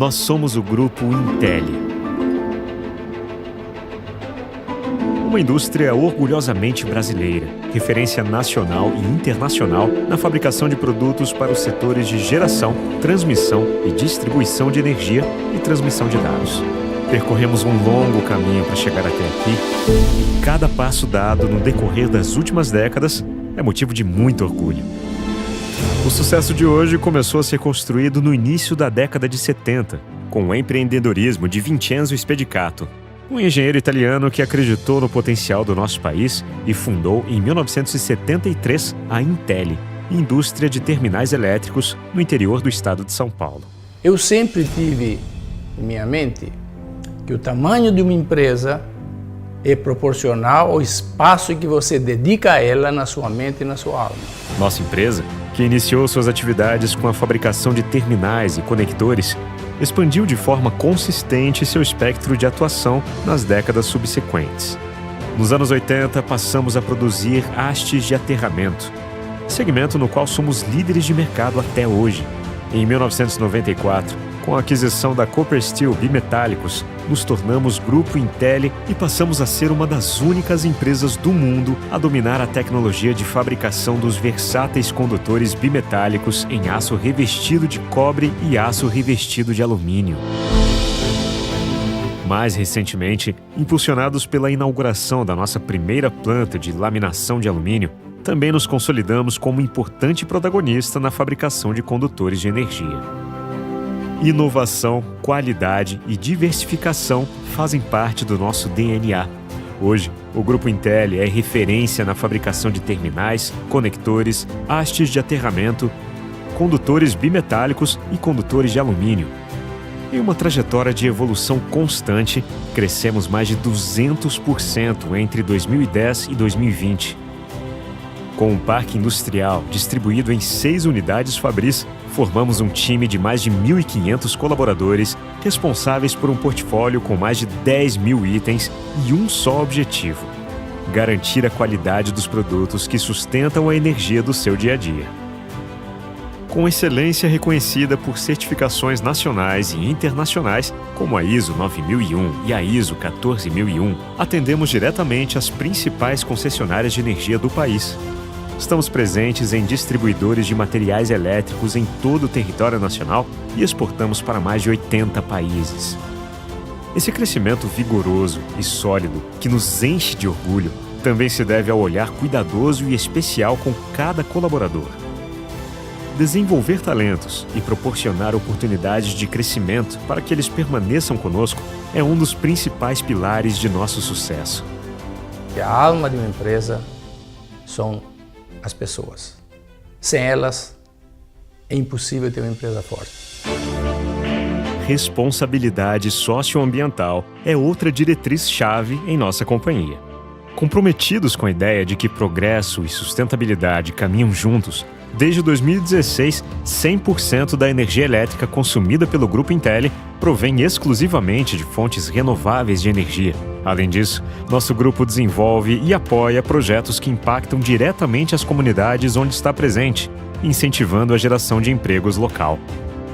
Nós somos o Grupo Intelli. Uma indústria orgulhosamente brasileira, referência nacional e internacional na fabricação de produtos para os setores de geração, transmissão e distribuição de energia e transmissão de dados. Percorremos um longo caminho para chegar até aqui e cada passo dado no decorrer das últimas décadas é motivo de muito orgulho. O sucesso de hoje começou a ser construído no início da década de 70, com o empreendedorismo de Vincenzo Spedicato, um engenheiro italiano que acreditou no potencial do nosso país e fundou em 1973 a Intelli, indústria de terminais elétricos no interior do estado de São Paulo. Eu sempre tive em minha mente que o tamanho de uma empresa é proporcional ao espaço que você dedica a ela na sua mente e na sua alma. Nossa empresa, que iniciou suas atividades com a fabricação de terminais e conectores, expandiu de forma consistente seu espectro de atuação nas décadas subsequentes. Nos anos 80, passamos a produzir hastes de aterramento, segmento no qual somos líderes de mercado até hoje. Em 1994, com a aquisição da Copper Steel Bimetálicos, nos tornamos Grupo Intelli e passamos a ser uma das únicas empresas do mundo a dominar a tecnologia de fabricação dos versáteis condutores bimetálicos em aço revestido de cobre e aço revestido de alumínio. Mais recentemente, impulsionados pela inauguração da nossa primeira planta de laminação de alumínio, também nos consolidamos como importante protagonista na fabricação de condutores de energia. Inovação, qualidade e diversificação fazem parte do nosso DNA. Hoje, o Grupo Intelli é referência na fabricação de terminais, conectores, hastes de aterramento, condutores bimetálicos e condutores de alumínio. Em uma trajetória de evolução constante, crescemos mais de 200% entre 2010 e 2020. Com um parque industrial distribuído em 6 unidades fabris, formamos um time de mais de 1.500 colaboradores responsáveis por um portfólio com mais de 10 mil itens e um só objetivo: garantir a qualidade dos produtos que sustentam a energia do seu dia a dia. Com excelência reconhecida por certificações nacionais e internacionais, como a ISO 9001 e a ISO 14001, atendemos diretamente as principais concessionárias de energia do país. Estamos presentes em distribuidores de materiais elétricos em todo o território nacional e exportamos para mais de 80 países. Esse crescimento vigoroso e sólido, que nos enche de orgulho, também se deve ao olhar cuidadoso e especial com cada colaborador. Desenvolver talentos e proporcionar oportunidades de crescimento para que eles permaneçam conosco é um dos principais pilares de nosso sucesso. A alma de uma empresa são as pessoas. Sem elas, é impossível ter uma empresa forte. Responsabilidade socioambiental é outra diretriz-chave em nossa companhia. Comprometidos com a ideia de que progresso e sustentabilidade caminham juntos, desde 2016, 100% da energia elétrica consumida pelo Grupo Intelli provém exclusivamente de fontes renováveis de energia. Além disso, nosso grupo desenvolve e apoia projetos que impactam diretamente as comunidades onde está presente, incentivando a geração de empregos local.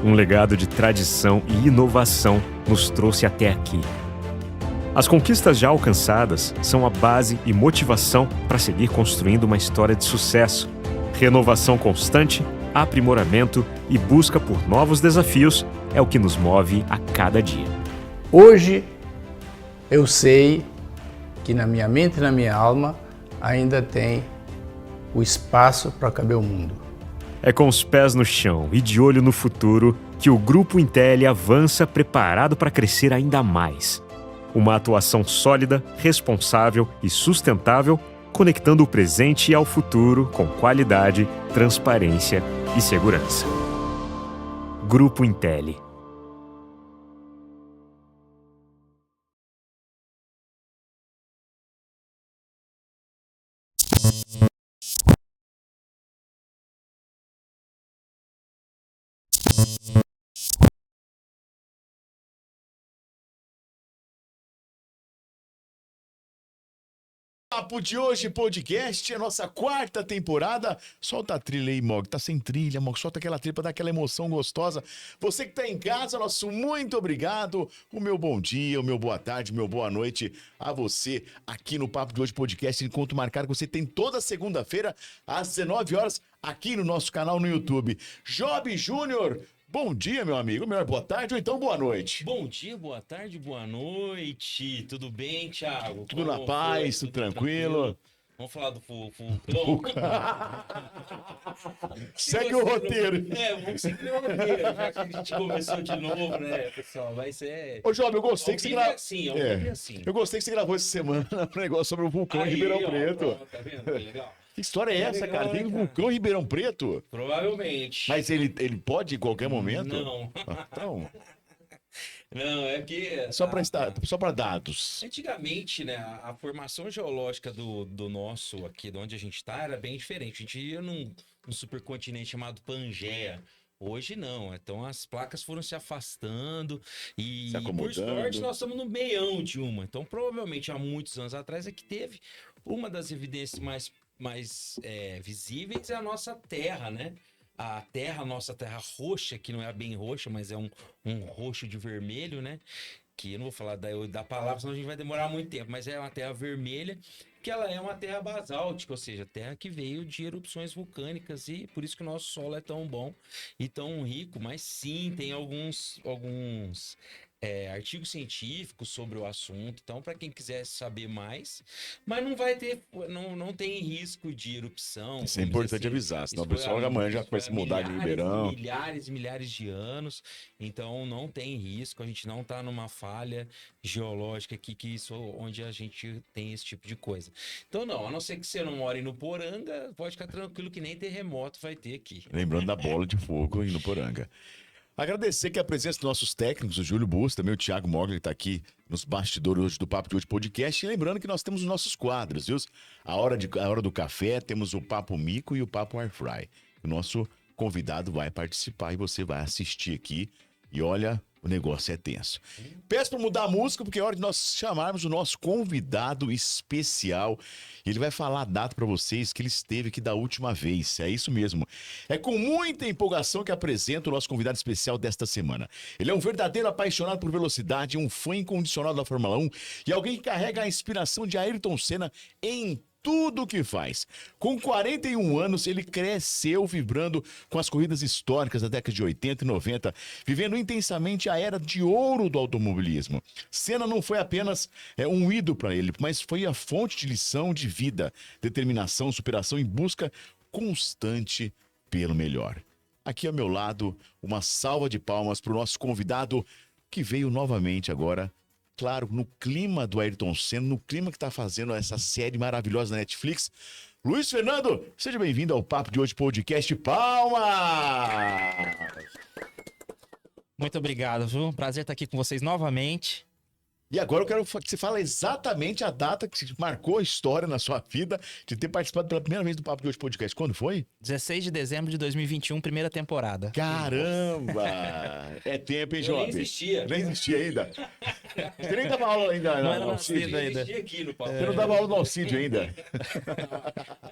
Um legado de tradição e inovação nos trouxe até aqui. As conquistas já alcançadas são a base e motivação para seguir construindo uma história de sucesso. Renovação constante, aprimoramento e busca por novos desafios é o que nos move a cada dia. Hoje, eu sei que na minha mente e na minha alma ainda tem o espaço para caber o mundo. É com os pés no chão e de olho no futuro que o Grupo Intelli avança preparado para crescer ainda mais. Uma atuação sólida, responsável e sustentável, conectando o presente ao futuro com qualidade, transparência e segurança. Grupo Intelli. Papo de hoje, podcast, é a nossa 4ª temporada. Solta a trilha aí, Mog. Tá sem trilha, Mog. Solta aquela trilha pra dar aquela emoção gostosa. Você que tá em casa, nosso muito obrigado. O meu bom dia, o meu boa tarde, o meu boa noite a você aqui no Papo de hoje, podcast. Encontro marcado que você tem toda segunda-feira, às 19 horas, aqui no nosso canal no YouTube. Job Júnior. Bom dia, meu amigo. Melhor boa tarde ou então boa noite. Bom dia, boa tarde, boa noite. Tudo bem, Thiago? Tudo na paz, tudo tranquilo. Vamos falar do Fulcão? Segue o roteiro. Vamos seguir o roteiro, já que a gente começou de novo, né, pessoal? Vai ser... Ô, Job, eu gostei que você gravou. Assim. Eu gostei que você gravou essa semana um negócio sobre o vulcão em Ribeirão Preto. Ó, tá vendo? Que legal. Que história é essa, legal, cara? Tem um cara. vulcão em Ribeirão Preto? Provavelmente. Mas ele pode em qualquer momento? Não. Então, Não, é que... só para dados. Antigamente, né, a formação geológica do nosso aqui, de onde a gente está, era bem diferente. A gente ia num supercontinente chamado Pangeia. Hoje não, então as placas foram se afastando e Se acomodando. por sorte nós estamos no meião de uma. Então provavelmente há muitos anos atrás é que teve uma das evidências mais visíveis é a nossa Terra, né? A nossa terra roxa, que não é bem roxa, mas é um roxo de vermelho, né? Que eu não vou falar da palavra, senão a gente vai demorar muito tempo, mas é uma terra vermelha, que ela é uma terra basáltica, ou seja, terra que veio de erupções vulcânicas, e por isso que o nosso solo é tão bom e tão rico. Mas sim, tem alguns artigos científicos sobre o assunto, então para quem quiser saber mais, mas não vai ter, não tem risco de erupção. Isso é importante avisar, senão o pessoal amanhã já vai se mudar de Ribeirão. Milhares e milhares de anos, então não tem risco, a gente não está numa falha geológica aqui, onde a gente tem esse tipo de coisa. Então não, a não ser que você não more no Poranga, pode ficar tranquilo que nem terremoto vai ter aqui. Lembrando da bola de fogo no Poranga. Agradecer que a presença dos nossos técnicos, o Júlio Busta, também o Thiago Mogli, que está aqui nos bastidores hoje do Papo de Hoje Podcast. E lembrando que nós temos os nossos quadros, viu? A hora do café, temos o Papo Mico e o Papo Airfry. O nosso convidado vai participar e você vai assistir aqui. E olha, o negócio é tenso. Peço para mudar a música, porque é hora de nós chamarmos o nosso convidado especial. Ele vai falar a data para vocês que ele esteve aqui da última vez. É isso mesmo. É com muita empolgação que apresento o nosso convidado especial desta semana. Ele é um verdadeiro apaixonado por velocidade, um fã incondicional da Fórmula 1 e alguém que carrega a inspiração de Ayrton Senna em tudo o que faz. Com 41 anos, ele cresceu vibrando com as corridas históricas da década de 80 e 90, vivendo intensamente a era de ouro do automobilismo. Senna não foi apenas um ídolo para ele, mas foi a fonte de lição de vida, determinação, superação e busca constante pelo melhor. Aqui ao meu lado, uma salva de palmas para o nosso convidado que veio novamente agora, claro, no clima do Ayrton Senna, no clima que está fazendo essa série maravilhosa na Netflix. Luiz Fernando, seja bem-vindo ao Papo de Hoje Podcast. Palmas! Muito obrigado, viu? Prazer estar aqui com vocês novamente. E agora eu quero que você fale exatamente a data que marcou a história na sua vida de ter participado pela primeira vez do Papo de Hoje Podcast. Quando foi? 16 de dezembro de 2021, primeira temporada. Caramba! É tempo, hein, Job? Nem existia. Nem existia ainda. Você nem dava aula ainda Não era no nascido Alcide. ainda. Aqui no Papo. Você não dava aula no Alcide ainda.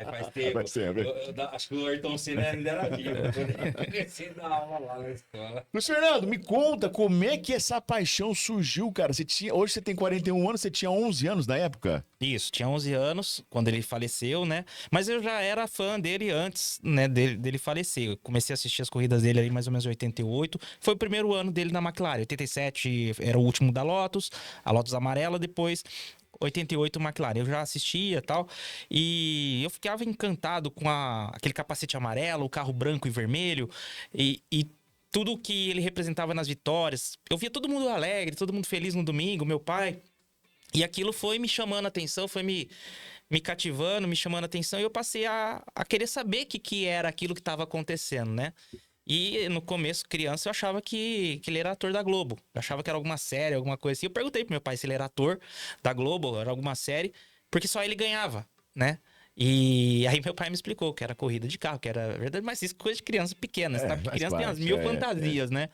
Faz tempo. Faz tempo. Acho que o Ayrton Senna ainda era vivo. Eu comecei a dar aula lá na escola. Luiz Fernando, me conta como é que essa paixão surgiu, cara. Hoje você tem 41 anos, você tinha 11 anos na época? Isso, tinha 11 anos quando ele faleceu, né? Mas eu já era fã dele antes, né, dele falecer. Eu comecei a assistir as corridas dele ali mais ou menos em 88. Foi o primeiro ano dele na McLaren. 87 era o último da Lotus, a Lotus amarela, depois 88 McLaren. Eu já assistia e tal, e eu ficava encantado com aquele capacete amarelo, o carro branco e vermelho, e tudo que ele representava nas vitórias. Eu via todo mundo alegre, todo mundo feliz no domingo, meu pai. E aquilo foi me chamando a atenção, foi me cativando, me chamando a atenção. E eu passei a querer saber o que era aquilo que estava acontecendo, né? E no começo, criança, eu achava que ele era ator da Globo. Eu achava que era alguma série, alguma coisa assim. Eu perguntei pro meu pai se ele era ator da Globo, era alguma série, porque só ele ganhava, né? E aí meu pai me explicou que era corrida de carro, que era verdade, mas isso é coisa de criança pequena, sabe? Porque criança tem as mil fantasias, né?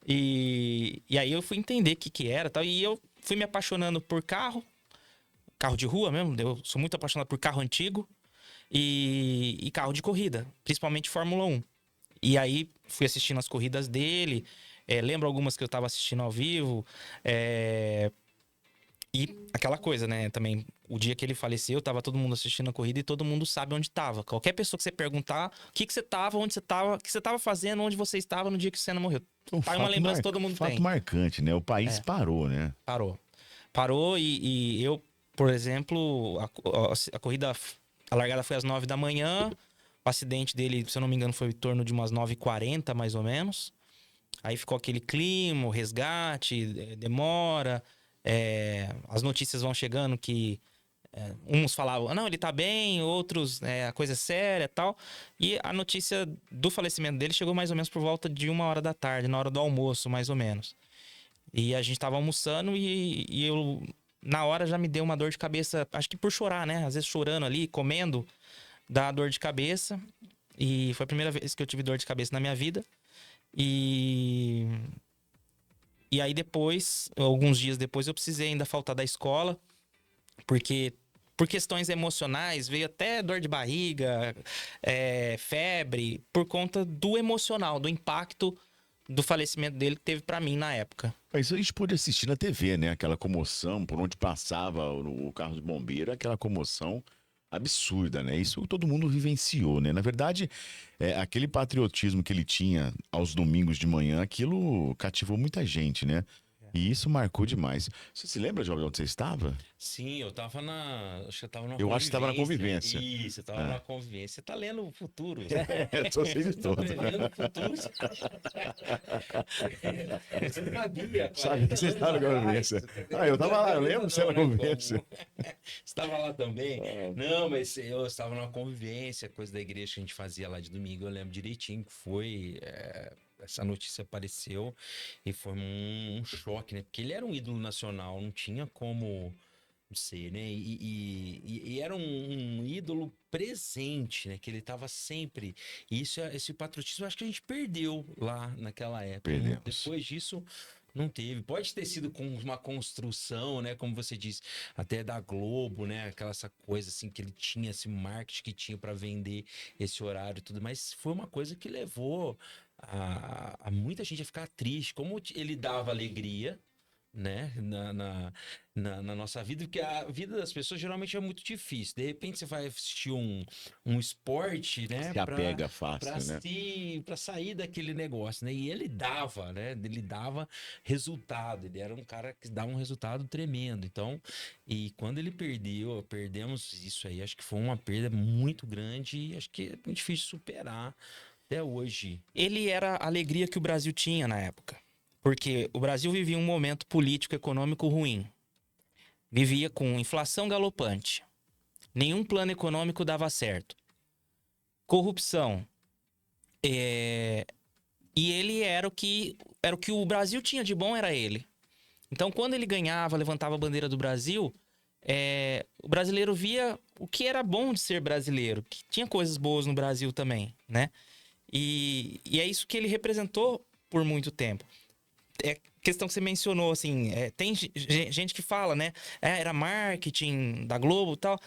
E aí eu fui entender o que era e tal, e eu fui me apaixonando por carro, carro de rua mesmo. Eu sou muito apaixonado por carro antigo e carro de corrida, principalmente Fórmula 1. E aí fui assistindo as corridas dele. Lembro algumas que eu tava assistindo ao vivo. E aquela coisa, né? Também, o dia que ele faleceu, tava todo mundo assistindo a corrida e todo mundo sabe onde tava. Qualquer pessoa que você perguntar o que você tava, onde você tava, o que você tava fazendo, onde você estava no dia que o Senna morreu. Tá uma lembrança que todo mundo tem. Fato marcante, né? O país parou, né? Parou e eu, por exemplo, a corrida, a largada foi às 9 da manhã. O acidente dele, se eu não me engano, foi em torno de umas 9h40, mais ou menos. Aí ficou aquele clima, o resgate, demora. As notícias vão chegando que uns falavam, não, ele tá bem, outros, a coisa é séria e tal. E a notícia do falecimento dele chegou mais ou menos por volta de 1h da tarde, na hora do almoço, mais ou menos. E a gente tava almoçando e eu, na hora, já me deu uma dor de cabeça, acho que por chorar, né? Às vezes chorando ali, comendo, dá dor de cabeça. E foi a primeira vez que eu tive dor de cabeça na minha vida. E aí depois, alguns dias depois, eu precisei ainda faltar da escola, porque por questões emocionais, veio até dor de barriga, febre, por conta do emocional, do impacto do falecimento dele que teve pra mim na época. Isso a gente pôde assistir na TV, né? Aquela comoção, por onde passava o carro de bombeiro, aquela comoção absurda, né? Isso todo mundo vivenciou, né? Na verdade, aquele patriotismo que ele tinha aos domingos de manhã, aquilo cativou muita gente, né? E isso marcou demais. Você se lembra, Jovem, onde você estava? Sim, eu tava acho que eu tava na Eu acho que estava na convivência. Isso, eu tava na convivência. Você tá lendo o futuro. Eu tô sem de todo. Prevendo o futuro. Você sabia. Sabe que você estava na convivência. Eu tava lá, eu lembro que você era na convivência. Você estava lá também? Não, mas eu estava numa convivência, coisa da igreja que a gente fazia lá de domingo. Eu lembro direitinho que foi... Essa notícia apareceu e foi um choque, né? Porque ele era um ídolo nacional, não tinha como não sei, né? E era um ídolo presente, né? Que ele tava sempre. E esse patriotismo eu acho que a gente perdeu lá naquela época. Perdemos. Depois disso, não teve. Pode ter sido com uma construção, né? Como você disse, até da Globo, né? Essa coisa assim que ele tinha, esse marketing que tinha para vender esse horário e tudo. Mas foi uma coisa que levou a muita gente a ficar triste. Como ele dava alegria, né, na nossa vida, porque a vida das pessoas geralmente é muito difícil. De repente você vai assistir um esporte, né, Se apega fácil, né? Pra sair daquele negócio, né, e ele dava, né, ele dava resultado, ele era um cara que dava um resultado tremendo. Então, e quando ele perdemos isso aí, acho que foi uma perda muito grande e acho que é muito difícil superar até hoje. Ele era a alegria que o Brasil tinha na época. Porque o Brasil vivia um momento político econômico ruim. Vivia com inflação galopante. Nenhum plano econômico dava certo. Corrupção. E ele era o que o Brasil tinha de bom, era ele. Então, quando ele ganhava, levantava a bandeira do Brasil, o brasileiro via o que era bom de ser brasileiro. Que tinha coisas boas no Brasil também, né? E é isso que ele representou por muito tempo. Questão que você mencionou, assim, tem gente que fala, né? Era marketing da Globo e tal.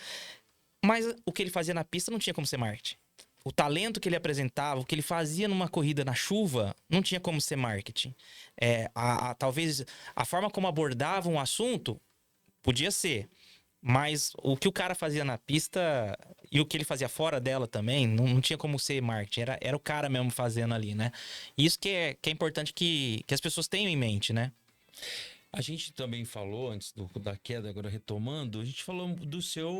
Mas o que ele fazia na pista não tinha como ser marketing. O talento que ele apresentava, o que ele fazia numa corrida na chuva, não tinha como ser marketing. Talvez a forma como abordava um assunto podia ser. Mas o que o cara fazia na pista e o que ele fazia fora dela também, não tinha como ser marketing. Era o cara mesmo fazendo ali, né? E isso que é importante que as pessoas tenham em mente, né? A gente também falou, antes da queda, agora retomando, a gente falou do seu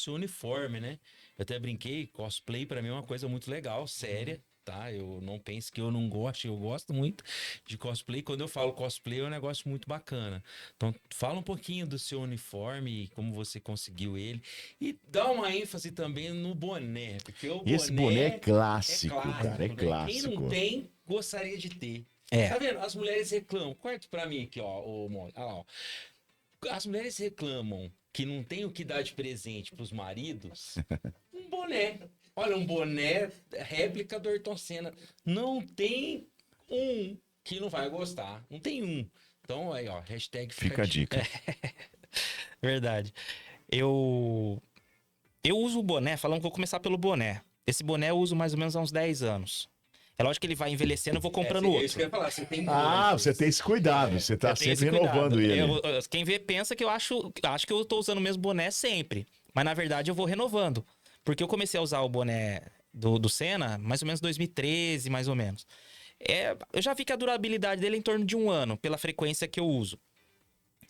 uniforme, né? Eu até brinquei, cosplay pra mim é uma coisa muito legal, séria. Tá, eu não penso que eu não gosto, eu gosto muito de cosplay. Quando eu falo cosplay é um negócio muito bacana. Então, fala um pouquinho do seu uniforme, como você conseguiu ele. E dá uma ênfase também no boné, porque o Esse boné é clássico, cara, é né? clássico. Quem não tem, gostaria de ter. Tá vendo? As mulheres reclamam. Corta pra mim aqui, ó. Olha lá, ó. As mulheres reclamam que não tem o que dar de presente pros maridos. Um boné. Olha, um boné réplica do Ayrton Senna. Não tem um que não vai gostar. Não tem um. Então, aí, ó, hashtag Fica a dica. Verdade. Eu uso o boné, falando que vou começar pelo boné. Esse boné eu uso mais ou menos há uns 10 anos. É lógico que ele vai envelhecendo, eu vou comprando Isso outro. que eu ia falar, você tem Você tem esse cuidado, você tá Eu tenho sempre esse cuidado. renovando ele. Quem vê pensa que eu acho que eu tô usando o mesmo boné sempre. Mas na verdade eu vou renovando. Porque eu comecei a usar o boné do Senna mais ou menos 2013, mais ou menos. Eu já vi que a durabilidade dele é em torno de 1 ano, pela frequência que eu uso.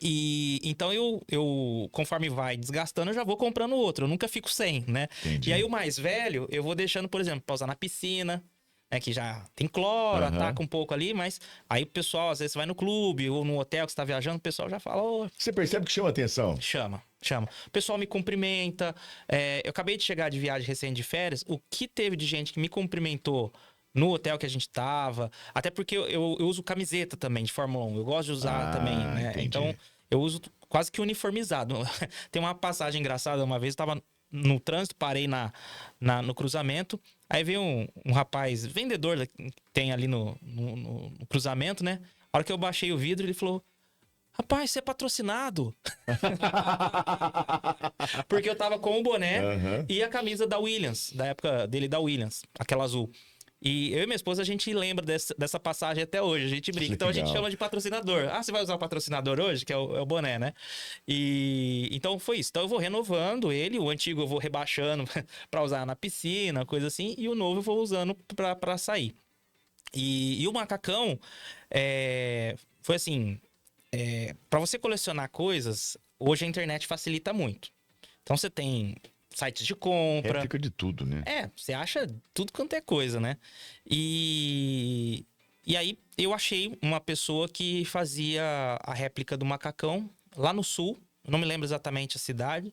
E então eu conforme vai desgastando, eu já vou comprando outro. Eu nunca fico sem, né? Entendi. E aí o mais velho, eu vou deixando, por exemplo, pra usar na piscina, né? Que já tem cloro, ataca um pouco ali, mas aí o pessoal, às vezes, vai no clube ou no hotel que você tá viajando, o pessoal já fala, ô, Você percebe que chama atenção? chama. O pessoal me cumprimenta. Eu acabei de chegar de viagem recente de férias. O que teve de gente que me cumprimentou no hotel que a gente tava? Até porque eu uso camiseta também de Fórmula 1. Eu gosto de usar também, né? Entendi. Então, eu uso quase que uniformizado. Tem uma passagem engraçada. Uma vez eu tava no trânsito, parei no cruzamento. Aí veio um rapaz, vendedor que tem ali no cruzamento, né? A hora que eu baixei o vidro, ele falou... Rapaz, você é patrocinado. Porque eu tava com o boné e a camisa da Williams, da época dele da Williams, aquela azul. E eu e minha esposa, a gente lembra dessa passagem até hoje. A gente brinca. Então a gente chama de patrocinador. Ah, você vai usar o patrocinador hoje? Que é o boné, né? E então foi isso. Então eu vou renovando ele. O antigo eu vou rebaixando pra usar na piscina, coisa assim. E o novo eu vou usando pra sair. E o macacão foi assim... Para você colecionar coisas, hoje a internet facilita muito. Então você tem sites de compra. Réplica de tudo, né? Você acha tudo quanto é coisa, né? E aí eu achei uma pessoa que fazia a réplica do macacão lá no sul. Eu não me lembro exatamente a cidade,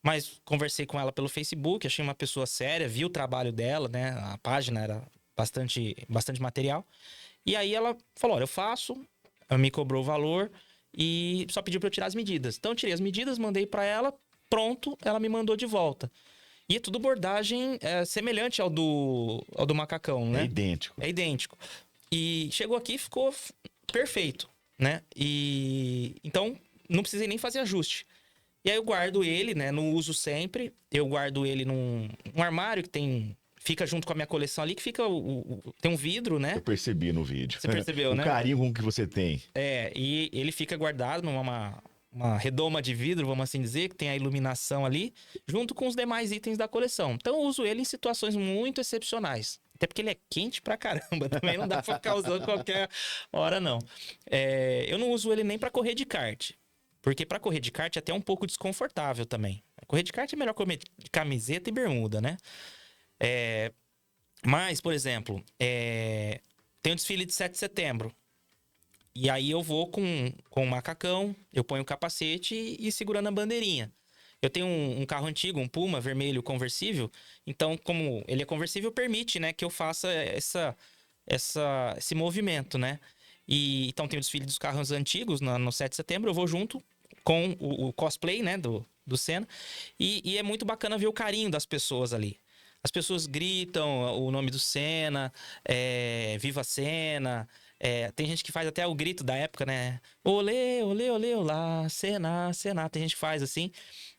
mas conversei com ela pelo Facebook, achei uma pessoa séria, vi o trabalho dela, né? A página era bastante material. E aí ela falou, olha, eu faço... Ela me cobrou o valor e só pediu para eu tirar as medidas. Então, eu tirei as medidas, mandei para ela, pronto, ela me mandou de volta. E é tudo bordagem semelhante ao do macacão, né? É idêntico. É idêntico. E chegou aqui e ficou perfeito, né? E então, não precisei nem fazer ajuste. E aí eu guardo ele, né? Não uso sempre. Eu guardo ele num armário que fica junto com a minha coleção ali, que fica tem um vidro, né? Eu percebi no vídeo. Você percebeu, né? O carinho com que você tem. E ele fica guardado numa redoma de vidro, vamos assim dizer, que tem a iluminação ali, junto com os demais itens da coleção. Então eu uso ele em situações muito excepcionais. Até porque ele é quente pra caramba, também não dá pra ficar usando qualquer hora, não. Eu não uso ele nem pra correr de kart. Porque pra correr de kart é até um pouco desconfortável também. Correr de kart é melhor comer de camiseta e bermuda, né? Mas, por exemplo, tem o desfile de 7 de setembro. E aí eu vou com o macacão, eu ponho o capacete e segurando a bandeirinha. Eu tenho um carro antigo, um Puma vermelho conversível. Então, como ele é conversível, permite, né, que eu faça esse movimento, né? E então tem o desfile dos carros antigos no 7 de setembro. Eu vou junto com o cosplay, né, do Senna. E é muito bacana ver o carinho das pessoas ali. As pessoas gritam o nome do Senna, Viva Senna. Tem gente que faz até o grito da época, né? Olê, olê, olê, olá, Senna, Senna. Tem gente que faz assim.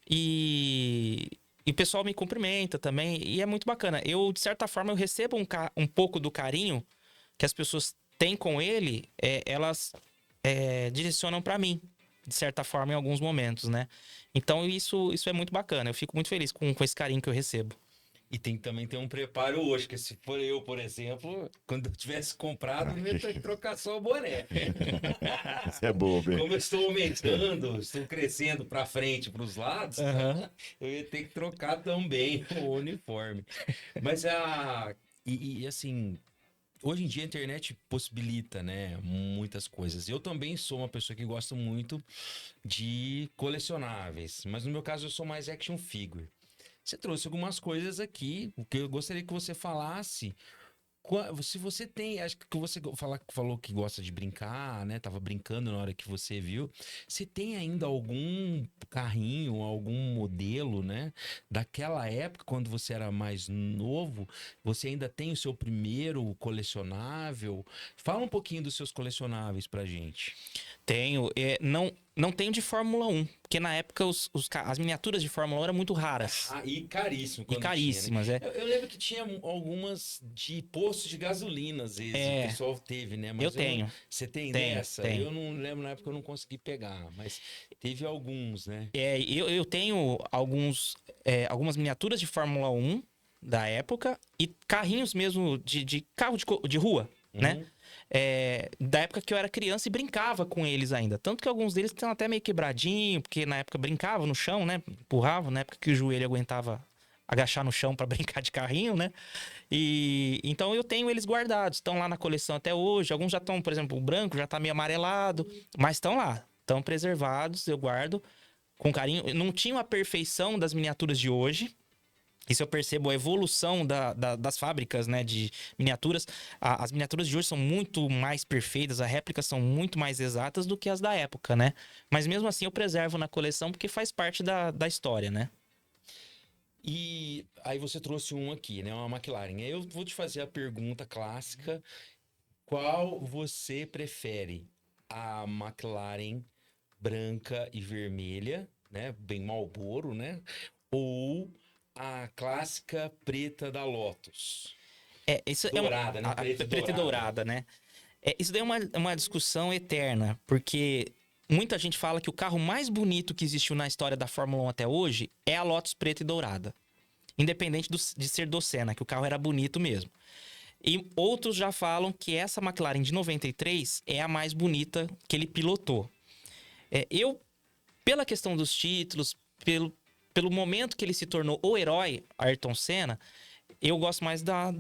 E o pessoal me cumprimenta também. E é muito bacana. Eu, de certa forma, eu recebo um pouco do carinho que as pessoas têm com ele. Elas direcionam pra mim, de certa forma, em alguns momentos, né? Então, isso é muito bacana. Eu fico muito feliz com esse carinho que eu recebo. E também tem um preparo hoje, que se for eu, por exemplo, quando eu tivesse comprado, eu ia ter que trocar só o boné. Isso é bobo, hein? Como eu estou aumentando, estou crescendo para frente, para os lados, eu ia ter que trocar também o uniforme. Mas assim, hoje em dia a internet possibilita, né, muitas coisas. Eu também sou uma pessoa que gosta muito de colecionáveis, mas no meu caso eu sou mais action figure. Você trouxe algumas coisas aqui, o que eu gostaria que você falasse. Se você tem, acho que você falou que gosta de brincar, né? Tava brincando na hora que você viu. Você tem ainda algum carrinho, algum modelo, né? Daquela época, quando você era mais novo, você ainda tem o seu primeiro colecionável? Fala um pouquinho dos seus colecionáveis pra gente. Tenho. Não tenho de Fórmula 1, porque na época as miniaturas de Fórmula 1 eram muito raras. E caríssimo. E quando caríssimas, tinha, né? Eu lembro que tinha algumas de postos de gasolina, às vezes, É. o pessoal teve, né? Eu tenho. Você tem Tenho, dessa? tenho. Eu não lembro, na época eu não consegui pegar, mas teve alguns, né? Eu tenho algumas miniaturas de Fórmula 1 da época e carrinhos mesmo de carro de rua, né? Da época que eu era criança e brincava com eles ainda. Tanto que alguns deles estão até meio quebradinho, porque na época brincava no chão, né? Empurrava, na época que o joelho aguentava agachar no chão para brincar de carrinho, né? E então eu tenho eles guardados, estão lá na coleção até hoje. Alguns já estão, por exemplo, o branco já tá meio amarelado, mas estão lá, estão preservados, eu guardo com carinho. Não tinham a perfeição das miniaturas de hoje. Isso eu percebo a evolução das fábricas, né, de miniaturas. As miniaturas de hoje são muito mais perfeitas, as réplicas são muito mais exatas do que as da época, né? Mas mesmo assim eu preservo na coleção porque faz parte da história, né? E aí você trouxe um aqui, né? Uma McLaren. Aí eu vou te fazer a pergunta clássica. Qual você prefere? A McLaren branca e vermelha, né? Bem Marlboro, né? Ou a clássica preta da Lotus? Isso Dourada, né? Preta e dourada, né? Isso daí é uma discussão eterna, porque muita gente fala que o carro mais bonito que existiu na história da Fórmula 1 até hoje é a Lotus preta e dourada. Independente de ser do Senna, que o carro era bonito mesmo. E outros já falam que essa McLaren de 93 é a mais bonita que ele pilotou. Pela questão dos títulos, pelo momento que ele se tornou o herói, Ayrton Senna, eu gosto mais da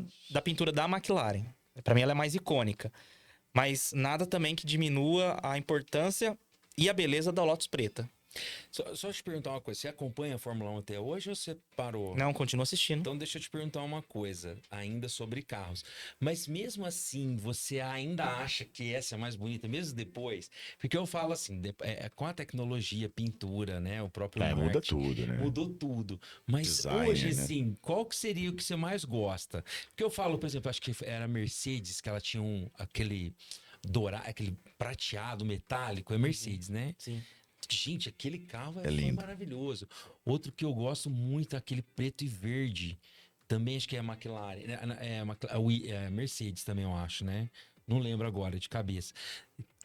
pintura da McLaren. Para mim ela é mais icônica. Mas nada também que diminua a importância e a beleza da Lotus preta. Só te perguntar uma coisa. Você acompanha a Fórmula 1 até hoje ou você parou? Não, continuo assistindo. Então deixa eu te perguntar uma coisa, ainda sobre carros. Mas mesmo assim, você ainda acha que essa é mais bonita, mesmo depois? Porque eu falo assim, com a tecnologia, pintura, né? O próprio Muda marketing, tudo, né? mudou tudo. Mas Design, hoje, né? assim, qual que seria o que você mais gosta? Porque eu falo, por exemplo, acho que era a Mercedes, que ela tinha aquele dourado, aquele prateado metálico. É Mercedes, né? Sim. Gente, aquele carro É foi lindo. maravilhoso. Outro que eu gosto muito é aquele preto e verde. Também acho que é a McLaren. É Mercedes também, eu acho, né? Não lembro agora, de cabeça.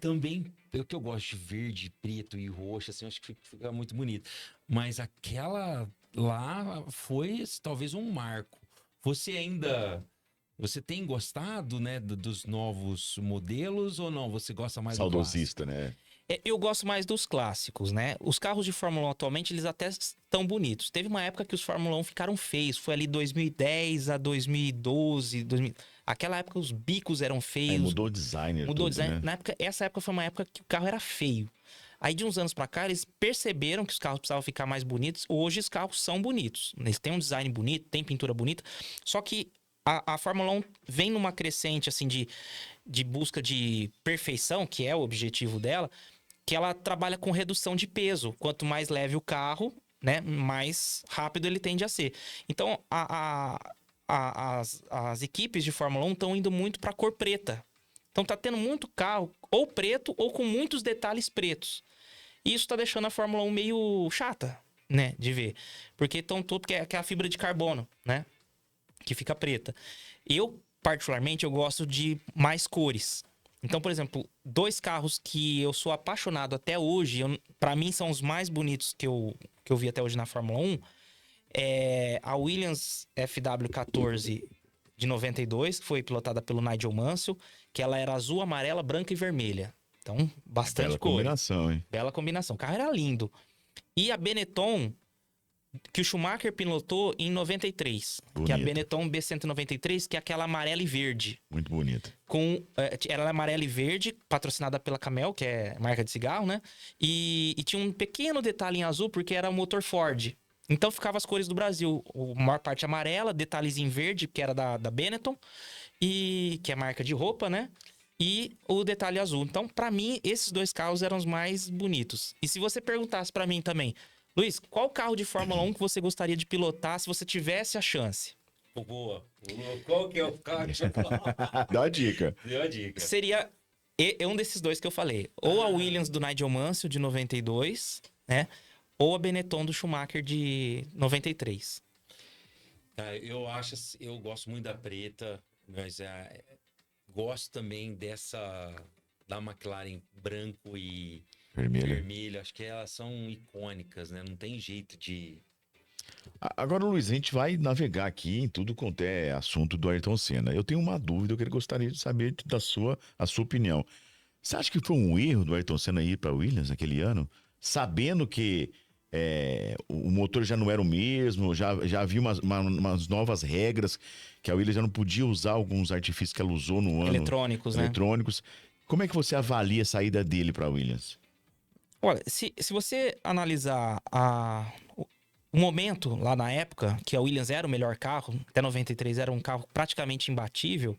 Também, o que eu gosto de verde, preto e roxo, assim, eu acho que fica muito bonito. Mas aquela lá foi talvez um marco. Você tem gostado, né, dos novos modelos ou não? Você gosta mais do clássico? Saudosista, né? Eu gosto mais dos clássicos, né? Os carros de Fórmula 1 atualmente, eles até estão bonitos. Teve uma época que os Fórmula 1 ficaram feios. Foi ali 2010 a 2012. Aquela época os bicos eram feios. Mudou o design. Mudou o tudo, design. né? Essa época foi uma época que o carro era feio. Aí de uns anos pra cá, eles perceberam que os carros precisavam ficar mais bonitos. Hoje os carros são bonitos. Eles têm um design bonito, tem pintura bonita. Só que a Fórmula 1 vem numa crescente, assim, de busca de perfeição, que é o objetivo dela, que ela trabalha com redução de peso. Quanto mais leve o carro, né, mais rápido ele tende a ser. Então, as equipes de Fórmula 1 estão indo muito para a cor preta. Então, tá tendo muito carro ou preto ou com muitos detalhes pretos. E isso tá deixando a Fórmula 1 meio chata, né, de ver. Porque estão tudo que é a fibra de carbono, né, que fica preta. Eu, particularmente, eu gosto de mais cores. Então, por exemplo, dois carros que eu sou apaixonado até hoje, para mim são os mais bonitos que eu vi até hoje na Fórmula 1, é a Williams FW14 de 92, que foi pilotada pelo Nigel Mansell, que ela era azul, amarela, branca e vermelha. Então, bastante Bela cor. combinação, hein? Bela combinação. O carro era lindo. E a Benetton, que o Schumacher pilotou em 93. Que é a Bonita. Benetton B193, que é aquela amarela e verde. Muito bonita. Ela é amarela e verde, patrocinada pela Camel, que é marca de cigarro, né? E tinha um pequeno detalhe em azul, porque era o motor Ford. Então ficava as cores do Brasil. A maior parte amarela, detalhezinho verde, que era da Benetton, que é marca de roupa, né? E o detalhe azul. Então, pra mim, esses dois carros eram os mais bonitos. E se você perguntasse pra mim também, Luiz, qual carro de Fórmula 1 que você gostaria de pilotar se você tivesse a chance? Boa. Qual que é o carro que você fala? Dá a dica. Deu a dica. Seria É um desses dois que eu falei. Ou a Williams do Nigel Mansell, de 92, né? Ou a Benetton do Schumacher, de 93. Eu gosto muito da preta, mas gosto também da McLaren branco e vermelho. Acho que elas são icônicas, né? Não tem jeito de... Agora, Luiz, a gente vai navegar aqui em tudo quanto é assunto do Ayrton Senna. Eu tenho uma dúvida, eu gostaria de saber a sua opinião. Você acha que foi um erro do Ayrton Senna ir para Williams naquele ano, sabendo que o motor já não era o mesmo, já havia umas novas regras, que a Williams já não podia usar alguns artifícios que ela usou no ano. Eletrônicos, né? Eletrônicos. Como é que você avalia a saída dele para a Williams? Olha, se você analisar o momento lá na época, que a Williams era o melhor carro, até 93 era um carro praticamente imbatível,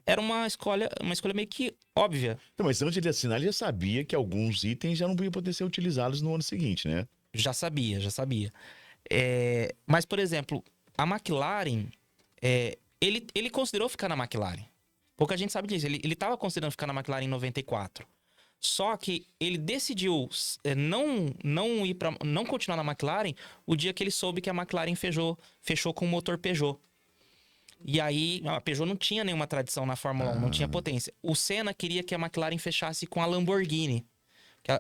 era uma escolha meio que óbvia. Então, mas antes de assinar, ele já sabia que alguns itens já não iam poder ser utilizados no ano seguinte, né? Já sabia. Mas, por exemplo, a McLaren, ele considerou ficar na McLaren. Pouca gente sabe disso. Ele estava considerando ficar na McLaren em 94. Só que ele decidiu não continuar na McLaren o dia que ele soube que a McLaren fechou com o motor Peugeot. E aí, a Peugeot não tinha nenhuma tradição na Fórmula 1, não tinha potência. O Senna queria que a McLaren fechasse com a Lamborghini.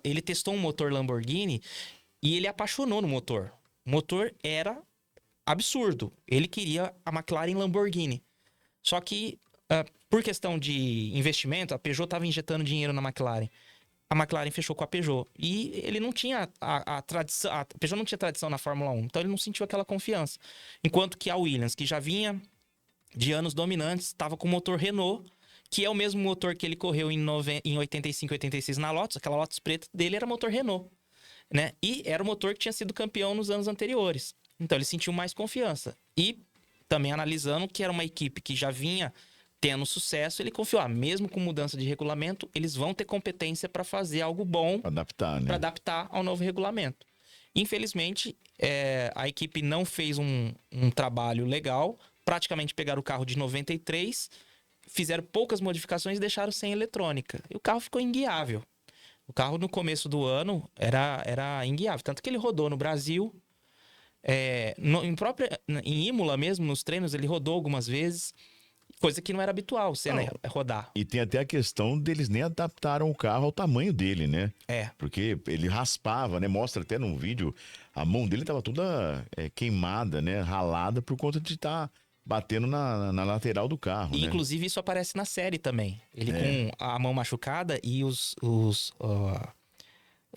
Ele testou um motor Lamborghini e ele apaixonou no motor. O motor era absurdo. Ele queria a McLaren Lamborghini. Só que, por questão de investimento, a Peugeot estava injetando dinheiro na McLaren. A McLaren fechou com a Peugeot. E ele não tinha a tradição... A Peugeot não tinha tradição na Fórmula 1. Então ele não sentiu aquela confiança. Enquanto que a Williams, que já vinha de anos dominantes, estava com o motor Renault, que é o mesmo motor que ele correu em 85, 86 na Lotus. Aquela Lotus preta dele era motor Renault, né? E era o motor que tinha sido campeão nos anos anteriores. Então ele sentiu mais confiança. E também analisando que era uma equipe que já vinha tendo sucesso, ele confiou, mesmo com mudança de regulamento, eles vão ter competência para fazer algo bom, Adaptar, né? Para adaptar ao novo regulamento. Infelizmente, a equipe não fez um trabalho legal, praticamente pegaram o carro de 93, fizeram poucas modificações e deixaram sem eletrônica. E o carro ficou inguiável. O carro no começo do ano era inguiável, tanto que ele rodou no Brasil, em Imola mesmo, nos treinos, ele rodou algumas vezes, coisa que não era habitual, rodar. E tem até a questão deles nem adaptaram o carro ao tamanho dele, né? Porque ele raspava, né? Mostra até num vídeo, a mão dele tava toda queimada, né? Ralada por conta de estar batendo na lateral do carro, E, né? inclusive, isso aparece na série também. Ele com a mão machucada e os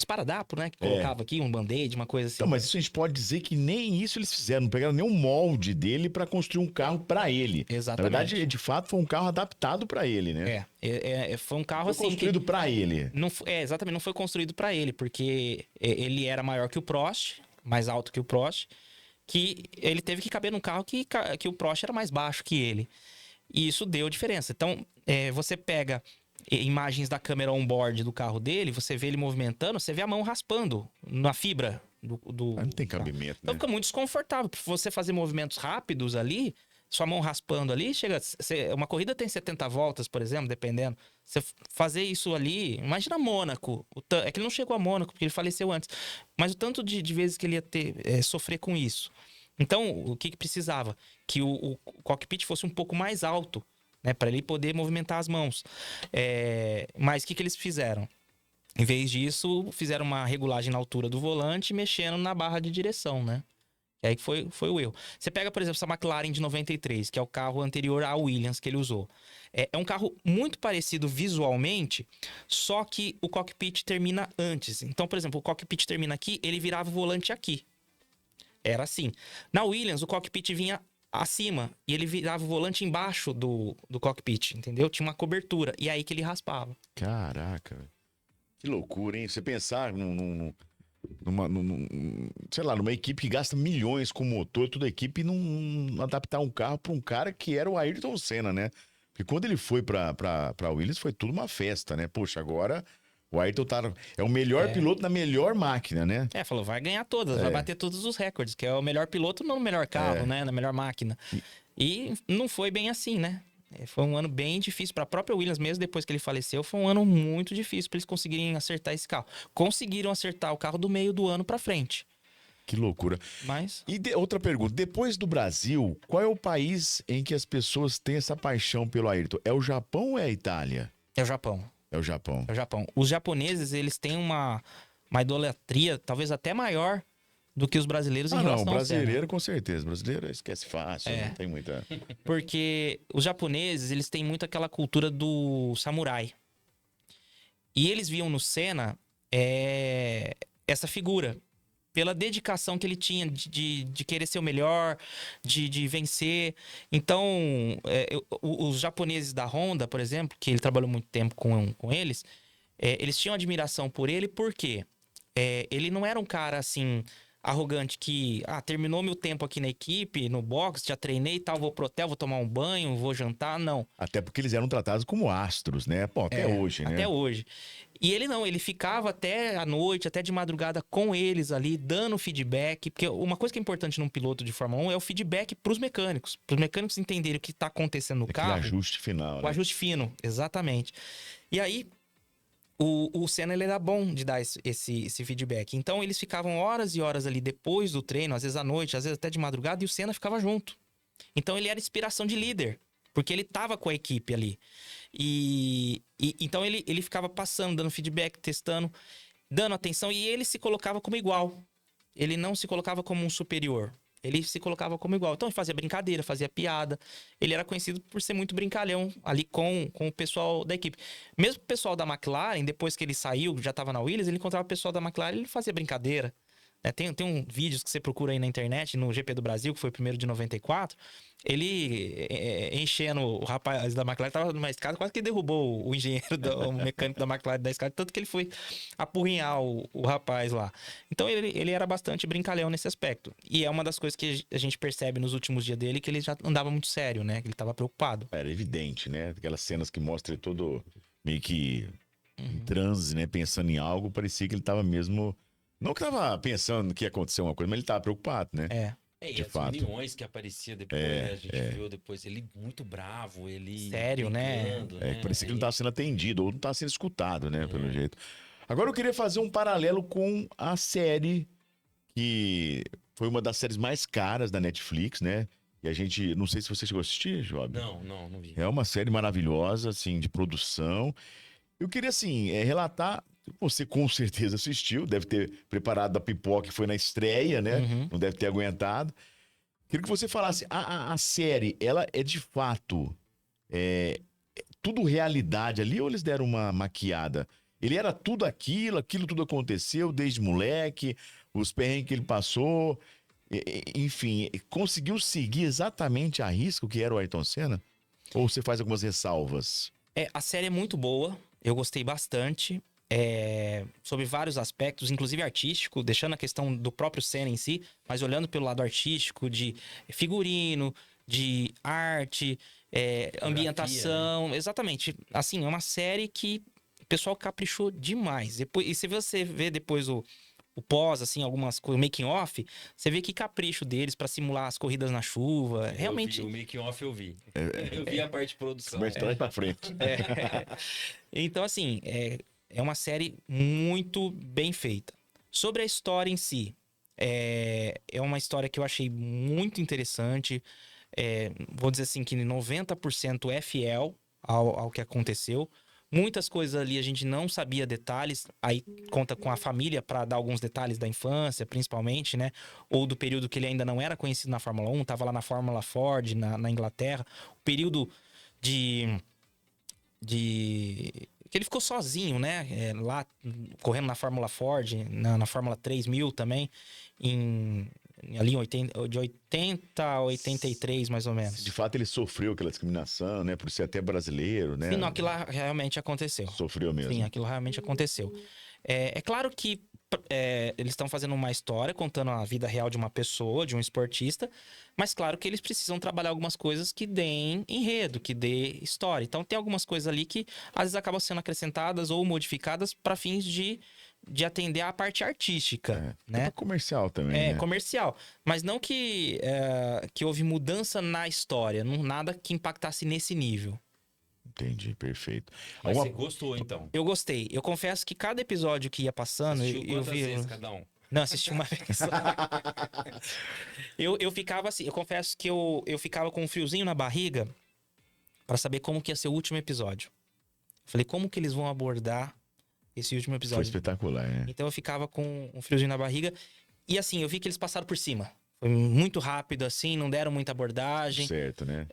paradapos, né? Que colocava aqui, um band-aid, uma coisa assim. Então, mas isso a gente pode dizer que nem isso eles fizeram, não pegaram nenhum molde dele para construir um carro para ele. Exatamente. Na verdade, de fato, foi um carro adaptado para ele, né? Foi um carro Foi assim construído para ele. exatamente, não foi construído para ele, porque ele era maior que o Prost, mais alto que o Prost, que ele teve que caber num carro que o Prost era mais baixo que ele. E isso deu diferença. Então, você pega imagens da câmera on-board do carro dele, você vê ele movimentando, você vê a mão raspando na fibra do Não tem cabimento, Então né? fica muito desconfortável. Pra você fazer movimentos rápidos ali, sua mão raspando ali, uma corrida tem 70 voltas, por exemplo, dependendo. Você fazer isso ali, imagina Mônaco. É que ele não chegou a Mônaco, porque ele faleceu antes. Mas o tanto de vezes que ele ia sofrer com isso. Então, o que precisava? Que o cockpit fosse um pouco mais alto, né, para ele poder movimentar as mãos. Mas o que eles fizeram? Em vez disso, fizeram uma regulagem na altura do volante, mexendo na barra de direção, né? E aí foi o erro. Você pega, por exemplo, essa McLaren de 93, que é o carro anterior à Williams que ele usou. É um carro muito parecido visualmente, só que o cockpit termina antes. Então, por exemplo, o cockpit termina aqui, ele virava o volante aqui. Era assim. Na Williams, o cockpit vinha acima e ele virava o volante embaixo do cockpit, entendeu? Tinha uma cobertura. E é aí que ele raspava. Caraca, velho. Que loucura, hein? Você pensar sei lá, numa equipe que gasta milhões com motor, toda a equipe, e não adaptar um carro para um cara que era o Ayrton Senna, né? Porque quando ele foi pra Williams, foi tudo uma festa, né? Poxa, agora o Ayrton é o melhor piloto na melhor máquina, né? Falou, vai ganhar todas, vai bater todos os recordes, que é o melhor piloto no melhor carro, né? Na melhor máquina. E não foi bem assim, né? Foi um ano bem difícil para a própria Williams, mesmo depois que ele faleceu, foi um ano muito difícil para eles conseguirem acertar esse carro. Conseguiram acertar o carro do meio do ano para frente. Que loucura. Mas E outra pergunta, depois do Brasil, qual é o país em que as pessoas têm essa paixão pelo Ayrton? É o Japão ou é a Itália? é o Japão. É o Japão. É o Japão. Os japoneses, eles têm uma idolatria talvez até maior do que os brasileiros em Não, relação ao Senna. brasileiro com certeza. Brasileiro esquece fácil, É. não tem muita... Porque os japoneses, eles têm muito aquela cultura do samurai. E eles viam no Senna essa figura. Pela dedicação que ele tinha de querer ser o melhor, de vencer. Então, os japoneses da Honda, por exemplo, que ele trabalhou muito tempo com eles, eles tinham admiração por ele porque ele não era um cara assim arrogante que terminou meu tempo aqui na equipe, no box, já treinei e tal, vou pro hotel, vou tomar um banho, vou jantar, não. Até porque eles eram tratados como astros, né? Pô, até hoje, né? Até hoje. E ele não, ele ficava até a noite, até de madrugada com eles ali, dando feedback, porque uma coisa que é importante num piloto de Fórmula 1 é o feedback pros mecânicos entenderem o que tá acontecendo no Aquele carro. ajuste final, O né? ajuste fino, exatamente. E aí, o Senna, ele era bom de dar esse feedback. Então, eles ficavam horas e horas ali depois do treino, às vezes à noite, às vezes até de madrugada, e o Senna ficava junto. Então, ele era inspiração de líder, porque ele tava com a equipe ali. Então, ele ficava passando, dando feedback, testando, dando atenção, e ele se colocava como igual. Ele não se colocava como um superior. Ele se colocava como igual. Então, ele fazia brincadeira, fazia piada. Ele era conhecido por ser muito brincalhão ali com o pessoal da equipe. Mesmo o pessoal da McLaren, depois que ele saiu, já estava na Williams, ele encontrava o pessoal da McLaren e ele fazia brincadeira. Tem um vídeos que você procura aí na internet, no GP do Brasil, que foi o primeiro de 94, ele enchendo o rapaz da McLaren, tava numa escada, quase que derrubou o engenheiro, o mecânico da McLaren da escada, tanto que ele foi apurrinhar o rapaz lá. Então ele era bastante brincalhão nesse aspecto. E é uma das coisas que a gente percebe nos últimos dias dele, que ele já andava muito sério, né? Que ele tava preocupado. Era evidente, né? Aquelas cenas que mostram ele todo meio que em transe, né? Pensando em algo, parecia que ele tava mesmo... Não que tava pensando que ia acontecer uma coisa, mas ele tava preocupado, né? E De as fato. uniões que aparecia depois, né? A gente viu depois ele muito bravo, ele... Sério, né? brigando, Parecia que ele não tava sendo atendido ou não tava sendo escutado, né? Pelo jeito. Agora eu queria fazer um paralelo com a série que foi uma das séries mais caras da Netflix, né? E a gente, não sei se você chegou a assistir, Job. Não vi. É uma série maravilhosa, assim, de produção. Eu queria, assim, relatar. Você com certeza assistiu, deve ter preparado a pipoca que foi na estreia, né? Não deve ter aguentado. Queria que você falasse, a série, ela é de fato tudo realidade ali ou eles deram uma maquiada? Ele era tudo aquilo tudo aconteceu desde moleque, os perrengues que ele passou, enfim, conseguiu seguir exatamente a risco que era o Ayrton Senna? Ou você faz algumas ressalvas? A série é muito boa, eu gostei bastante. Sobre vários aspectos, inclusive artístico, deixando a questão do próprio Senna em si, mas olhando pelo lado artístico, de figurino, de arte, ambientação. Exatamente. Assim, é uma série que o pessoal caprichou demais. Depois, e se você vê depois o pós, assim, algumas coisas, o making off, você vê que capricho deles pra simular as corridas na chuva. Realmente. O making off eu vi. Eu vi a parte de produção. Mas traz pra frente. Então, assim, é uma série muito bem feita. Sobre a história em si, é uma história que eu achei muito interessante. Vou dizer assim que 90% é fiel ao que aconteceu. Muitas coisas ali a gente não sabia detalhes. Aí conta com a família para dar alguns detalhes da infância, principalmente, né? Ou do período que ele ainda não era conhecido na Fórmula 1, estava lá na Fórmula Ford, na Inglaterra. O período de que ele ficou sozinho, né? Lá correndo na Fórmula Ford, na Fórmula 3000 também, ali de 80 a 83, mais ou menos. De fato, ele sofreu aquela discriminação, né? Por ser até brasileiro, né? Sim, não, aquilo lá realmente aconteceu. Sofreu mesmo. Sim, aquilo realmente aconteceu. É claro que eles estão fazendo uma história, contando a vida real de uma pessoa, de um esportista, mas claro que eles precisam trabalhar algumas coisas que deem enredo, que dê história. Então tem algumas coisas ali que às vezes acabam sendo acrescentadas ou modificadas para fins de de atender à parte artística, né? É comercial também, É, né? comercial. Mas não que houve mudança na história, não, nada que impactasse nesse nível. Entendi, perfeito. Mas Alguma- você gostou, então? Eu gostei. Eu confesso que cada episódio que ia passando, Assistiu eu quantas vi. vezes cada um? Não, assisti uma vez só. Eu ficava assim, eu confesso que eu ficava com um friozinho na barriga pra saber como que ia ser o último episódio. Falei, como que eles vão abordar esse último Foi episódio? espetacular, né? Então eu ficava com um friozinho na barriga. E assim, eu vi que eles passaram por cima. Foi muito rápido, assim, não deram muita abordagem. Certo, né?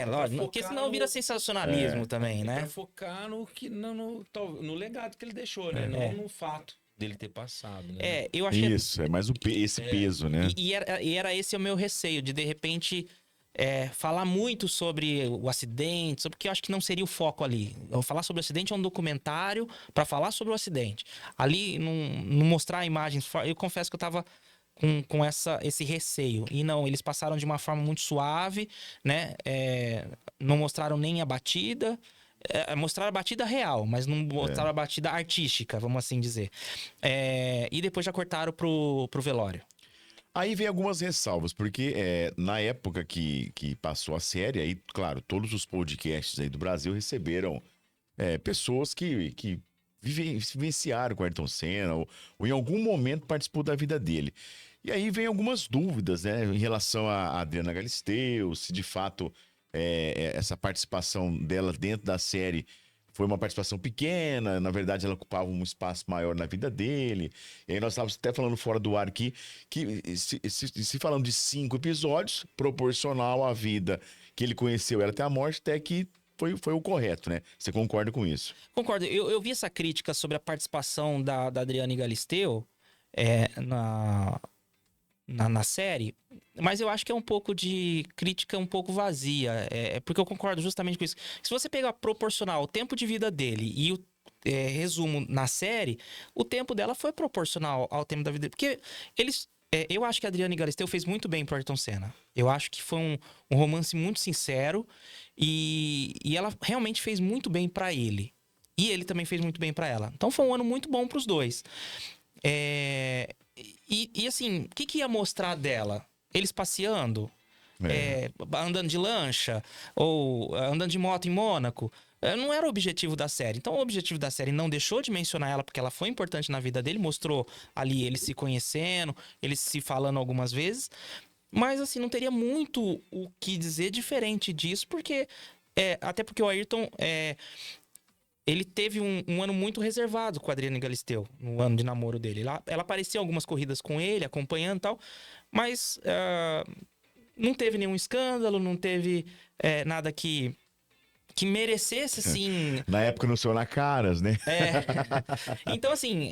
Lógico, porque focar senão vira no- sensacionalismo também, Pra né? focar no legado que ele deixou, né? Não no fato dele ter passado, né? Eu achei. Isso, é mais esse peso, né? E era esse o meu receio, de repente falar muito sobre o acidente, porque eu acho que não seria o foco ali. Eu falar sobre o acidente é um documentário para falar sobre o acidente. Ali, não mostrar imagens. Eu confesso que eu tava com esse receio. E não, eles passaram de uma forma muito suave, né? Não mostraram nem a batida. Mostraram a batida real, mas não mostraram a batida artística, vamos assim dizer. E depois já cortaram pro velório. Aí vem algumas ressalvas, porque na época que passou a série, aí, claro, todos os podcasts aí do Brasil receberam pessoas que vivenciaram com o Ayrton Senna, ou em algum momento participou da vida dele. E aí vem algumas dúvidas, né, em relação a Adriana Galisteu, se de fato essa participação dela dentro da série foi uma participação pequena, na verdade ela ocupava um espaço maior na vida dele. E aí nós estávamos até falando fora do ar aqui, que se falando de 5 episódios, proporcional à vida que ele conheceu ela até a morte, até que foi o correto, né? Você concorda com isso? Concordo. Eu vi essa crítica sobre a participação da Adriane Galisteu na série, mas eu acho que é um pouco de crítica um pouco vazia. Porque eu concordo justamente com isso. Se você pegar proporcional o tempo de vida dele e o resumo na série, o tempo dela foi proporcional ao tempo da vida dele. Porque eles... eu acho que a Adriane Galisteu fez muito bem pro Ayrton Senna. Eu acho que foi um romance muito sincero e ela realmente fez muito bem pra ele. E ele também fez muito bem pra ela. Então foi um ano muito bom pros dois. E assim, o que ia mostrar dela? Eles passeando? Andando de lancha? Ou andando de moto em Mônaco? Não era o objetivo da série. Então o objetivo da série não deixou de mencionar ela, porque ela foi importante na vida dele. Mostrou ali eles se conhecendo, eles se falando algumas vezes. Mas assim, não teria muito o que dizer diferente disso, porque... até porque o Ayrton... ele teve um ano muito reservado com a Adriane Galisteu, no ano de namoro dele. Ela aparecia em algumas corridas com ele, acompanhando e tal, mas não teve nenhum escândalo, não teve nada que merecesse, assim... Na época não sou na caras, né? Então, assim,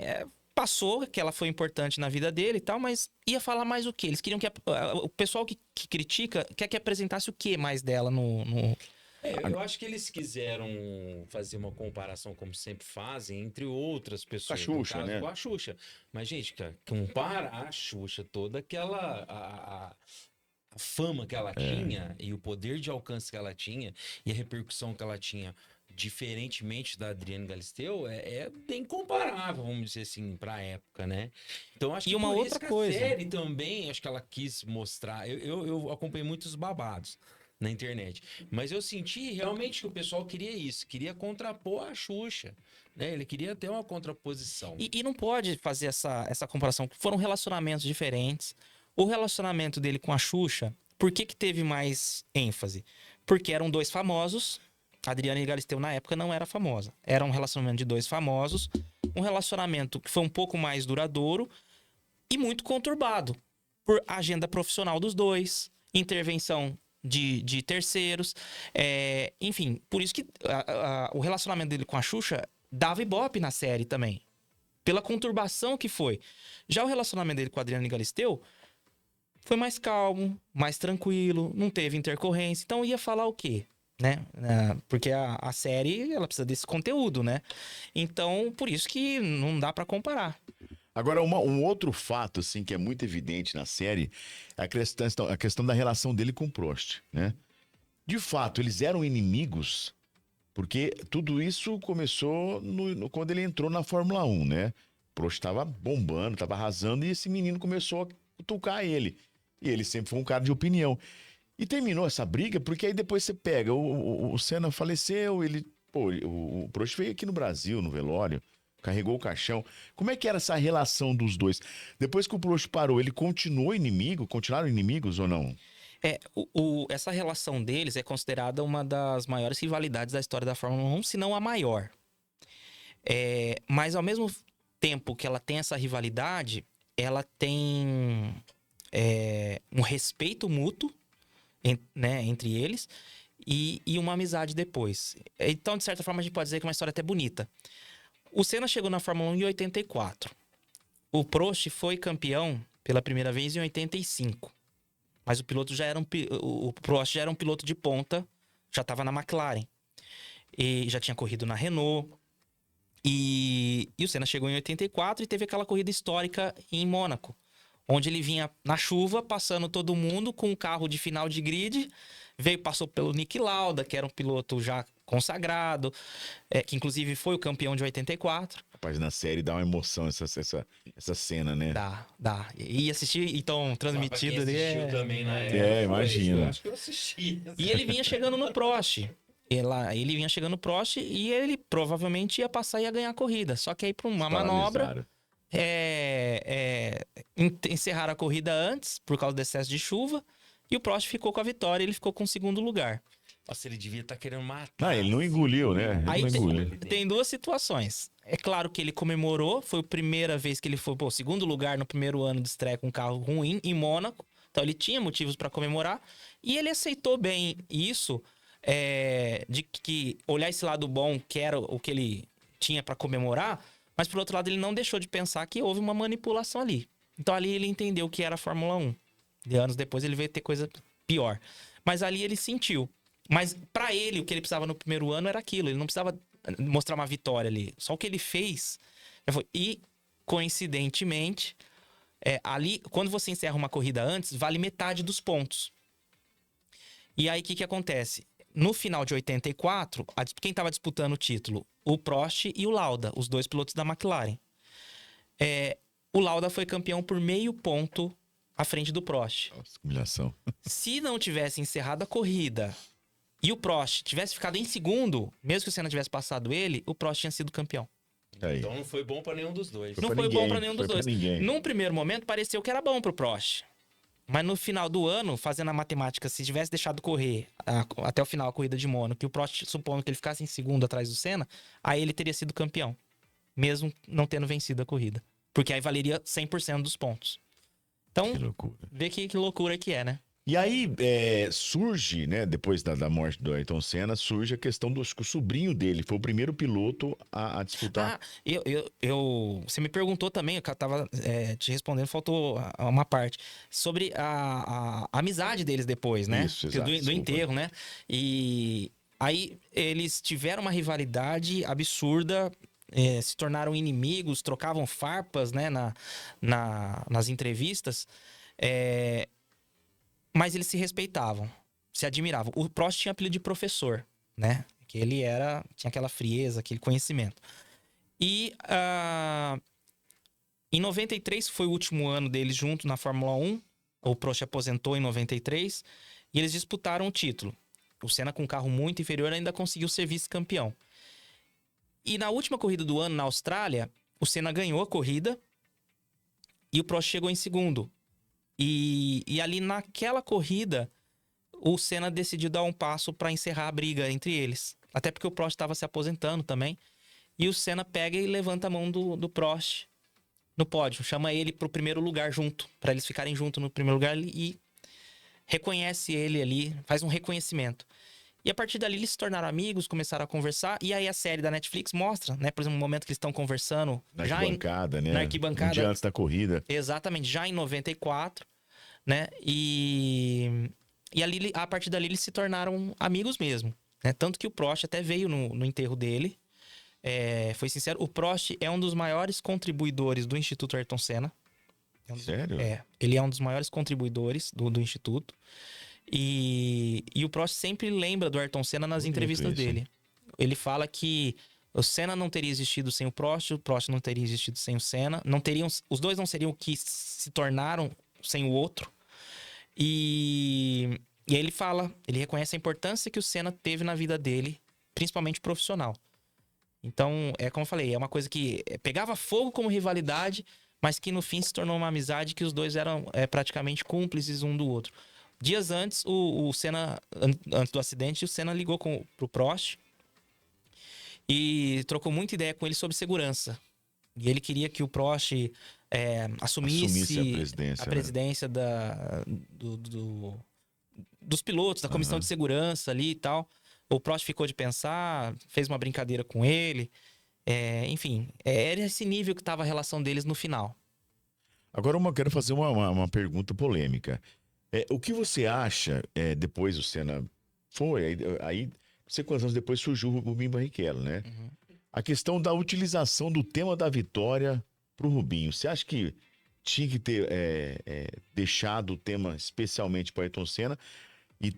passou que ela foi importante na vida dele e tal, mas ia falar mais o quê? Eles queriam que... o pessoal que critica quer que apresentasse o quê mais dela no... Eu acho que eles quiseram fazer uma comparação, como sempre fazem, entre outras pessoas. Com a Xuxa, no caso, né? Com a Xuxa. Mas, gente, cara, comparar a Xuxa, toda aquela... a fama que ela tinha e o poder de alcance que ela tinha e a repercussão que ela tinha, diferentemente da Adriane Galisteu, é bem comparável, vamos dizer assim, pra época, né? Então, acho E que uma por outra isso que coisa. a série também, acho que ela quis mostrar... Eu acompanhei muitos babados na internet. Mas eu senti realmente que o pessoal queria isso, queria contrapor a Xuxa, né? Ele queria ter uma contraposição. E não pode fazer essa comparação. Foram relacionamentos diferentes. O relacionamento dele com a Xuxa, por que teve mais ênfase? Porque eram dois famosos. A Adriane Galisteu, na época, não era famosa. Era um relacionamento de dois famosos. Um relacionamento que foi um pouco mais duradouro e muito conturbado. Por agenda profissional dos dois, intervenção de terceiros. Enfim, por isso que o relacionamento dele com a Xuxa dava ibope na série também. Pela conturbação que foi. Já o relacionamento dele com a Adriane Galisteu foi mais calmo, mais tranquilo, não teve intercorrência. Então ia falar o quê? Né? Porque a série, ela precisa desse conteúdo, né? Então, por isso que não dá pra comparar. Agora, um outro fato, assim, que é muito evidente na série é a questão da relação dele com o Prost, né? De fato, eles eram inimigos, porque tudo isso começou quando ele entrou na Fórmula 1, né? Prost tava bombando, tava arrasando, e esse menino começou a cutucar ele. E ele sempre foi um cara de opinião. E terminou essa briga, porque aí depois você pega, o Senna faleceu, ele, pô, o Prost veio aqui no Brasil, no velório, carregou o caixão. Como é que era essa relação dos dois? Depois que o Prost parou, ele continuou inimigo? Continuaram inimigos ou não? Essa relação deles é considerada uma das maiores rivalidades da história da Fórmula 1, se não a maior. Mas ao mesmo tempo que ela tem essa rivalidade, ela tem um respeito mútuo, né, entre eles e uma amizade depois. Então, de certa forma, a gente pode dizer que é uma história até bonita. O Senna chegou na Fórmula 1 em 84. O Prost foi campeão pela primeira vez em 85. Mas o piloto o Prost já era um piloto de ponta, já estava na McLaren. E já tinha corrido na Renault. E o Senna chegou em 84 e teve aquela corrida histórica em Mônaco, onde ele vinha na chuva, passando todo mundo com um carro de final de grid. Passou pelo Niki Lauda, que era um piloto já consagrado, que inclusive foi o campeão de 84. Rapaz, na série dá uma emoção essa cena, né? Dá. E assistir, então, transmitido ali. Também na imagina. Eu acho que eu assisti. E ele vinha chegando no Prost. Ele vinha chegando no Prost e ele provavelmente ia passar e ia ganhar a corrida. Só que aí, por uma manobra, encerraram a corrida antes, por causa do excesso de chuva, e o Prost ficou com a vitória, ele ficou com o segundo lugar. Nossa, ele devia estar querendo matar. Ele não engoliu, né? Aí Ele não engoliu. tem duas situações. É claro que ele comemorou, foi a primeira vez que ele foi, segundo lugar no primeiro ano de estreia com um carro ruim, em Mônaco. Então ele tinha motivos para comemorar. E ele aceitou bem isso, de que olhar esse lado bom, que era o que ele tinha para comemorar, mas por outro lado ele não deixou de pensar que houve uma manipulação ali. Então ali ele entendeu o que era a Fórmula 1. E anos depois ele veio ter coisa pior. Mas ali ele sentiu. Mas pra ele, o que ele precisava no primeiro ano era aquilo. Ele não precisava mostrar uma vitória ali. Só o que ele fez. E, coincidentemente, ali, quando você encerra uma corrida antes, vale metade dos pontos. E aí, o que acontece? No final de 84, quem estava disputando o título? O Prost e o Lauda, os dois pilotos da McLaren. O Lauda foi campeão por meio ponto à frente do Prost. Nossa, humilhação. Se não tivesse encerrado a corrida e o Prost tivesse ficado em segundo, mesmo que o Senna tivesse passado ele, o Prost tinha sido campeão. Aí. Então não foi bom pra nenhum dos dois. Não foi bom pra nenhum dos dois. Num primeiro momento, pareceu que era bom pro Prost. Mas no final do ano, fazendo a matemática, se tivesse deixado correr até o final a corrida de Mônaco, que o Prost, supondo que ele ficasse em segundo atrás do Senna, aí ele teria sido campeão. Mesmo não tendo vencido a corrida. Porque aí valeria 100% dos pontos. Então, Que loucura. vê que loucura que é, né? E aí surge, né, depois da morte do Ayrton Senna, surge a questão do que o sobrinho dele foi o primeiro piloto a disputar. Você me perguntou também, eu tava te respondendo, faltou uma parte, sobre a amizade deles depois, né? Isso, exato, do enterro, né? E aí eles tiveram uma rivalidade absurda, se tornaram inimigos, trocavam farpas, né, nas entrevistas, mas eles se respeitavam, se admiravam. O Prost tinha apelido de professor, né? Que ele tinha aquela frieza, aquele conhecimento. E em 93 foi o último ano deles juntos na Fórmula 1. O Prost aposentou em 93 e eles disputaram o título. O Senna, com um carro muito inferior, ainda conseguiu ser vice-campeão. E na última corrida do ano, na Austrália, o Senna ganhou a corrida e o Prost chegou em segundo. E ali naquela corrida, o Senna decidiu dar um passo para encerrar a briga entre eles. Até porque o Prost estava se aposentando também. E o Senna pega e levanta a mão do Prost no pódio. Chama ele pro primeiro lugar junto, para eles ficarem juntos no primeiro lugar e reconhece ele ali, faz um reconhecimento. E a partir dali eles se tornaram amigos, começaram a conversar. E aí a série da Netflix mostra, né? Por exemplo, um momento que eles estão conversando. Na arquibancada, né? Na arquibancada. Um dia antes da corrida. Exatamente, já em 94, né? E ali, a partir dali eles se tornaram amigos mesmo, né? Tanto que o Prost até veio no enterro dele. Foi sincero, o Prost é um dos maiores contribuidores do Instituto Ayrton Senna. Sério? Ele é um dos maiores contribuidores do Instituto. E o Prost sempre lembra do Ayrton Senna nas entrevistas dele. Ele fala que O Senna não teria existido sem o Prost não teria existido sem o Senna. Os dois não seriam o que se tornaram sem o outro. E aí ele reconhece a importância que o Senna teve na vida dele, principalmente profissional. Então, como eu falei, é uma coisa que pegava fogo como rivalidade, mas que no fim se tornou uma amizade que os dois eram praticamente cúmplices um do outro. Dias antes, o Senna, antes do acidente, o Senna ligou pro Prost e trocou muita ideia com ele sobre segurança. E ele queria que o Prost assumisse a presidência dos pilotos, da comissão de segurança ali e tal. O Prost ficou de pensar, fez uma brincadeira com ele. Enfim, era esse nível que estava a relação deles no final. Agora eu quero fazer uma pergunta polêmica. O que você acha, depois o Senna foi, aí não sei quantos anos depois surgiu o Rubinho Barrichello, né? Uhum. A questão da utilização do tema da vitória pro Rubinho. Você acha que tinha que ter deixado o tema especialmente para Ayrton Senna e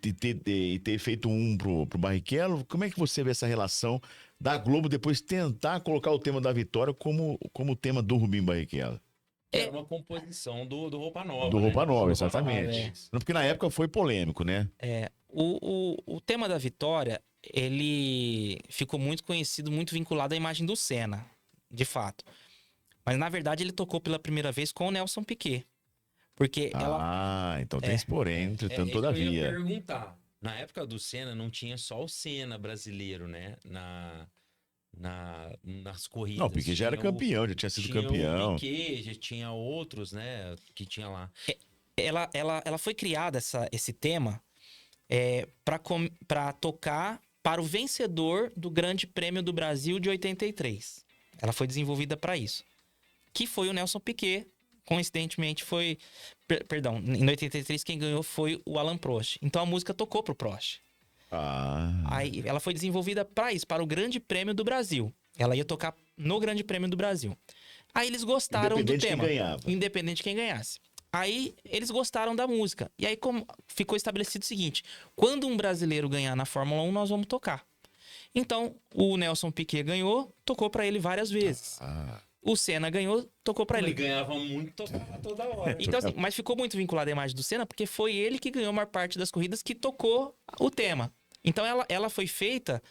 ter feito um pro Barrichello? Como é que você vê essa relação da Globo depois tentar colocar o tema da vitória como tema do Rubinho Barrichello? Era uma composição do Roupa Nova. Do Roupa né? Nova, Do exatamente. Nova, Não, porque na época foi polêmico, né? O tema da vitória, ele ficou muito conhecido, muito vinculado à imagem do Senna, de fato. Mas, na verdade, ele tocou pela primeira vez com o Nelson Piquet. Porque então tem esse porém, entretanto, todavia. Eu ia perguntar. Na época do Senna, não tinha só o Senna brasileiro, né? Nas corridas. Não, o Piquet já era campeão, já tinha sido campeão. O Piquet, já tinha outros, né? Que tinha lá. Ela foi criada, esse tema, para tocar para o vencedor do Grande Prêmio do Brasil de 83. Ela foi desenvolvida para isso. Que foi o Nelson Piquet. Coincidentemente foi... Perdão, em 83 quem ganhou foi o Alain Prost. Então a música tocou pro Prost. Aí ela foi desenvolvida para isso, para o Grande Prêmio do Brasil. Ela ia tocar no Grande Prêmio do Brasil. Aí eles gostaram do tema. Independente de quem ganhasse. Aí eles gostaram da música. E aí ficou estabelecido o seguinte: quando um brasileiro ganhar na Fórmula 1, nós vamos tocar. Então, o Nelson Piquet ganhou, tocou para ele várias vezes. O Senna ganhou, tocou pra ele. Ele ganhava muito, tocava toda hora. Então, assim, mas ficou muito vinculado à imagem do Senna, porque foi ele que ganhou a maior parte das corridas que tocou o tema. Então, ela foi feita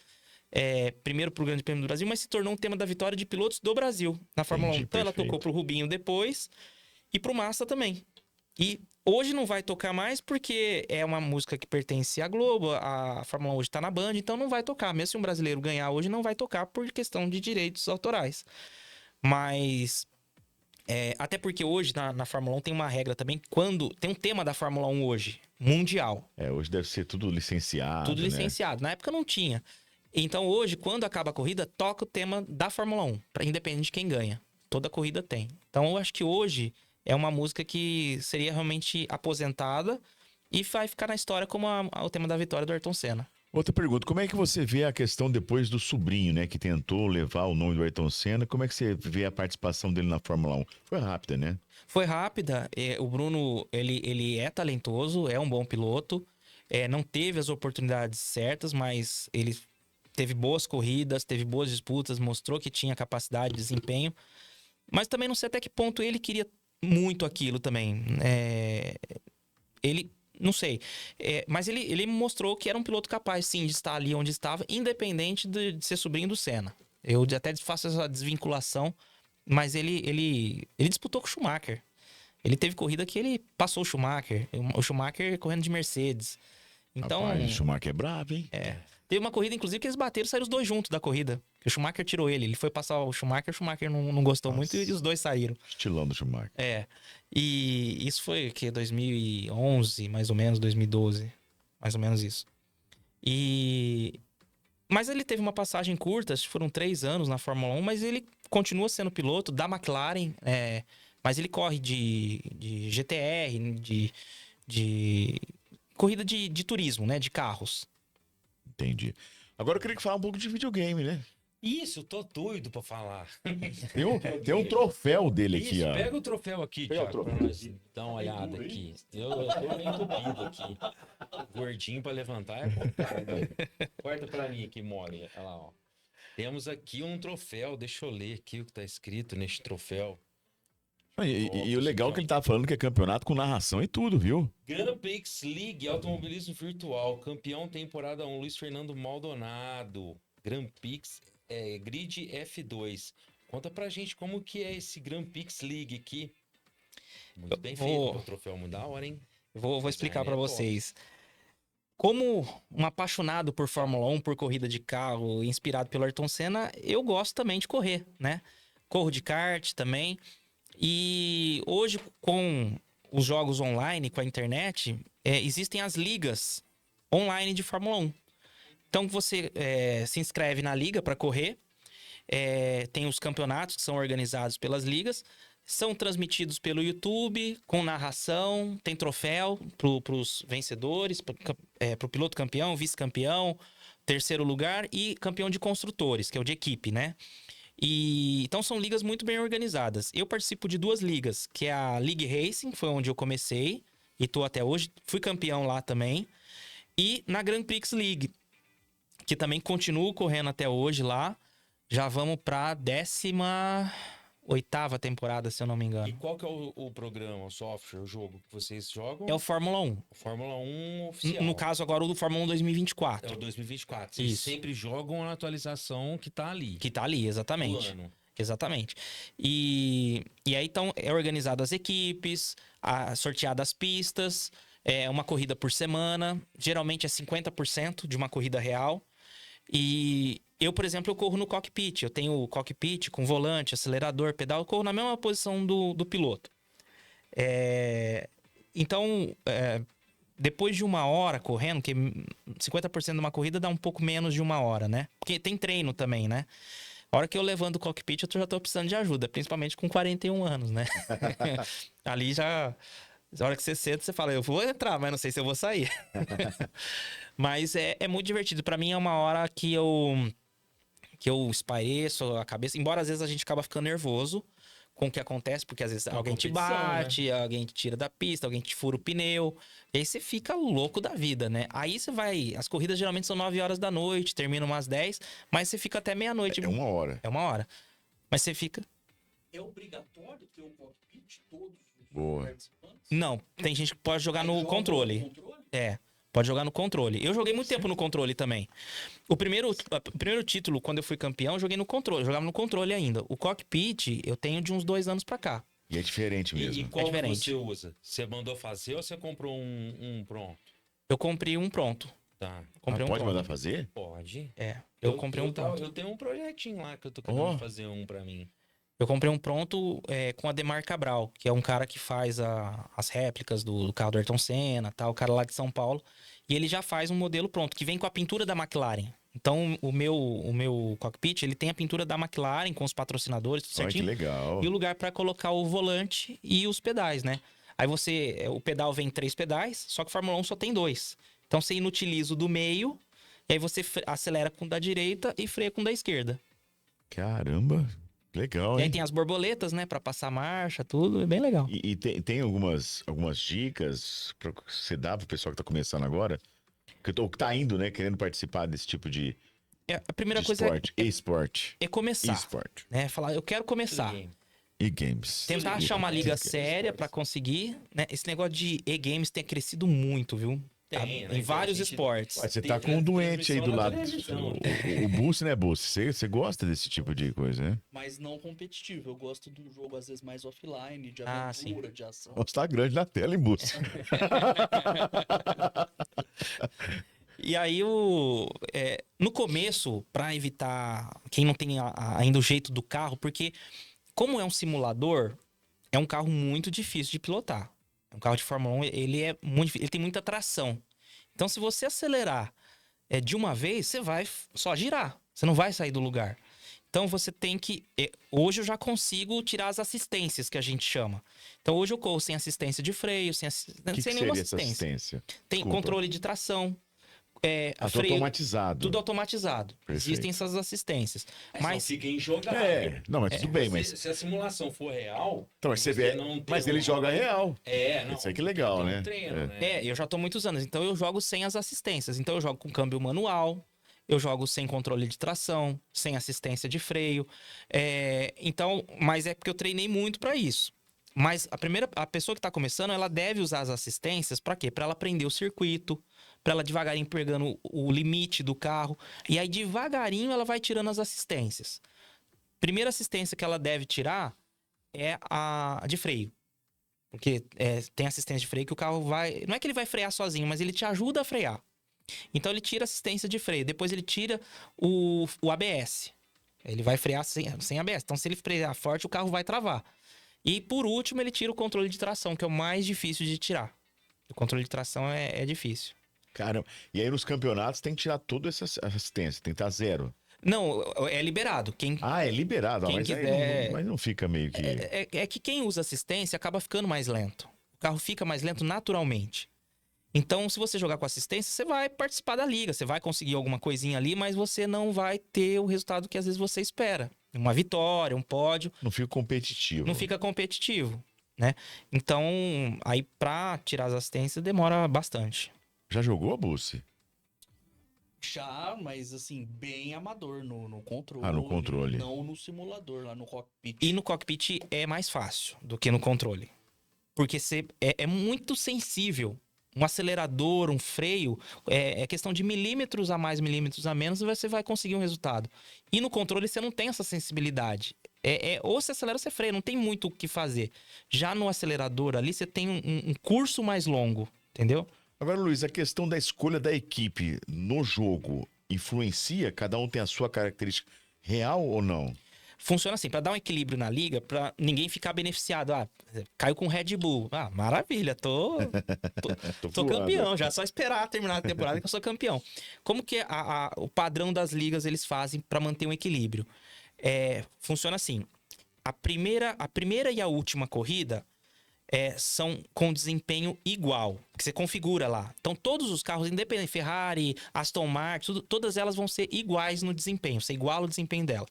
primeiro pro Grande Prêmio do Brasil, mas se tornou um tema da vitória de pilotos do Brasil na Fórmula 1. Então, ela tocou pro Rubinho depois e pro Massa também. E hoje não vai tocar mais porque é uma música que pertence à Globo, a Fórmula 1 hoje tá na Band, então não vai tocar. Mesmo se um brasileiro ganhar hoje, não vai tocar por questão de direitos autorais. Mas, até porque hoje na Fórmula 1 tem uma regra também, quando tem um tema da Fórmula 1 hoje, mundial. Hoje deve ser tudo licenciado, Tudo licenciado. Na época não tinha. Então hoje, quando acaba a corrida, toca o tema da Fórmula 1, independente de quem ganha. Toda corrida tem. Então eu acho que hoje é uma música que seria realmente aposentada e vai ficar na história como o tema da vitória do Ayrton Senna. Outra pergunta, como é que você vê a questão depois do sobrinho, né, que tentou levar o nome do Ayrton Senna? Como é que você vê a participação dele na Fórmula 1? Foi rápida, né? Foi rápida. O Bruno, ele é talentoso, é um bom piloto. Não teve as oportunidades certas, mas ele teve boas corridas, teve boas disputas, mostrou que tinha capacidade de desempenho. Mas também não sei até que ponto ele queria muito aquilo também. Não sei. Mas ele mostrou que era um piloto capaz, sim, de estar ali onde estava, independente de ser sobrinho do Senna. Eu até faço essa desvinculação, mas ele disputou com o Schumacher. Ele teve corrida que ele passou o Schumacher correndo de Mercedes. Então, rapaz, o Schumacher é brabo, hein? Teve uma corrida, inclusive, que eles bateram e saíram os dois juntos da corrida. O Schumacher tirou ele. Ele foi passar o Schumacher não gostou muito e os dois saíram. Estilão do Schumacher. E isso foi, 2011, mais ou menos, 2012. Mais ou menos isso. Mas ele teve uma passagem curta, acho que foram 3 anos na Fórmula 1, mas ele continua sendo piloto da McLaren, mas ele corre de GTR, de corrida de turismo, né? De carros. Entendi. Agora eu queria falar um pouco de videogame, né? Isso, tô doido pra falar. Tem um troféu dele aqui, ó. Pega o troféu aqui, Thiago, pra nós dar uma olhada aqui. Eu tô meio entupido aqui. Gordinho pra levantar é complicado. Corta pra mim aqui, mole. Olha lá, ó. Temos aqui um troféu, deixa eu ler aqui o que tá escrito neste troféu. E o legal é que ele tá falando que é campeonato com narração e tudo, viu? Grand Prix League Automobilismo Virtual, campeão temporada 1, Luiz Fernando Maldonado. Grand Prix Grid F2. Conta pra gente como que é esse Grand Prix League aqui. Muito bem feito, o troféu muito da hora, hein? Vou explicar para vocês. Como um apaixonado por Fórmula 1, por corrida de carro, inspirado pelo Ayrton Senna, eu gosto também de correr, né? Corro de kart também. E hoje, com os jogos online, com a internet, existem as ligas online de Fórmula 1. Então, você se inscreve na liga para correr. Tem os campeonatos que são organizados pelas ligas. São transmitidos pelo YouTube, com narração, tem troféu para os vencedores, para o piloto campeão, vice-campeão, terceiro lugar e campeão de construtores, que é o de equipe, né? Então são ligas muito bem organizadas. Eu participo de 2 ligas, que é a League Racing, foi onde eu comecei e tô até hoje, fui campeão lá também. E na Grand Prix League, que também continuo correndo até hoje lá. Já vamos para 18ª temporada, se eu não me E engano. qual que é o programa, o software, o jogo que vocês jogam? É o Fórmula 1. O Fórmula 1 oficial. No caso agora o do Fórmula 1 2024. É o 2024. Vocês Isso. sempre jogam a atualização que tá ali. Que tá ali, exatamente. Do ano. Exatamente. E aí, então, é organizado as equipes, sorteadas as pistas, uma corrida por semana. Geralmente é 50% de uma corrida real. E eu, por exemplo, eu corro no cockpit. Eu tenho o cockpit com volante, acelerador, pedal. Eu corro na mesma posição do piloto. Então, depois de 1 hora correndo, que 50% de uma corrida dá um pouco menos de 1 hora, né? Porque tem treino também, né? A hora que eu levanto o cockpit, eu já tô precisando de ajuda, principalmente com 41 anos, né? Ali já... Na hora que você senta, você fala, eu vou entrar, mas não sei se eu vou sair. Mas é muito divertido. Pra mim é uma hora que eu espaireço a cabeça. Embora às vezes a gente acaba ficando nervoso com o que acontece, porque às vezes alguém te bate, alguém te tira da pista, alguém te fura o pneu. E aí você fica louco da vida, né? Aí você vai... As corridas geralmente são 9 horas da noite, terminam umas 10, mas você fica até meia-noite. É 1 hora. É 1 hora. Mas você fica... É obrigatório ter um cockpit todos os Boa. participantes? Não, tem gente que pode jogar no Joga controle. Pode jogar no controle. Eu joguei muito tempo no controle também. O primeiro título, quando eu fui campeão, eu joguei no controle. Eu jogava no controle ainda. O cockpit, eu tenho de uns 2 anos pra cá. E é diferente E mesmo. qual que diferente. você usa? Você mandou fazer ou você comprou um pronto? Eu comprei um pronto. Tá. Comprei um Pode pronto. mandar fazer? Pode. Eu comprei um pronto. Eu tenho um projetinho lá que eu tô querendo fazer um pra mim. Eu comprei um pronto com a Ademar Cabral, que é um cara que faz as réplicas do carro do Ayrton Senna, tá? O cara lá de São Paulo. E ele já faz um modelo pronto, que vem com a pintura da McLaren. Então, o meu cockpit, ele tem a pintura da McLaren, com os patrocinadores, tudo Olha que certinho. legal. E o lugar para colocar o volante e os pedais, né? Aí o pedal vem 3 pedais, só que o Fórmula 1 só tem 2. Então, você inutiliza o do meio, e aí você acelera com o da direita e freia com o da esquerda. Caramba. Legal, E aí hein? tem as borboletas, né? Pra passar marcha, tudo. É bem legal. E tem algumas dicas pra você dá pro pessoal que tá começando agora? Ou que tá indo, né? Querendo participar desse tipo de A primeira coisa esporte. Esporte. é começar. Esporte. Né? Falar, eu quero começar. E-games. Tentar achar uma liga E-games. séria pra conseguir, né? Esse negócio de e-games tem crescido muito, viu? Tem, né? Em vários A gente- esportes. Ué, você Tem tá com um doente aí do transmissão na lado. televisão. O Boost, né, Boost? Você gosta desse tipo de coisa, né? Mas não competitivo. Eu gosto de um jogo, às vezes, mais offline, de Ah, aventura, de ação. Nossa, tá grande na tela, hein, Boost? E aí, no começo, pra evitar quem não tem ainda o jeito do carro, porque como é um simulador, é um carro muito difícil de pilotar. Um carro de Fórmula 1, ele tem muita tração. Então, se você acelerar de uma vez, você vai só girar. Você não vai sair do lugar. Então, você tem que... Hoje eu já consigo tirar as assistências, que a gente chama. Então, hoje eu corro sem assistência de freio, sem O que nenhuma seria essa assistência. assistência? Tem Desculpa. controle de tração. Tá freio, automatizado. tudo automatizado. Perfeito. Existem essas assistências. Mas Mas fica injogável. Não, mas tudo bem, mas... Se a simulação for real... Então, mas você vê... não tem Mas ele uma- joga real. Não. Isso aí que é legal, tem um né? treino, É. né? eu já tô há muitos anos, então eu jogo sem as assistências. Então eu jogo com câmbio manual, eu jogo sem controle de tração, sem assistência de freio. Então, mas é porque eu treinei muito para isso. Mas a pessoa que está começando, ela deve usar as assistências para quê? Para ela aprender o circuito, para ela devagarinho pegando o limite do carro. E aí, devagarinho, ela vai tirando as assistências. Primeira assistência que ela deve tirar é a de freio. Porque tem assistência de freio que o carro vai... Não é que ele vai frear sozinho, mas ele te ajuda a frear. Então ele tira a assistência de freio. Depois ele tira o ABS. Ele vai frear sem ABS. Então se ele frear forte, o carro vai travar. E por último ele tira o controle de tração, que é o mais difícil de tirar. O controle de tração é difícil. Caramba. E aí nos campeonatos tem que tirar toda essa assistência, tem que estar zero. Não, é liberado. É liberado, quem mas, quiser... mas não fica meio que... É que quem usa assistência acaba ficando mais lento. O carro fica mais lento naturalmente. Então, se você jogar com assistência, você vai participar da liga, você vai conseguir alguma coisinha ali, mas você não vai ter o resultado que às vezes você espera. Uma vitória, um pódio. Não fica competitivo. Não fica competitivo, né? Então, aí pra tirar as assistências demora bastante. Já jogou, Bussi? Já, mas assim, bem amador no controle. Ah, no controle. Não no simulador, lá no cockpit. E no cockpit é mais fácil do que no controle. Porque é muito sensível. Um acelerador, um freio, é questão de milímetros a mais, milímetros a menos, e você vai conseguir um resultado. E no controle você não tem essa sensibilidade. Ou você acelera ou você freia, não tem muito o que fazer. Já no acelerador ali, você tem um curso mais longo, entendeu? Agora, Luiz, a questão da escolha da equipe no jogo influencia? Cada um tem a sua característica real ou não? Funciona assim, para dar um equilíbrio na liga, para ninguém ficar beneficiado. Caiu com Red Bull. Maravilha, tô campeão, já só esperar terminar a temporada que eu sou campeão. Como que o padrão das ligas eles fazem para manter um equilíbrio? Funciona assim, a primeira e a última corrida são com desempenho igual, que você configura lá. Então todos os carros, independente, Ferrari, Aston Martin, todas elas vão ser iguais no desempenho, você iguala o desempenho dela.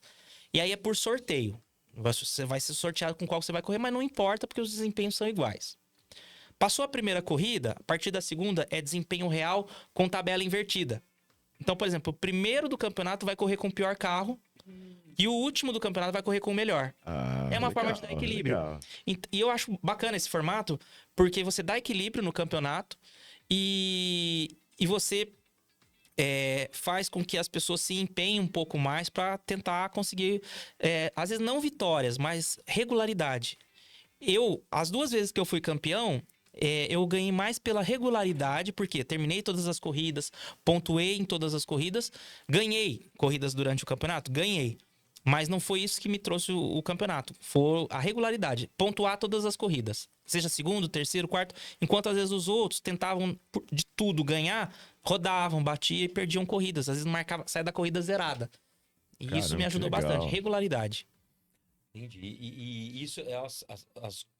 E aí é por sorteio. Você vai ser sorteado com qual você vai correr, mas não importa porque os desempenhos são iguais. Passou a primeira corrida, a partir da segunda é desempenho real com tabela invertida. Então, por exemplo, o primeiro do campeonato vai correr com o pior carro e o último do campeonato vai correr com o melhor. É uma forma de dar equilíbrio. Legal. E eu acho bacana esse formato porque você dá equilíbrio no campeonato e você... faz com que as pessoas se empenhem um pouco mais para tentar conseguir, às vezes não vitórias, mas regularidade. As 2 vezes que eu fui campeão, eu ganhei mais pela regularidade, porque terminei todas as corridas, pontuei em todas as corridas, ganhei corridas durante o campeonato, ganhei. Mas não foi isso que me trouxe o campeonato. Foi a regularidade. Pontuar todas as corridas. Seja segundo, terceiro, quarto. Enquanto às vezes os outros tentavam de tudo ganhar, rodavam, batiam e perdiam corridas. Às vezes saia da corrida zerada. E Caramba, isso me ajudou que legal. bastante. Regularidade. Entendi. E isso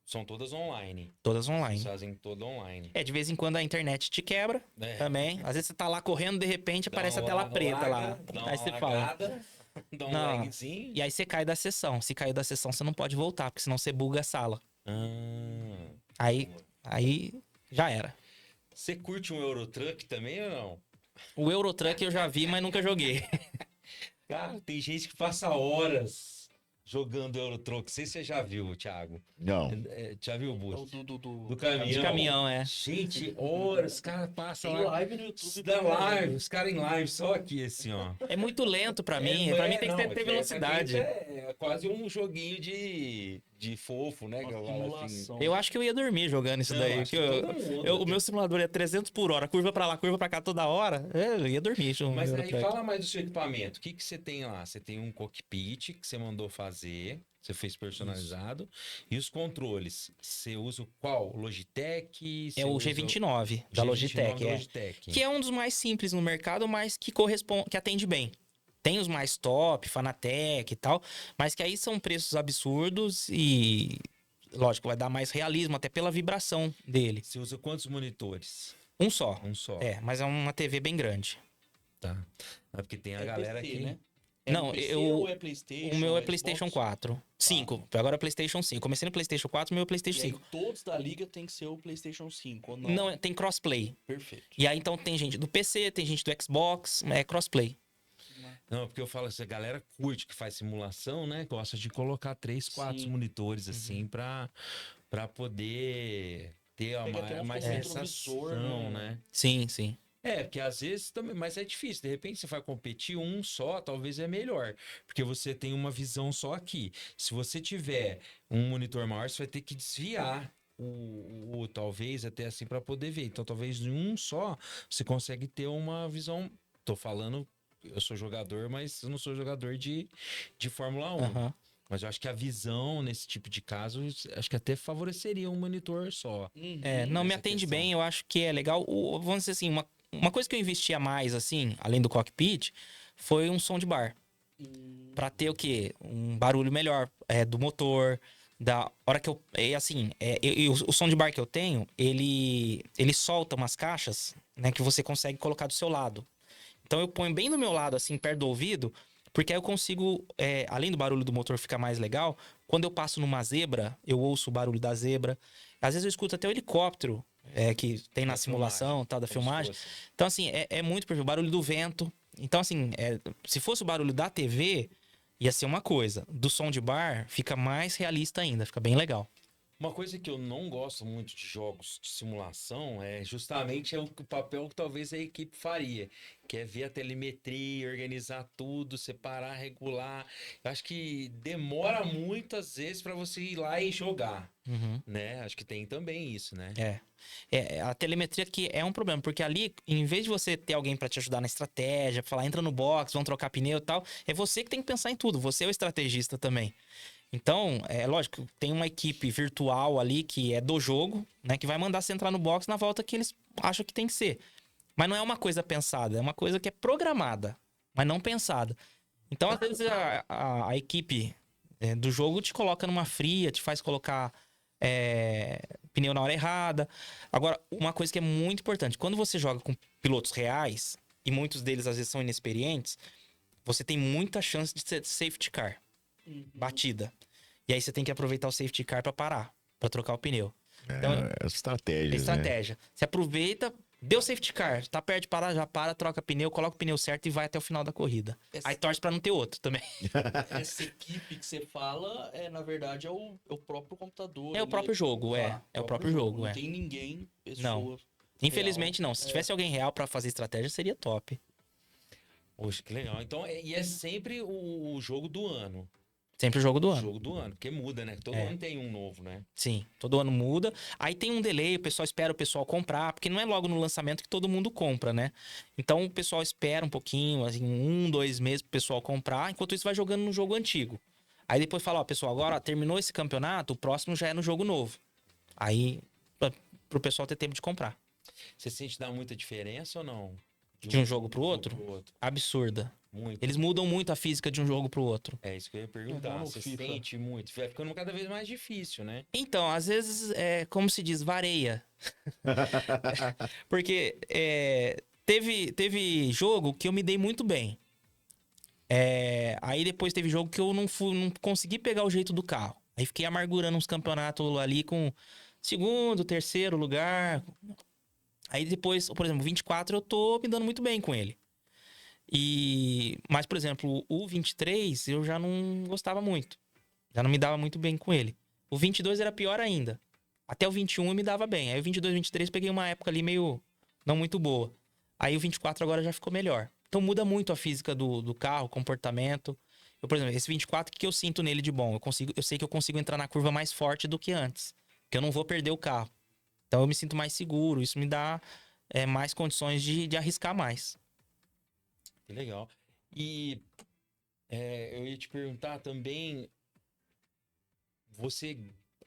são todas online. Todas online. Vocês fazem toda online. De vez em quando a internet te quebra também. Às vezes você tá lá correndo, de repente aparece a tela preta lá. Aí você fala. Dá um Não. lagzinho. E aí você cai da sessão. Se cair da sessão, você não pode voltar, porque senão você buga a sala. Aí já era. Você curte um Eurotruck também ou não? O Eurotruck eu já vi, mas nunca joguei. Cara, tem gente que passa horas jogando Eurotruck. Não sei se você já viu, Thiago. Não. Já viu o É o Boost? do Do caminhão. De caminhão, Gente, horas, os caras passam Tem lá. live no YouTube. Da live, os caras em live, só aqui, assim, ó. É muito lento pra mim. Pra mim tem que ter velocidade. É quase um joguinho de fofo, né? Uma que eu falo assim. simulação. Eu acho que eu ia dormir jogando isso Não, daí. acho Que que todo mundo. o meu simulador é 300 por hora, curva pra lá, curva pra cá toda hora. Eu ia dormir. Mas aí fala mais do seu equipamento. O que você tem lá? Você tem um cockpit que você mandou fazer, você fez personalizado. E os controles, você usa qual? Logitech? É o G29 da Logitech. Logitech. Que é um dos mais simples no mercado, mas que corresponde, que atende bem. Tem os mais top, Fanatec e tal, mas que aí são preços absurdos e, lógico, vai dar mais realismo, até pela vibração dele. Você usa quantos monitores? Um só. Um só. Mas é uma TV bem grande. Tá. É porque tem a galera PC, aqui. né? Não, no PC eu- ou é PlayStation? O meu é Xbox? PlayStation 4. 5. Agora é PlayStation 5. Comecei no PlayStation 4, o meu é PlayStation E aí, 5. todos da liga tem que ser o PlayStation 5, ou não? Não, tem crossplay. Perfeito. E aí então tem gente do PC, tem gente do Xbox, é crossplay. Não, porque eu falo assim, a galera curte que faz simulação, né? Gosta de colocar 3, 4 Sim. monitores, assim, pra poder ter Pega até mais um retrovisor, sensação, né? né? Sim, sim. É, porque às vezes também, mas é difícil. De repente você vai competir um só, talvez é melhor, porque você tem uma visão só aqui. Se você tiver um monitor maior, você vai ter que desviar talvez até assim para poder ver. Então, talvez em um só você consegue ter uma visão. Tô falando, eu sou jogador, mas eu não sou jogador de Fórmula 1. Aham. Mas eu acho que a visão nesse tipo de caso, acho que até favoreceria um monitor só. Não me Essa atende questão. bem, eu acho que é legal. Vamos dizer assim, uma coisa que eu investia mais, assim, além do cockpit, foi um som de bar. Pra ter o quê? Um barulho melhor do motor, da hora que eu... o som de bar que eu tenho, ele solta umas caixas, né, que você consegue colocar do seu lado. Então eu ponho bem do meu lado, assim, perto do ouvido, porque aí eu consigo, além do barulho do motor ficar mais legal, quando eu passo numa zebra, eu ouço o barulho da zebra. Às vezes eu escuto até o helicóptero que tem na Da simulação, filmagem, tal, da como se filmagem. fosse. Então, assim, é muito perfeito. O barulho do vento. Então, assim, se fosse o barulho da TV, ia ser uma coisa. Do som de bar, fica mais realista ainda, fica bem legal. Uma coisa que eu não gosto muito de jogos de simulação é justamente o papel que talvez a equipe faria, que é ver a telemetria, organizar tudo, separar, regular. Eu acho que demora muitas vezes para você ir lá e jogar, Uhum. né? Acho que tem também isso, né? A telemetria que é um problema, porque ali, em vez de você ter alguém pra te ajudar na estratégia, pra falar, entra no box, vamos trocar pneu e tal, é você que tem que pensar em tudo, você é o estrategista também. Então, é lógico, tem uma equipe virtual ali que é do jogo, né, que vai mandar você entrar no box na volta que eles acham que tem que ser. Mas não é uma coisa pensada, é uma coisa que é programada, mas não pensada. Então, às vezes, a equipe do jogo te coloca numa fria, te faz colocar pneu na hora errada. Agora, uma coisa que é muito importante, quando você joga com pilotos reais, e muitos deles às vezes são inexperientes, você tem muita chance de ser safety car, batida. E aí você tem que aproveitar o safety car pra parar, pra trocar o pneu. Então, Estratégias, né? estratégia. Você aproveita, deu safety car, tá perto de parar, já para, troca pneu, coloca o pneu certo e vai até o final da corrida. Aí torce pra não ter outro também. Essa equipe que você fala, na verdade, é o próprio computador. É o ali. próprio jogo, Tá, é o próprio jogo, Não é. tem ninguém, pessoa. Não. Infelizmente real. não. Se tivesse alguém real pra fazer estratégia, seria top. Poxa, que legal. Então, e é sempre o jogo do ano. Sempre o jogo do O ano. jogo do ano, porque muda, né? Todo ano tem um novo, né? Sim, todo ano muda. Aí tem um delay, o pessoal espera o pessoal comprar, porque não é logo no lançamento que todo mundo compra, né? Então o pessoal espera um pouquinho, assim, 1, 2 meses pro pessoal comprar, enquanto isso vai jogando no jogo antigo. Aí depois fala, ó, pessoal, agora ó, terminou esse campeonato, o próximo já é no jogo novo. Aí, pro pessoal ter tempo de comprar. Você sente dar muita diferença ou não? De um jogo pro outro? Absurda. Muito. Eles mudam muito a física de um jogo pro outro. É isso que eu ia perguntar. Igual no Você FIFA. sente muito. Vai ficando cada vez mais difícil, né? Então, às vezes, como se diz, vareia. Porque teve jogo que eu me dei muito bem. Aí depois teve jogo que eu não consegui pegar o jeito do carro. Aí fiquei amargurando uns campeonatos ali com segundo, terceiro lugar. Aí depois, por exemplo, o 24 eu tô me dando muito bem com ele. Mas, por exemplo, o 23 eu já não gostava muito. Já não me dava muito bem com ele. O 22 era pior ainda. Até o 21 eu me dava bem. Aí o 22, 23 peguei uma época ali meio não muito boa. Aí o 24 agora já ficou melhor. Então muda muito a física do carro, o comportamento. Eu, por exemplo, esse 24, o que eu sinto nele de bom? Eu sei que eu consigo entrar na curva mais forte do que antes. Que eu não vou perder o carro. Então eu me sinto mais seguro. Isso me dá mais condições de arriscar mais. Que legal. E eu ia te perguntar também, você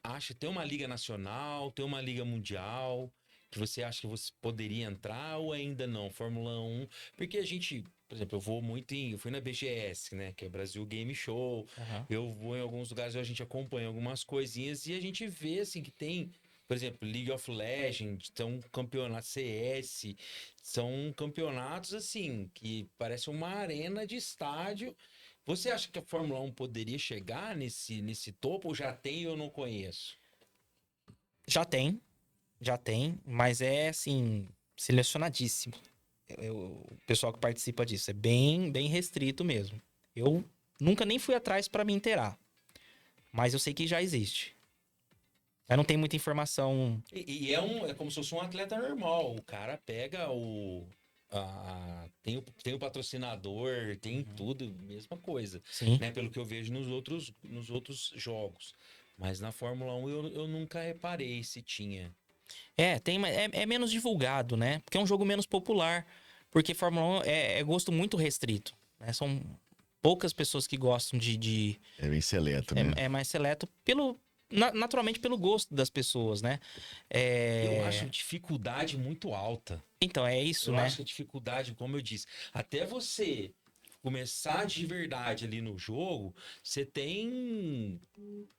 acha tem uma liga nacional, tem uma liga mundial, que você acha que você poderia entrar ou ainda não? Fórmula 1, porque a gente, por exemplo, eu fui na BGS, né, que é o Brasil Game Show, eu vou em alguns lugares onde a gente acompanha algumas coisinhas e a gente vê, assim, que tem, por exemplo, League of Legends, são campeonatos CS, são campeonatos, assim, que parece uma arena de estádio. Você acha que a Fórmula 1 poderia chegar nesse topo ou já tem e eu não conheço? Já tem, mas é assim, selecionadíssimo. o pessoal que participa disso. É bem, bem restrito mesmo. Eu nunca nem fui atrás para me inteirar. Mas eu sei que já existe. Eu não tenho muita informação. E é como se fosse um atleta normal. O cara pega tem o patrocinador, tem tudo, mesma coisa. Sim. Né? Pelo que eu vejo nos outros jogos. Mas na Fórmula 1 eu nunca reparei se tinha. É menos divulgado, né? Porque é um jogo menos popular. Porque Fórmula 1 é gosto muito restrito. Né? São poucas pessoas que gostam de... É bem seleto, né? É mais seleto naturalmente pelo gosto das pessoas, né? Eu acho a dificuldade muito alta. Então, é isso, Eu né? acho que a dificuldade, como eu disse, até você começar de verdade ali no jogo, você tem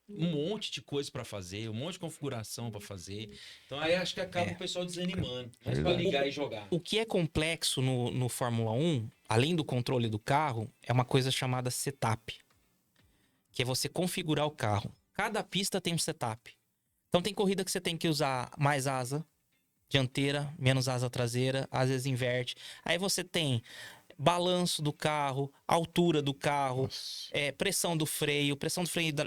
um monte de coisa pra fazer, um monte de configuração pra fazer. Então aí acho que acaba o pessoal desanimando. Mas pra ligar e jogar. O que é complexo no Fórmula 1, além do controle do carro, é uma coisa chamada setup. Que é você configurar o carro. Cada pista tem um setup. Então tem corrida que você tem que usar mais asa dianteira, menos asa traseira, às vezes inverte. Aí você tem balanço do carro, altura do carro, pressão do freio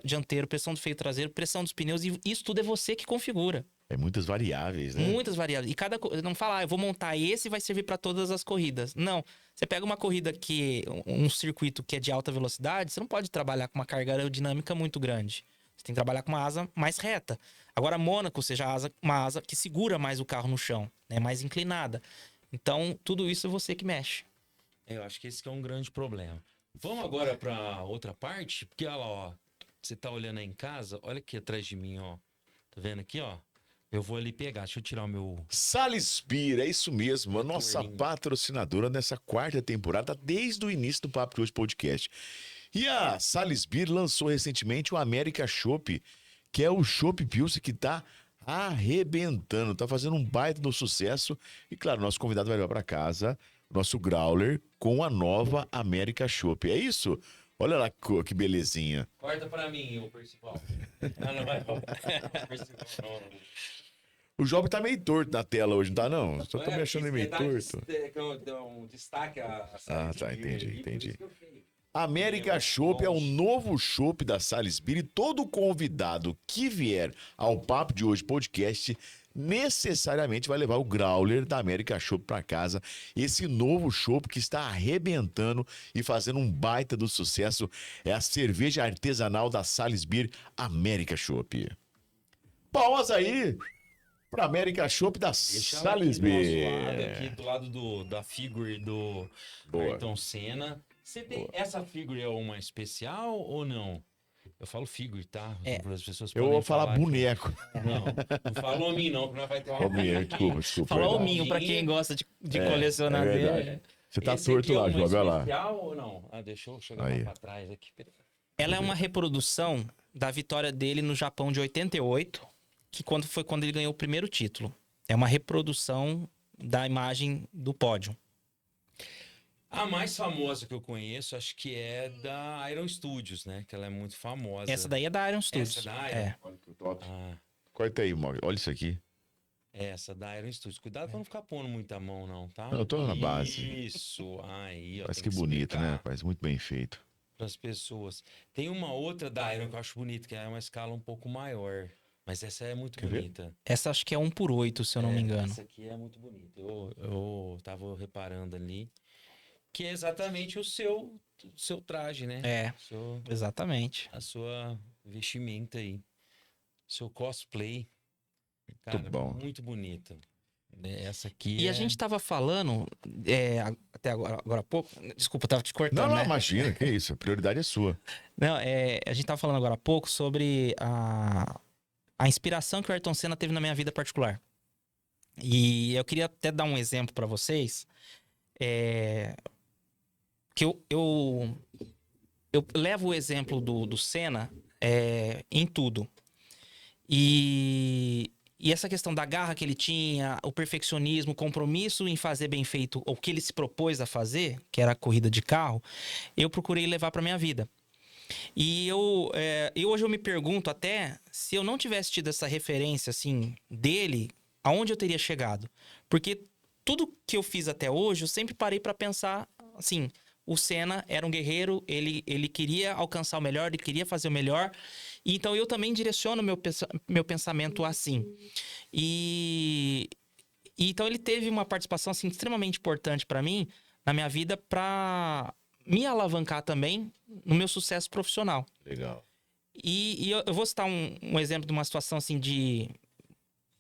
dianteiro, pressão do freio traseiro, pressão dos pneus, e isso tudo é você que configura. É muitas variáveis, né? Muitas variáveis. E não fala, eu vou montar esse e vai servir para todas as corridas. Não. Você pega uma corrida um circuito que é de alta velocidade, você não pode trabalhar com uma carga aerodinâmica muito grande. Você tem que trabalhar com uma asa mais reta. Agora, Mônaco, seja uma asa que segura mais o carro no chão, né? Mais inclinada. Então, tudo isso é você que mexe. Eu acho que esse que é um grande problema. Vamos agora para outra parte, porque olha lá, ó, você tá olhando aí em casa, olha aqui atrás de mim, ó. Tá vendo aqui, ó? Eu vou ali pegar, deixa eu tirar o meu... Salisbury, é isso mesmo, a nossa patrocinadora nessa quarta temporada, desde o início do Papo de Hoje Podcast. E a Salisbury lançou recentemente o América Chopp, que é o Chopp Pilsen que tá arrebentando, tá fazendo um baita do sucesso. E claro, nosso convidado vai levar para casa nosso growler com a nova América Chopp. É isso? Olha lá que belezinha. Corta pra mim, ô Percival. Não vai. Percival, não. O Job tá meio torto na tela hoje, não tá não? Só tô me achando porque meio torto. Deu um destaque a Ah, tá, entendi. por isso que eu fiz. América Chopp é o novo chopp da Salisbury. Todo convidado que vier ao Papo de Hoje Podcast necessariamente vai levar o growler da América Chopp para casa. Esse novo chopp que está arrebentando e fazendo um baita do sucesso é a cerveja artesanal da Salisbury América Chopp. Palmas aí para América Chopp da Salisbury. Aqui do lado da figure do Boa. Ayrton Senna. Você tem essa figure é uma especial ou não? Eu falo figure, tá? As pessoas Eu vou falar boneco. Não fala hominho não, que não vai ter uma... Boneco, desculpa. Fala verdade. hominho, pra quem gosta de colecionar. É verdade. Você tá Esse torto aqui lá, é uma João, olha lá. especial ou não? Deixa eu chegar Aí. pra trás aqui. Ela é uma reprodução da vitória dele no Japão de 88, que foi quando ele ganhou o primeiro título. É uma reprodução da imagem do pódio. A mais famosa que eu conheço, acho que é da Iron Studios, né? Que ela é muito famosa. Essa daí é da Iron Studios. Essa é da Iron? É. Olha que top. Ah, Corta aí, Mogli. Olha isso aqui. essa da Iron Studios. Cuidado pra não ficar pondo muita mão, não, tá? Eu tô na base. Isso, aí, ó. Parece tem que bonito, né? explicar Parece muito bem feito. Pras pessoas. Tem uma outra da Iron que eu acho bonita, que é uma escala um pouco maior. Mas essa é muito Quer ver? bonita. Essa acho que é 1/8, se eu não me engano. Essa aqui é muito bonita. Eu tava reparando ali. Que é exatamente o seu traje, né? É, Seu- exatamente. a sua vestimenta aí. Seu cosplay. Cara, bom. muito bonita. Essa aqui E a gente tava falando, até agora há pouco, desculpa, eu tava te cortando, Não, né? imagina, que isso. A prioridade é sua. Não, a gente tava falando agora há pouco sobre a inspiração que o Ayrton Senna teve na minha vida particular. E eu queria até dar um exemplo para vocês. Que eu levo o exemplo do Senna em tudo. E essa questão da garra que ele tinha, o perfeccionismo, o compromisso em fazer bem feito o que ele se propôs a fazer, que era a corrida de carro, eu procurei levar para minha vida. E hoje eu me pergunto até se eu não tivesse tido essa referência assim dele, aonde eu teria chegado? Porque tudo que eu fiz até hoje, eu sempre parei para pensar assim, o Senna era um guerreiro, ele queria alcançar o melhor, ele queria fazer o melhor. E então eu também direciono meu pensamento assim. E então ele teve uma participação assim, extremamente importante para mim, na minha vida, para me alavancar também no meu sucesso profissional. Legal. E eu vou citar um exemplo de uma situação assim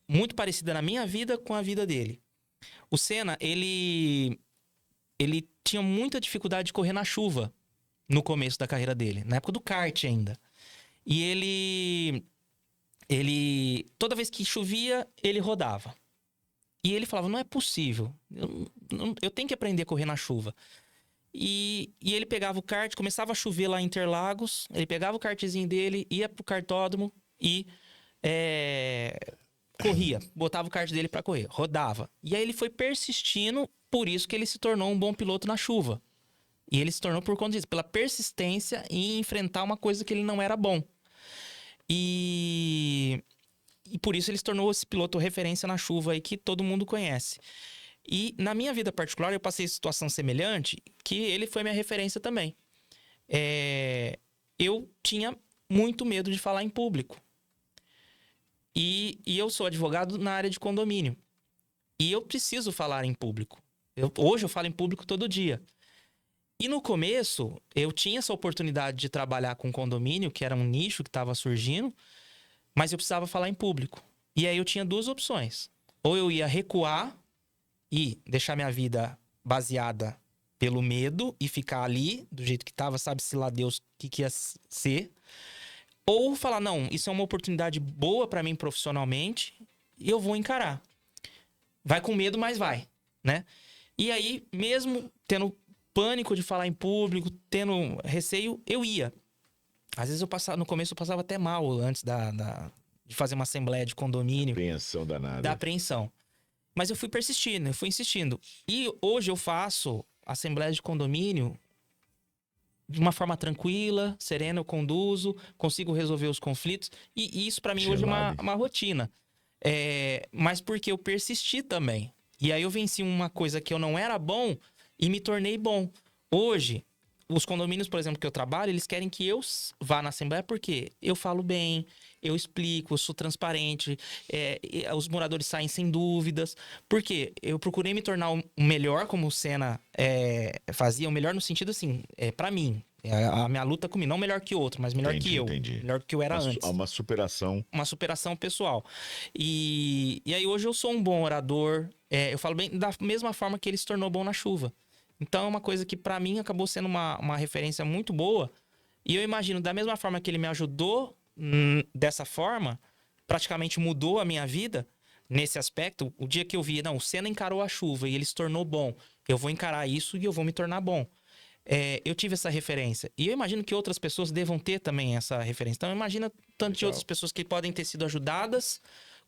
muito parecida na minha vida com a vida dele. O Senna, ele tinha muita dificuldade de correr na chuva no começo da carreira dele, na época do kart ainda. E ele toda vez que chovia, ele rodava. E ele falava, não é possível, eu tenho que aprender a correr na chuva. E ele pegava o kart, começava a chover lá em Interlagos, ele pegava o kartzinho dele, ia pro kartódromo e corria, botava o kart dele pra correr, rodava. E aí ele foi persistindo, por isso que ele se tornou um bom piloto na chuva. E ele se tornou por conta disso, pela persistência em enfrentar uma coisa que ele não era bom. E por isso ele se tornou esse piloto referência na chuva aí que todo mundo conhece. E na minha vida particular eu passei situação semelhante, que ele foi minha referência também. Eu tinha muito medo de falar em público. E eu sou advogado na área de condomínio. E eu preciso falar em público. Hoje eu falo em público todo dia. E no começo, eu tinha essa oportunidade de trabalhar com condomínio, que era um nicho que estava surgindo, mas eu precisava falar em público. E aí eu tinha duas opções. Ou eu ia recuar e deixar minha vida baseada pelo medo e ficar ali, do jeito que estava, sabe-se lá Deus o que ia ser. Ou falar, não, isso é uma oportunidade boa para mim profissionalmente e eu vou encarar. Vai com medo, mas vai, né? E aí, mesmo tendo pânico de falar em público, tendo receio, eu ia. Às vezes no começo eu passava até mal antes de fazer uma assembleia de condomínio. Apreensão danada. Da apreensão. Mas eu fui persistindo, eu fui insistindo. E hoje eu faço assembleia de condomínio de uma forma tranquila, serena, eu conduzo, consigo resolver os conflitos. E isso pra mim hoje é uma rotina. Mas porque eu persisti também. E aí eu venci uma coisa que eu não era bom e me tornei bom. Hoje, os condomínios, por exemplo, que eu trabalho, eles querem que eu vá na assembleia porque eu falo bem, eu explico, eu sou transparente, os moradores saem sem dúvidas. Porque eu procurei me tornar o melhor, como o Senna fazia, o melhor no sentido assim, pra mim. A minha luta comigo, não melhor que outro, mas melhor que eu. Entendi. Melhor que eu era antes. Uma superação. Uma superação pessoal. E aí hoje eu sou um bom orador. Eu falo bem da mesma forma que ele se tornou bom na chuva. Então é uma coisa que pra mim acabou sendo uma referência muito boa. E eu imagino, da mesma forma que ele me ajudou dessa forma, praticamente mudou a minha vida nesse aspecto. O dia que eu vi, não, o Senna encarou a chuva e ele se tornou bom. Eu vou encarar isso e eu vou me tornar bom. Eu tive essa referência. E eu imagino que outras pessoas devam ter também essa referência. Então imagina tanto de outras pessoas que podem ter sido ajudadas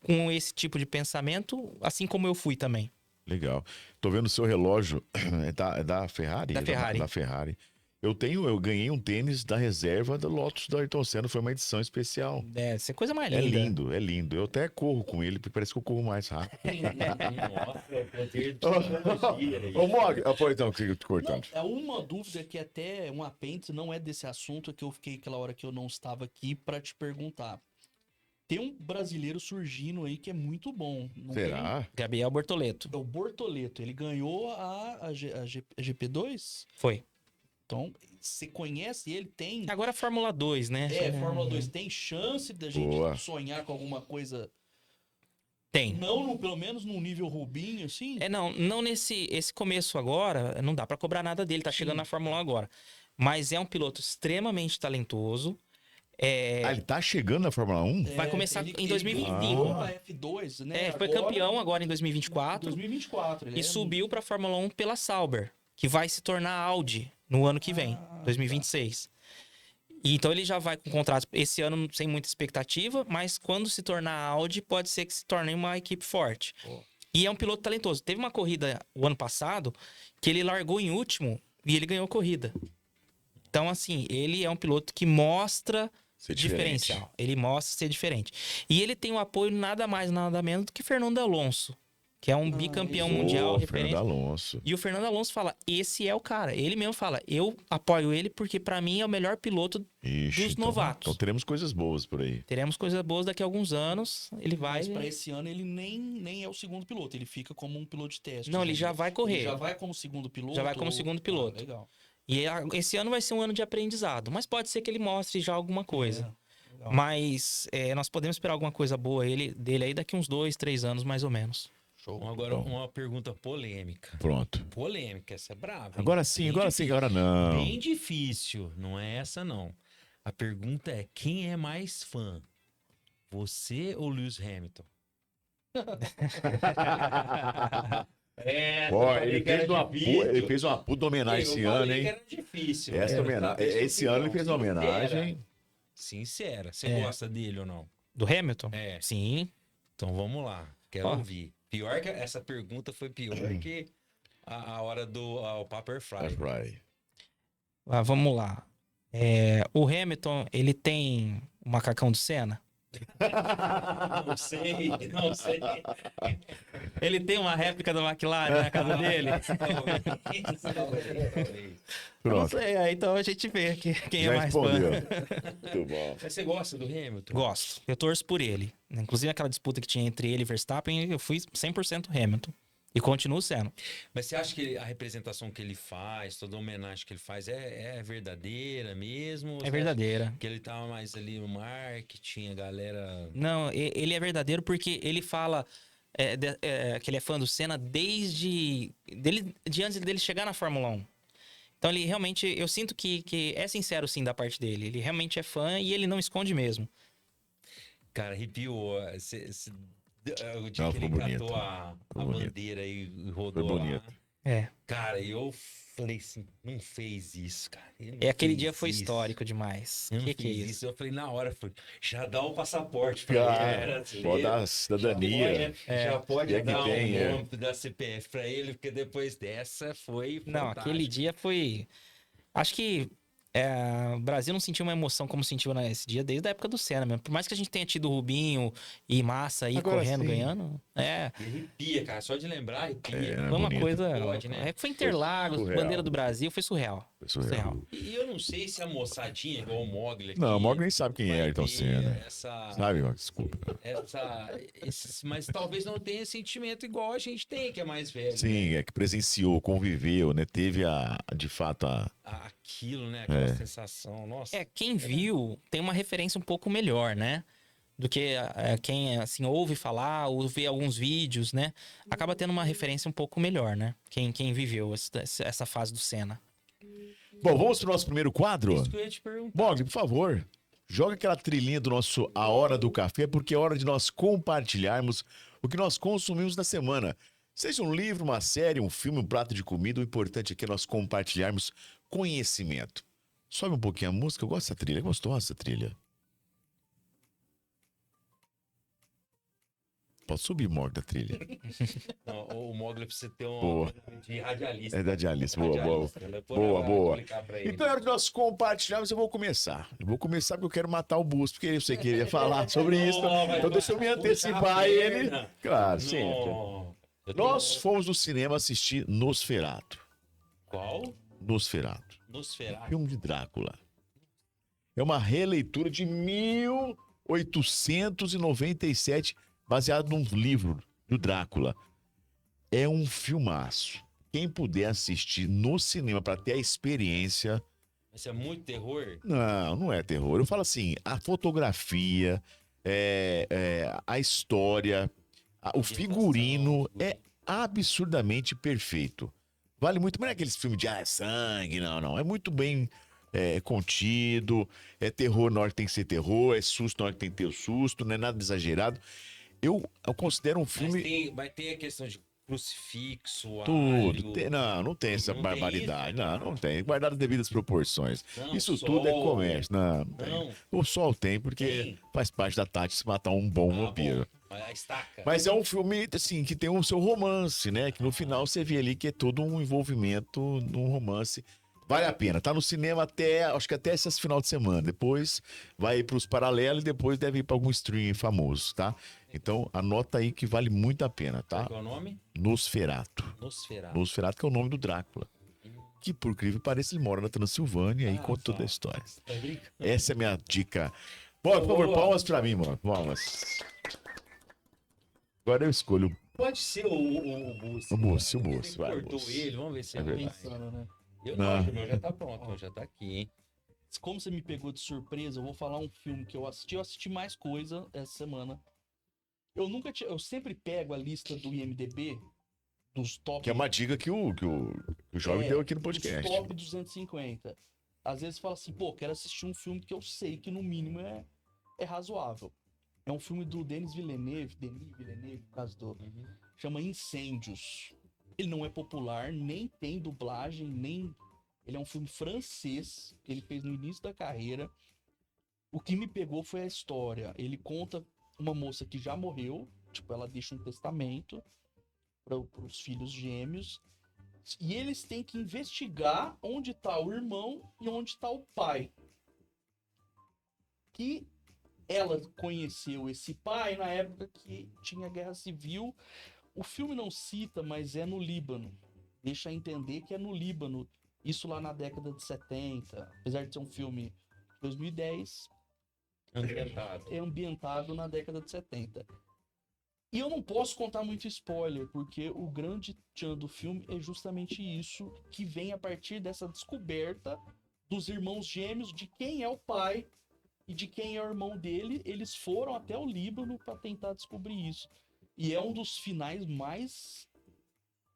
com esse tipo de pensamento, assim como eu fui também. Legal. Tô vendo o seu relógio. É da Ferrari? Da Ferrari. Da Ferrari. Eu ganhei um tênis da reserva do Lotus do Ayrton Senna. Foi uma edição especial. Isso é coisa mais É linda. lindo, é lindo. Eu até corro com ele, porque parece que eu corro mais rápido. Nossa, o poder de tecnologia aí. Ô, Mog, foi então que eu te cortando. É uma dúvida que até um apêndice, não é desse assunto, que eu fiquei aquela hora que eu não estava aqui pra te perguntar. Tem um brasileiro surgindo aí que é muito bom. Não Será? Gabriel Bortoleto. tem? É o Bortoleto. Ele ganhou a GP2? Foi. Então, você conhece ele? Tem... Agora a Fórmula 2, né? Fórmula 2. Tem chance da gente Boa. sonhar com alguma coisa... Tem. Não, pelo menos num nível Rubinho, assim? Não esse começo agora, não dá pra cobrar nada dele, tá chegando na Fórmula 1 agora. Mas é um piloto extremamente talentoso. Ele tá chegando na Fórmula 1? Vai começar em 2025. Ele ganhou a F2, né? Foi campeão agora em 2024 2024. e subiu pra Fórmula 1 pela Sauber, que vai se tornar Audi no ano que vem, 2026. E então ele já vai com contrato esse ano sem muita expectativa, mas quando se tornar Audi, pode ser que se torne uma equipe forte. E é um piloto talentoso. Teve uma corrida o ano passado que ele largou em último e ele ganhou a corrida. Então, assim, ele é um piloto que mostra Ser diferente. diferencial. Ele mostra ser diferente. E ele tem o apoio nada mais, nada menos do que Fernando Alonso. que é um bicampeão mundial, Fernando referência. Alonso. E o Fernando Alonso fala, esse é o cara. Ele mesmo fala, eu apoio ele porque pra mim é o melhor piloto. Ixi, Dos novatos. Então teremos coisas boas por aí. Teremos coisas boas daqui a alguns anos. Ele vai... Mas pra esse ano ele nem é o segundo piloto, ele fica como um piloto de teste. Não, ele já vai correr. Ele já vai como segundo piloto? Já vai como segundo piloto. Legal. E esse ano vai ser um ano de aprendizado. Mas pode ser que ele mostre já alguma coisa. Legal. Mas nós podemos esperar alguma coisa boa dele aí daqui uns 2, 3 anos, mais ou menos. Show. Agora, uma pergunta polêmica. Pronto. Polêmica, essa é brava. hein? Agora sim, Bem agora sim, difícil. agora não. Bem difícil, não é essa não. A pergunta é, quem é mais fã? Você ou Lewis Hamilton? Ó, ele fez uma puta homenagem esse ano, hein? Era difícil. Essa homenagem, esse ano ele fez uma homenagem. Sincera. Você gosta dele ou não? Do Hamilton? É. Sim. Então vamos lá. Quero Ó. ouvir. Pior que essa pergunta foi pior que a hora do Paper Fry. Right. Vamos lá. O Hamilton, ele tem o macacão do Senna? Não sei, não sei. Ele tem uma réplica da McLaren na casa dele? Não Pronto. sei, aí então a gente vê quem Já é mais respondeu. fã. Muito bom. Mas você gosta do Hamilton? Gosto. Eu torço por ele. Inclusive aquela disputa que tinha entre ele e Verstappen, eu fui 100% Hamilton. E continuo sendo. Mas você acha que a representação que ele faz, toda a homenagem que ele faz é verdadeira mesmo? Ou você É acha verdadeira. que ele tava mais ali no marketing, a galera... Não, ele é verdadeiro porque ele fala que ele é fã do Senna de antes dele chegar na Fórmula 1. Então ele realmente, eu sinto que é sincero sim da parte dele. Ele realmente é fã e ele não esconde mesmo. Cara, arrepiou. O dia Não, que foi ele bonito. catou a Foi bonito. bandeira e Foi rodou bonito. É. Cara, eu falei assim, não fez isso, cara. Ele não E aquele fez dia foi isso. histórico demais. Eu não Que é fiz isso? Eu falei na hora, falei, já dá o passaporte pra Cara, ele. pode dar cidadania. Já pode É que dar tem, o é. nome da CPF pra ele, porque depois dessa foi Não, fantástico. aquele dia foi... Acho que o Brasil não sentiu uma emoção como sentiu nesse dia desde a época do Senna mesmo. Por mais que a gente tenha tido o Rubinho e Massa aí Agora correndo, sim. ganhando. E arrepia, cara. Só de lembrar, arrepia. É, Foi uma bonito. coisa... Pode, né? Foi Interlagos, Surreal. bandeira do Brasil, foi surreal. Surreal. E eu não sei se a moçadinha, igual o Mogli aqui... Não, o Morgan nem sabe quem é vai Ayrton ter Senna. Essa... Sabe, Morgan? Desculpa. Mas talvez não tenha esse sentimento igual a gente tem, que é mais velho. Sim, é que presenciou, conviveu, né? Teve de fato, Aquilo, né? Aquela sensação. Nossa. Quem viu tem uma referência um pouco melhor, né? Do que quem, assim, ouve falar ou vê alguns vídeos, né? Acaba tendo uma referência um pouco melhor, né? Quem viveu essa fase do Senna. Bom, vamos pro nosso primeiro quadro? Isso que eu ia te perguntar. Mogli, por favor, joga aquela trilhinha do nosso A Hora do Café, porque é hora de nós compartilharmos o que nós consumimos na semana. Seja um livro, uma série, um filme, um prato de comida, o importante aqui é nós compartilharmos conhecimento. Sobe um pouquinho a música, eu gosto dessa trilha, é gostosa essa trilha. Pode subir, Mogli, da trilha. Não, o Mogli precisa ter Boa. de radialista. É da dialista, boa, boa. Radialista, né? Boa, boa. Explicar pra ele. Então é hora de nós compartilharmos, eu vou começar. Eu vou começar porque eu quero matar o Busto, porque eu sei que ele ia falar sobre isso. Então deixa eu me antecipar Puxa a ele. merda. Claro, sempre. Não. Eu tô- Nós fomos no cinema assistir Nosferatu. Qual? Nosferatu. Nosferatu. Filme de Drácula. É uma releitura de 1897, baseado num livro do Drácula. É um filmaço. Quem puder assistir no cinema para ter a experiência. Isso é muito terror? Não, não é terror. Eu falo assim, a fotografia, a história, o figurino é absurdamente perfeito. Vale muito, não é aqueles filmes de sangue, não. É muito bem contido, é terror na hora que tem que ser terror, é susto na hora que tem que ter o susto, não é nada exagerado. Eu considero um filme... Mas tem a questão de crucifixo, Tudo. alho. Não tem essa Não tem barbaridade. isso, não tem. Guardar as devidas proporções. Não, Isso sol. tudo é comércio. Não tem. Não. O sol tem, porque Tem. faz parte da tática se matar um bom vampiro. Bom, a estaca. Mas é um filme, assim, que tem o seu romance, né? Que no final você vê ali que é todo um envolvimento num romance. Vale a pena. Tá no cinema até, acho que até esse final de semana. Depois vai pros paralelos e depois deve ir pra algum streaming famoso, tá? Então anota aí que vale muito a pena, tá? Qual é o nome? Nosferatu. Nosferatu. Nosferatu, que é o nome do Drácula. Que, por incrível que pareça, ele mora na Transilvânia e Ah, conta toda a só. história. Tá brincando? Essa é a minha dica. Por favor, Boa. palmas pra mim, mano. Palmas. Agora eu escolho Pode ser o Bussi. o Bussi, o Ele Bussi. Vai, cortou Bussi. ele, vamos ver se É ele verdade. vai. Pensando, né? Eu Não. não, o meu já tá pronto, o meu já tá aqui, hein? Como você me pegou de surpresa, eu vou falar um filme que eu assisti. Eu assisti mais coisa essa semana. Eu sempre pego a lista do IMDb dos top. Que é uma dica que o jovem deu aqui no Os podcast. top 250. Às vezes fala assim, pô, quero assistir um filme que eu sei que no mínimo é razoável. É um filme do Denis Villeneuve, no caso do. Chama Incêndios. Ele não é popular, nem tem dublagem, nem. Ele é um filme francês que ele fez no início da carreira. O que me pegou foi a história. Ele conta uma moça que já morreu, tipo, ela deixa um testamento para os filhos gêmeos. E eles têm que investigar onde tá o irmão e onde tá o pai. Que ela conheceu esse pai na época que tinha guerra civil. O filme não cita, mas é no Líbano. Deixa entender que é no Líbano. Isso lá na década de 70. Apesar de ser um filme de 2010, Ambientado. é ambientado na década de 70. E eu não posso contar muito spoiler, porque o grande tchan do filme é justamente isso, que vem a partir dessa descoberta dos irmãos gêmeos, de quem é o pai e de quem é o irmão dele. Eles foram até o Líbano para tentar descobrir isso. E é um dos finais mais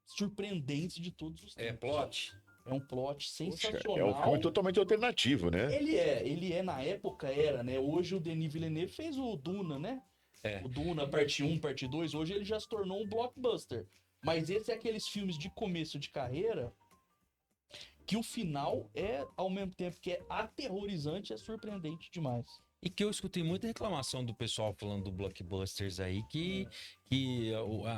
surpreendentes de todos os tempos. É plot? É um plot Poxa, sensacional. é um filme totalmente alternativo, né? Ele é, na época era, né? Hoje o Denis Villeneuve fez o Duna, né? É. O Duna, parte 1, parte 2, hoje ele já se tornou um blockbuster. Mas esse é aqueles filmes de começo de carreira que o final é, ao mesmo tempo que é aterrorizante, é surpreendente demais. E que eu escutei muita reclamação do pessoal falando do Blockbusters aí, que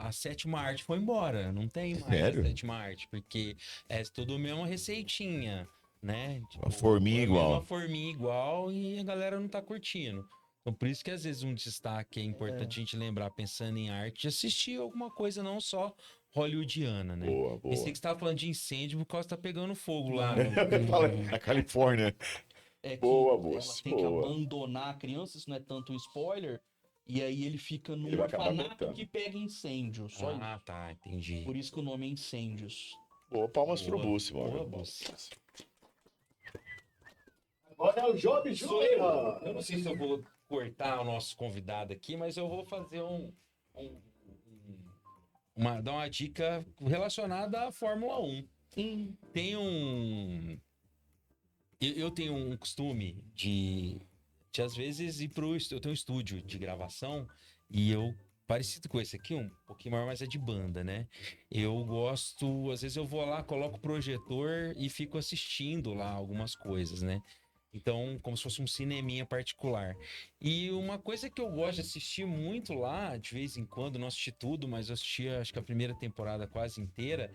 a sétima arte foi embora. Não tem mais Sério? a sétima arte, porque é tudo a mesma receitinha, né? Tipo, Uma forminha é a igual. mesma forminha igual e a galera não tá curtindo. Então por isso que às vezes um destaque é importante a gente lembrar, pensando em arte, de assistir alguma coisa não só hollywoodiana, né? Boa, boa. Pensei que você tava falando de incêndio por causa que tá pegando fogo lá. Fala, na Califórnia. É que Boa, ela moço, tem que boa. abandonar a criança, isso não é tanto um spoiler, e aí ele fica num Ele vai acabar orfanato matando. que pega incêndio, só isso. Ah, tá, entendi. Por isso que o nome é Incêndios. Boa, palmas pro Boa, Bussi, mano. boa, Bussi. Agora é o Job Sou eu. Eu não sei se eu vou cortar o nosso convidado aqui, mas eu vou fazer dar uma dica relacionada à Fórmula 1. Tem um. Eu tenho um costume de às vezes ir pro. Eu tenho um estúdio de gravação e eu. Parecido com esse aqui, um pouquinho maior, mas é de banda, né? Eu gosto. Às vezes eu vou lá, coloco o projetor e fico assistindo lá algumas coisas, né? Então, como se fosse um cineminha particular. E uma coisa que eu gosto de assistir muito lá, de vez em quando, não assisti tudo, mas eu assisti acho que a primeira temporada quase inteira,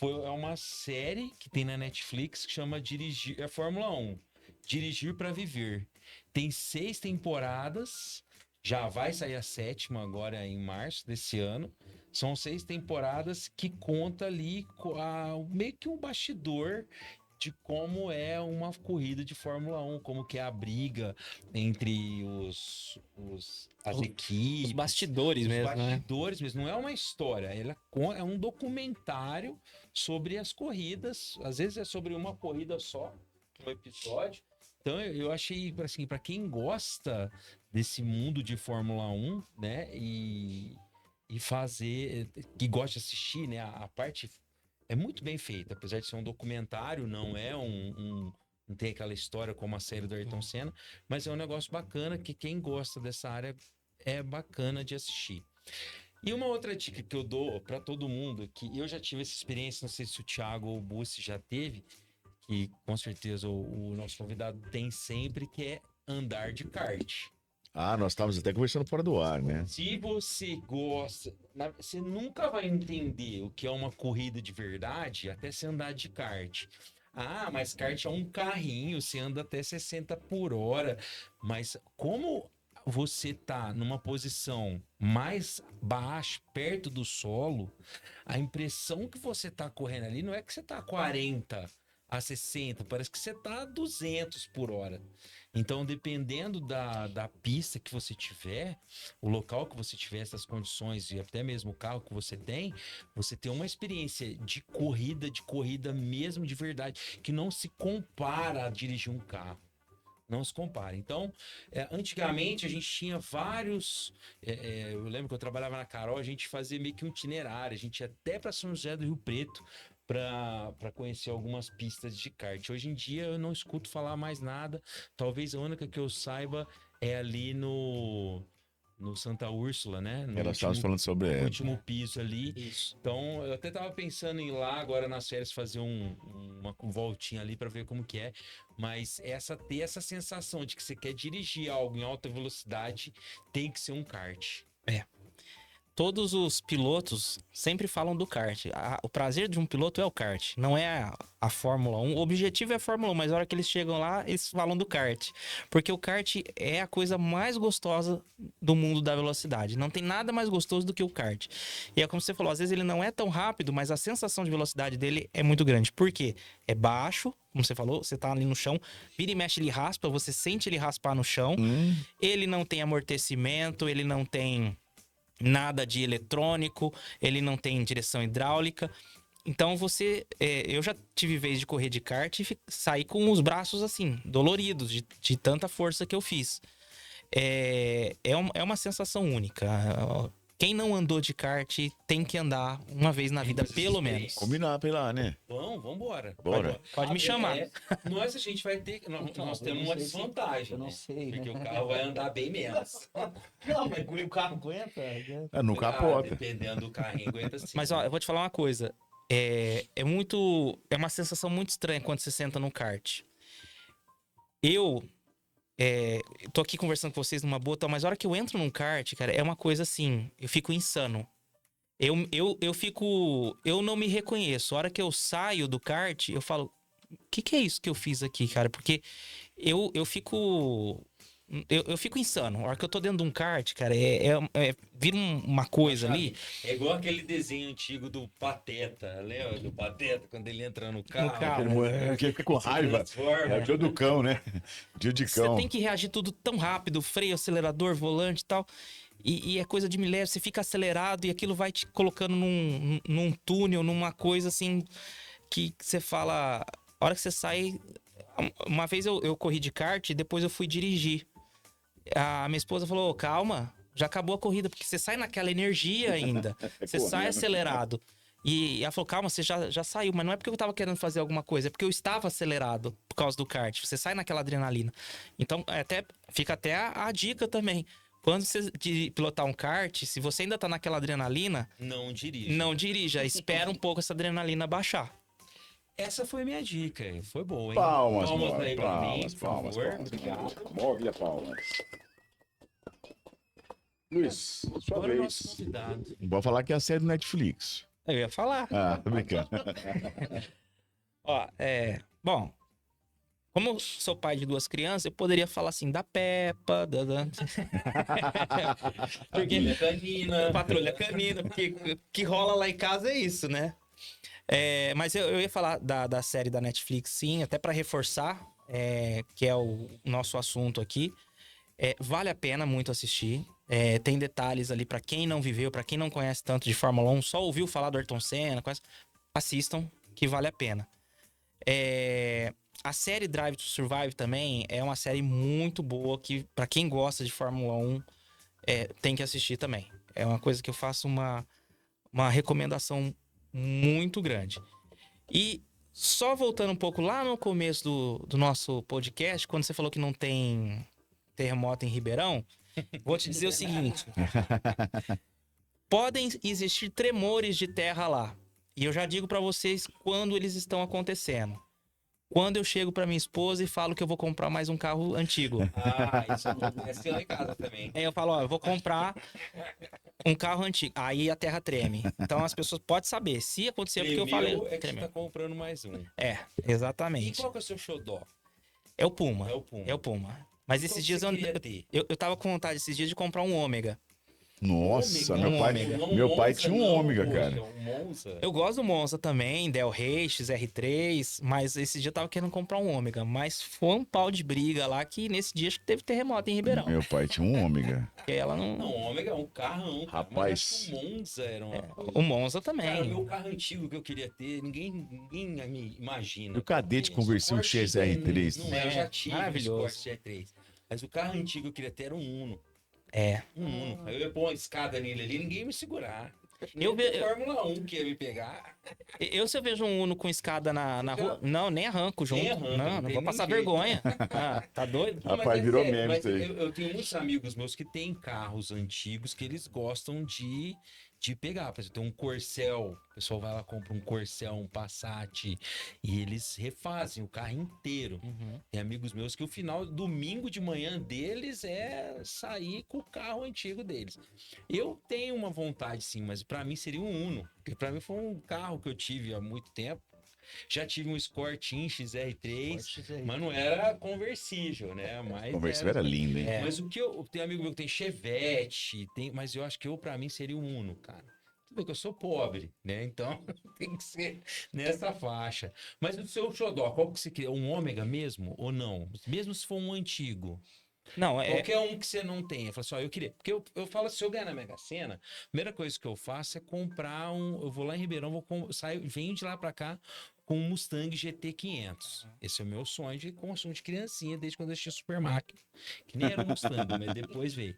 é uma série que tem na Netflix que chama Fórmula 1, Dirigir para Viver. Tem 6 temporadas, já vai sair a 7ª agora em março desse ano. São 6 temporadas que conta ali meio que um bastidor de como é uma corrida de Fórmula 1, como que é a briga entre as equipes. Os bastidores Os mesmo, né? bastidores mesmo. Não é uma história, é um documentário sobre as corridas. Às vezes é sobre uma corrida só, um episódio. Então eu achei, assim, para quem gosta desse mundo de Fórmula 1, né, e fazer, que gosta de assistir, né, a parte é muito bem feita, apesar de ser um documentário, não é não tem aquela história como a série do Ayrton Senna, mas é um negócio bacana que quem gosta dessa área é bacana de assistir. E uma outra dica que eu dou para todo mundo, que eu já tive essa experiência, não sei se o Thiago ou o Bussi já teve, que com certeza o nosso convidado tem sempre, que é andar de kart. Ah, nós estávamos até conversando fora do ar, né? Se você gosta, você nunca vai entender o que é uma corrida de verdade até você andar de kart. Ah, mas kart é um carrinho, você anda até 60 por hora. Mas como você tá numa posição mais baixa, perto do solo, a impressão que você tá correndo ali não é que você tá a 40 a 60, parece que você tá a 200 por hora. Então, dependendo da pista que você tiver, o local que você tiver, essas condições e até mesmo o carro que você tem uma experiência de corrida mesmo de verdade, que não se compara a dirigir um carro. Não se compara. Então, antigamente a gente tinha vários. Eu lembro que eu trabalhava na Carol, a gente fazia meio que um itinerário. A gente ia até para São José do Rio Preto para conhecer algumas pistas de kart. Hoje em dia eu não escuto falar mais nada. Talvez a única que eu saiba é ali no Santa Úrsula, né? No Ela estava falando sobre no último piso ali. Isso. Então, eu até tava pensando em ir lá agora nas férias fazer uma voltinha ali para ver como que é. Mas ter essa sensação de que você quer dirigir algo em alta velocidade, tem que ser um kart. Todos os pilotos sempre falam do kart. O prazer de um piloto é o kart, não é a Fórmula 1. O objetivo é a Fórmula 1, mas na hora que eles chegam lá, eles falam do kart. Porque o kart é a coisa mais gostosa do mundo da velocidade. Não tem nada mais gostoso do que o kart. E é como você falou, às vezes ele não é tão rápido, mas a sensação de velocidade dele é muito grande. Por quê? É baixo, como você falou, você tá ali no chão, vira e mexe, ele raspa, você sente ele raspar no chão. Ele não tem amortecimento, ele não tem nada de eletrônico, ele não tem direção hidráulica. Então eu já tive vez de correr de kart e sair com os braços assim, doloridos, de tanta força que eu fiz. É uma sensação única. Quem não andou de kart tem que andar uma vez na vida, pelo menos. Combinar pra ir lá, né? Vambora. Bora. Pode me chamar. A gente vai ter. Nós temos uma desvantagem. Eu não né? sei, Porque né? o carro vai andar bem menos. Não, mas o carro aguenta? No capota. Dependendo do carrinho, aguenta sim. Mas ó, eu vou te falar uma coisa. É uma sensação muito estranha quando você senta no kart. Eu tô aqui conversando com vocês numa boa, mas a hora que eu entro num kart, cara, é uma coisa assim, eu fico insano. Eu fico. Eu não me reconheço. A hora que eu saio do kart, eu falo: o que é isso que eu fiz aqui, cara? Porque eu fico. Eu fico insano. A hora que eu tô dentro de um kart, cara, vira uma coisa ali. É igual aquele desenho antigo do Pateta. Lembra do Pateta quando ele entra no carro? Que fica com raiva. Transforma. É o dia do cão, né? Dia de Você cão. tem que reagir tudo tão rápido, freio, acelerador, volante e tal. E é coisa de milésimo, você fica acelerado e aquilo vai te colocando num túnel, numa coisa assim que você fala. A hora que você sai. Uma vez eu corri de kart e depois eu fui dirigir. A minha esposa falou: calma, já acabou a corrida, porque você sai naquela energia ainda. Você sai acelerado. E ela falou: calma, você já saiu, mas não é porque eu tava querendo fazer alguma coisa, é porque eu estava acelerado por causa do kart. Você sai naquela adrenalina. Então, fica até a dica também. Quando você pilotar um kart, se você ainda tá naquela adrenalina, Não dirige. não dirija. Espera um pouco essa adrenalina baixar. Essa foi minha dica, hein? Foi boa, hein? Palmas, aí pra mim, por palmas. favor. Obrigado. Move a palmas. Luiz, sua Agora o nosso vez. convidado. Vou falar que é a série do Netflix. Eu ia falar. Ah, tô brincando. Ó, bom, como eu sou pai de 2 crianças, eu poderia falar assim da Peppa, porque Patrulha Canina, porque o que rola lá em casa é isso, né? Mas eu ia falar da série da Netflix, sim, até pra reforçar, que é o nosso assunto aqui. Vale a pena muito assistir. Tem detalhes ali pra quem não viveu, pra quem não conhece tanto de Fórmula 1, só ouviu falar do Ayrton Senna, assistam, que vale a pena. A série Drive to Survive também é uma série muito boa que, pra quem gosta de Fórmula 1, tem que assistir também. É uma coisa que eu faço uma recomendação muito grande. E só voltando um pouco lá no começo do nosso podcast, quando você falou que não tem terremoto em Ribeirão, vou te dizer o seguinte: podem existir tremores de terra lá. E eu já digo pra vocês quando eles estão acontecendo. Quando eu chego pra minha esposa e falo que eu vou comprar mais um carro antigo. Isso acontece lá em casa também. Aí eu falo: ó, eu vou comprar Um carro antigo. Aí a terra treme. Então as pessoas podem saber. Se acontecer, porque eu falei. É que você Tremeu. tá comprando mais um. É, E exatamente. qual que é o seu xodó? É o Puma. É o Puma. É o Puma. Mas Qual esses que dias você queria ter? eu tava com vontade esses dias de comprar um Ômega. Nossa, Ômega, meu pai, Ômega. não, meu pai Monza tinha um não, Ômega, poxa, cara. um Monza. Eu gosto do Monza também, Del Rey, XR3, mas esse dia eu tava querendo comprar um Ômega. Mas foi um pau de briga lá que nesse dia acho que teve terremoto em Ribeirão. Meu pai tinha um Ômega. Porque ela não. Não, o Ômega é um carrão. Cara. Rapaz. Mas acho que o Monza era uma coisa. O Monza Cara, o também. meu carro antigo que eu queria ter, ninguém me imagina. E o cadete Porque conversível Sport XR3? Não, eu já tive maravilhoso. o Sport XR3. Mas o carro antigo que eu queria ter era um Uno. É. Um Uno. Aí eu ia pôr uma escada nele ali, ninguém ia me segurar. Eu Nem ve- a Fórmula 1 que ia me pegar. Se eu vejo um Uno com escada na rua, não, nem arranco junto. Nem arranca, não tem vou passar nem jeito. vergonha. Ah, tá doido? Não, mas Rapaz, é virou sério, meme mas isso aí. eu tenho muitos amigos meus que têm carros antigos que eles gostam de pegar. Por exemplo, tem um Corcel, o pessoal vai lá, compra um Corcel, um Passat, e eles refazem o carro inteiro. Uhum. Tem amigos meus que o final, domingo de manhã deles é sair com o carro antigo deles. Eu tenho uma vontade sim, mas pra mim seria um Uno, porque pra mim foi um carro que eu tive há muito tempo. Já tive um Escortinho XR3, mas não era conversível, né? Mas Conversível era lindo, hein? Mas o que eu tenho amigo meu que tem Chevette, mas eu acho que pra mim seria um Uno, cara. Tudo bem que eu sou pobre, né? Então tem que ser nessa faixa. Mas o seu xodó, qual que você queria? Um Ômega mesmo ou não? Mesmo se for um antigo. Não, é. Qualquer um que você não tenha. Fala assim, ó, eu queria. Porque eu falo, se eu ganhar na Mega Sena, a primeira coisa que eu faço é comprar um. Eu vou lá em Ribeirão, venho de lá pra cá com um Mustang GT 500. Esse é o meu sonho de consumo de criancinha, desde quando eu assistia Super Máquina. Que nem era um Mustang, mas depois veio.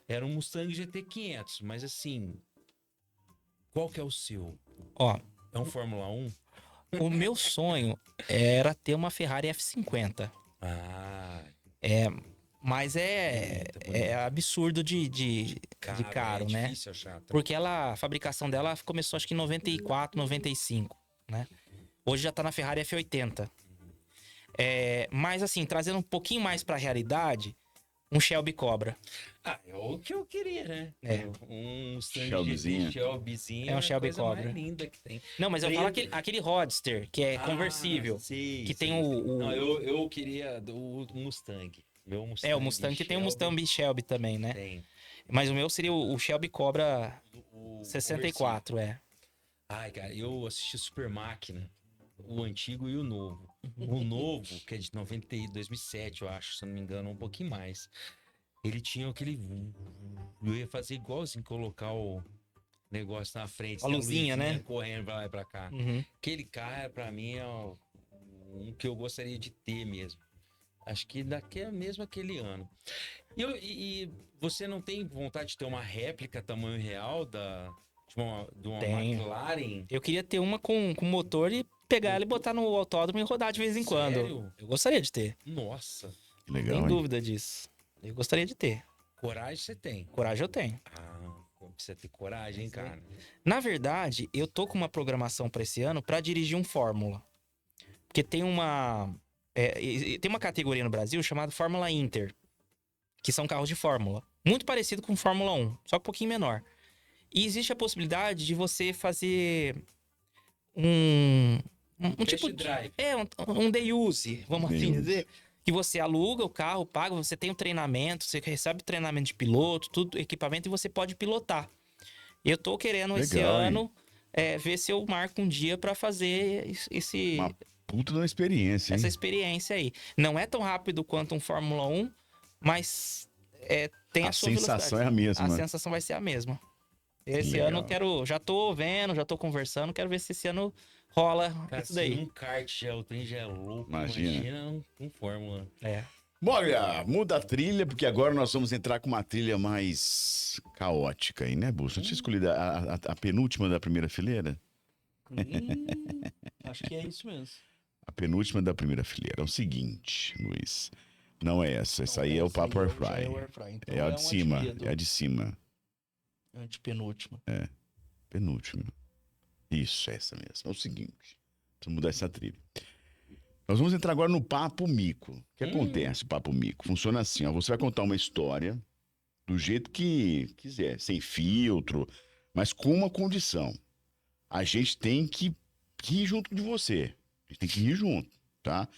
Era um Mustang GT 500. Mas assim, qual que é o seu? Ó, É um Fórmula 1? o meu sonho era ter uma Ferrari F50. Ah, Mas é absurdo de caro, é né? difícil achar. Porque a fabricação dela começou acho que em 94, 95, né? Hoje já tá na Ferrari F80. Mas assim, trazendo um pouquinho mais pra realidade, um Shelby Cobra. Ah, é o que eu queria, né? É. Um Mustang Shelbyzinho. GT, Shelbyzinho. É um a Shelby coisa Cobra. mais linda que tem. Não, mas eu Preto. falo aquele Roadster, que é conversível. Sei, que sei. tem o... Não, eu queria o Mustang. Meu Mustang. o Mustang, que tem o Mustang Shelby também, né? Tem. Mas o meu seria o Shelby Cobra O 64, Ai, cara, eu assisti Super Máquina. O antigo e o novo. O novo, que é de 2007, eu acho, se eu não me engano, um pouquinho mais. Ele tinha aquele... Eu ia fazer igualzinho, colocar o negócio na frente. A luzinha, né? Correndo pra lá e pra cá. Uhum. Aquele cara, pra mim, é um que eu gostaria de ter mesmo. Acho que mesmo aquele ano. E você não tem vontade de ter uma réplica tamanho real de uma Tenho. McLaren? Eu queria ter uma com motor e pegar ela e botar no autódromo e rodar de vez em quando. Sério? Eu gostaria de ter. Nossa, Que legal, Sem hein? dúvida disso. Eu gostaria de ter. coragem você tem. Coragem eu tenho. Ah, precisa ter coragem, hein, cara? Na verdade, eu tô com uma programação pra esse ano pra dirigir um Fórmula. Porque tem tem uma categoria no Brasil chamada Fórmula Inter, que são carros de Fórmula. Muito parecido com Fórmula 1, só que um pouquinho menor. E existe a possibilidade de você fazer um Test tipo... drive. Um day use, vamos Day assim use. dizer. Que você aluga o carro, paga, você tem o treinamento, você recebe treinamento de piloto, tudo, equipamento, e você pode pilotar. Eu tô querendo esse Legal, hein? ano ver se eu marco um dia pra fazer Uma puta de uma experiência, essa hein? experiência aí. Não é tão rápido quanto um Fórmula 1, mas tem a, A sua sensação velocidade. é a mesma. A sensação vai ser a mesma. Esse Legal. ano eu quero... Já tô vendo, já tô conversando, quero ver se esse ano rola Cara, isso daí. se um kart o trem já é louco. Imagina. Imagina um Fórmula. Olha, muda a trilha, porque agora nós vamos entrar com uma trilha mais caótica aí, né, Busto? Não tinha escolhido a penúltima da primeira fileira? Acho que é isso mesmo. A penúltima da primeira fileira. É o seguinte, Luiz. Não é essa. Essa aí é o Papo Air Já é o Fry. Air Fry, então É a um de cima. antiquedo. É a de cima. Antepenúltima. Penúltima. Isso, essa mesmo. É o seguinte. Vamos mudar essa trilha. Nós vamos entrar agora no Papo Mico. O que acontece, Papo Mico? Funciona assim, ó. Você vai contar uma história do jeito que quiser, sem filtro, mas com uma condição. A gente tem que rir junto de você. A gente tem que rir junto, tá?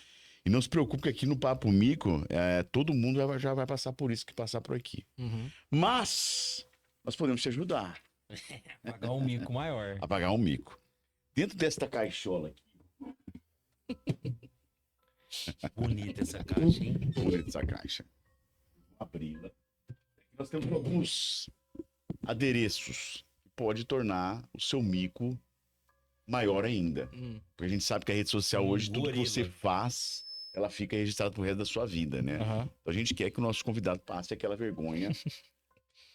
E não se preocupe que aqui no Papo Mico, todo mundo já vai passar por isso que passar por aqui. Uhum. Mas nós podemos te ajudar Pagar um mico maior. a pagar um mico. Dentro desta caixola aqui, Bonita essa caixa, hein? bonita essa caixa. Vou abri-la. Nós temos alguns adereços que pode tornar o seu mico maior ainda. Porque a gente sabe que a rede social hoje, tudo que gorila. você faz, ela fica registrada pro resto da sua vida, né? Aham. Então a gente quer que o nosso convidado passe aquela vergonha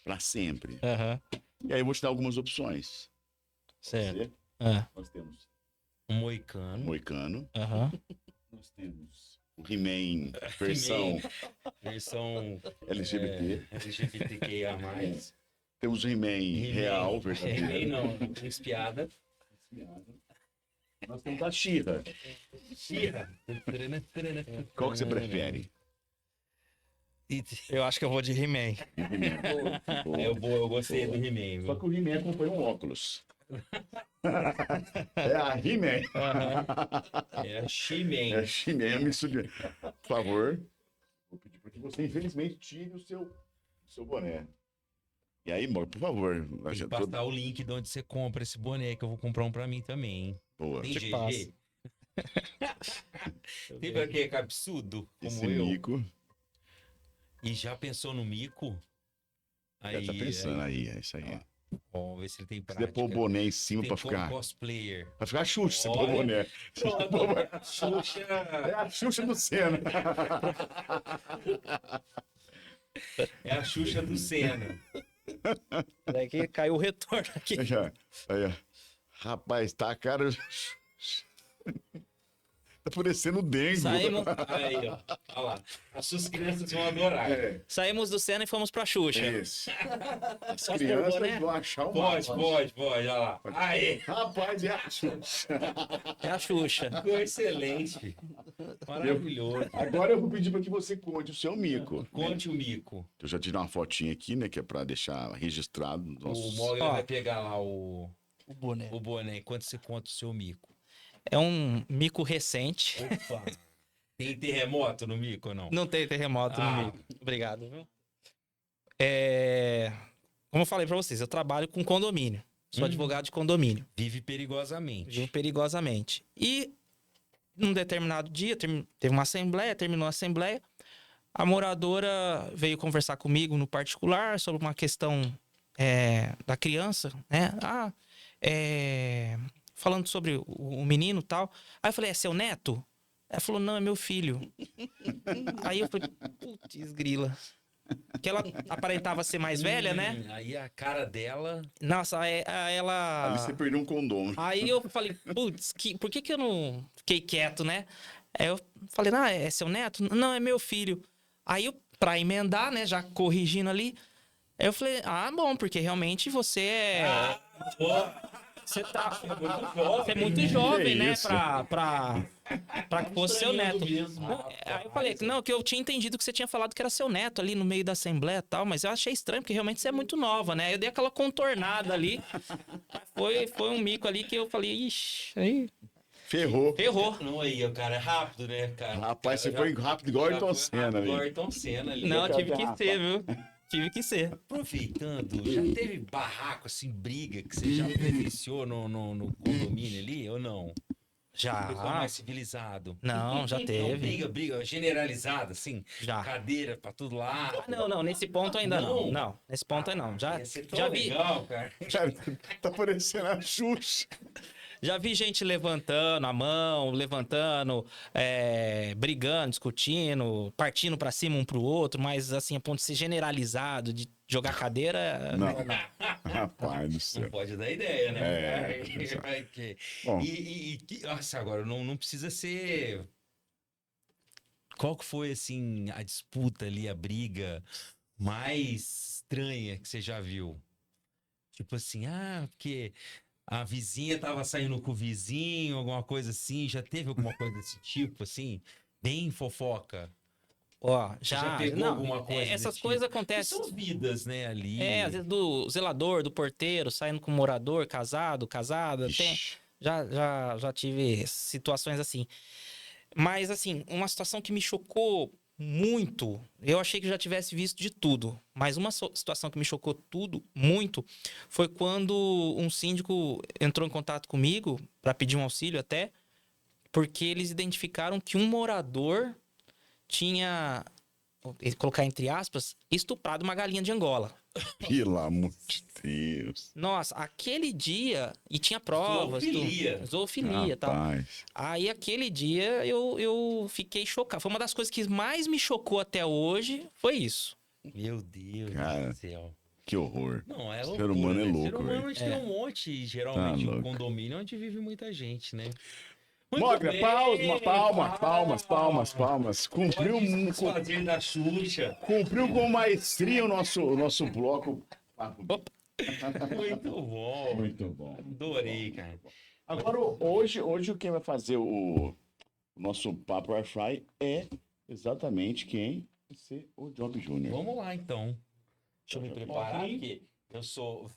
pra sempre. Aham. E aí eu vou te dar algumas opções. Certo. Certo? Ah, Nós temos Um moicano. Moicano, Aham. nós temos o He-Man versão Versão LGBT, LGBTQIA+. temos o He-Man real, He-Man verdadeiro. não, espiada. Nós temos a She-Ra. Xirra. Qual que você prefere? Eu acho que eu vou de He-Man. Eu gostei do He-Man, Só viu? que o He-Man acompanha um óculos. É a He-Man. É a She-Man. É a He-Man, é mistura. Por favor, vou pedir para que você, infelizmente, tire o seu boné. E aí, amor, por favor. Tem que passar o link de onde você compra esse boné, que eu vou comprar um pra mim também, hein? Boa. Tem GG? passa. Tem pra quê? Cabeçudo, como Esse eu. mico. E já pensou no mico? Já tá pensando aí, é isso aí. Vamos ver se ele tem Se prática. der pôr o boné em cima Tem pra como ficar. cosplayer. Pra ficar Xuxa, você pôr o Olha. boné. Pronto, Xuxa. É a Xuxa do Senna. É a Xuxa do Senna. Daqui caiu o retorno aqui. Aí, ó. Rapaz, tá a cara. Tá parecendo dengue. Saímos, Aí, ó. Olha lá. As suas crianças vão adorar. É, saímos do Senna e fomos pra Xuxa. esse. As Posso pôr o crianças boné? vão achar o Pode, mapa. pode, olha lá. Aí, Rapaz, é a Xuxa. É a Xuxa. ficou excelente. Maravilhoso. Agora eu vou pedir pra que você conte o seu mico. Conte o mico. Eu já tirei uma fotinha aqui, né? Que é pra deixar registrado. nos O nossos... Morgan Ó. vai pegar lá o boné. boné enquanto você conta o seu mico. É um mico recente. Opa. Tem terremoto no mico ou não? Não tem terremoto Ah. no mico. Obrigado, viu? Como eu falei pra vocês, eu trabalho com condomínio. Sou advogado de condomínio. Vive perigosamente. Vivo perigosamente. E num determinado dia, teve uma assembleia, terminou a assembleia. A moradora veio conversar comigo no particular sobre uma questão da criança, né? Falando sobre o menino e tal. Aí eu falei, é seu neto? Ela falou, não, é meu filho. Aí eu falei, putz, grila. Que ela aparentava ser mais velha, né? Aí a cara dela. Nossa, ela... Ali você perdeu um condom. Aí eu falei, putz, por que eu não fiquei quieto, né? Aí eu falei, não, é seu neto? Não, é meu filho. Aí eu, pra emendar, né, já corrigindo ali, aí eu falei, bom, porque realmente você é... Você é muito jovem, né, isso? pra que fosse seu neto. mesmo. Aí eu falei, não, que eu tinha entendido que você tinha falado que era seu neto ali no meio da assembleia e tal, mas eu achei estranho, porque realmente você é muito nova, né? Eu dei aquela contornada ali. Foi um mico ali que eu falei, ixi, aí Ferrou. ferrou. Não, aí, o cara é rápido, né, cara? Rapaz, você Já- foi rápido igual o já Ayrton foi Senna rápido igual ali. Ayrton Senna ali. Não, cara tive que garrafa. ser, viu? Tive que ser. Aproveitando, já teve barraco, assim, briga que você já presenciou no condomínio ali, ou não? Pessoal Já. mais civilizado. Não, já Não, teve. briga generalizada, assim. Já. Cadeira pra todo lado. Não, nesse ponto ainda não. Não? Não, nesse ponto ainda não. Já, Ia ser tão já vi. legal, cara. Cara, tá parecendo a Xuxa. Já vi gente levantando a mão, brigando, discutindo, partindo pra cima um pro outro, mas assim, a ponto de ser generalizado, de jogar cadeira. Não. Rapaz do Não céu. pode dar ideia, né? É, Vai que- Bom. Nossa, agora não precisa ser. Qual que foi, assim, a disputa ali, a briga mais estranha que você já viu? Tipo assim, porque a vizinha tava saindo com o vizinho, alguma coisa assim. Já teve alguma coisa desse tipo, assim? Bem fofoca? Ó, Já pegou não, alguma coisa essas desse coisas tipo? acontecem. São vidas, né, ali. Às vezes do zelador, do porteiro, saindo com morador, casado, casada. Ixi. Já tive situações assim. Mas, assim, uma situação que me chocou muito, eu achei que já tivesse visto de tudo, mas uma situação que me chocou muito, foi quando um síndico entrou em contato comigo para pedir um auxílio até, porque eles identificaram que um morador tinha, vou colocar entre aspas, estuprado uma galinha de Angola. Pelo amor de Deus. Nossa, aquele dia, e tinha provas. Zoofilia. Zoofilia e tal. Rapaz. Aí aquele dia eu fiquei chocado. Foi uma das coisas que mais me chocou até hoje, foi isso. Meu Deus Cara, do céu. Que horror. Não, é Ser loucura, humano é né? louco, Ser humano velho. a gente tem um monte, geralmente, Tá um louco. condomínio onde vive muita gente, né? Muito Mogra, bem, palmas. Cumpriu, Pode se desfazer da Xuxa. cumpriu com maestria o nosso bloco. Muito bom. Muito bom. Adorei, cara. Agora, hoje quem vai fazer o nosso Papo Airfry é exatamente quem? Vai ser o Job Júnior. Vamos lá, então. Deixa eu me preparar, porque eu sou,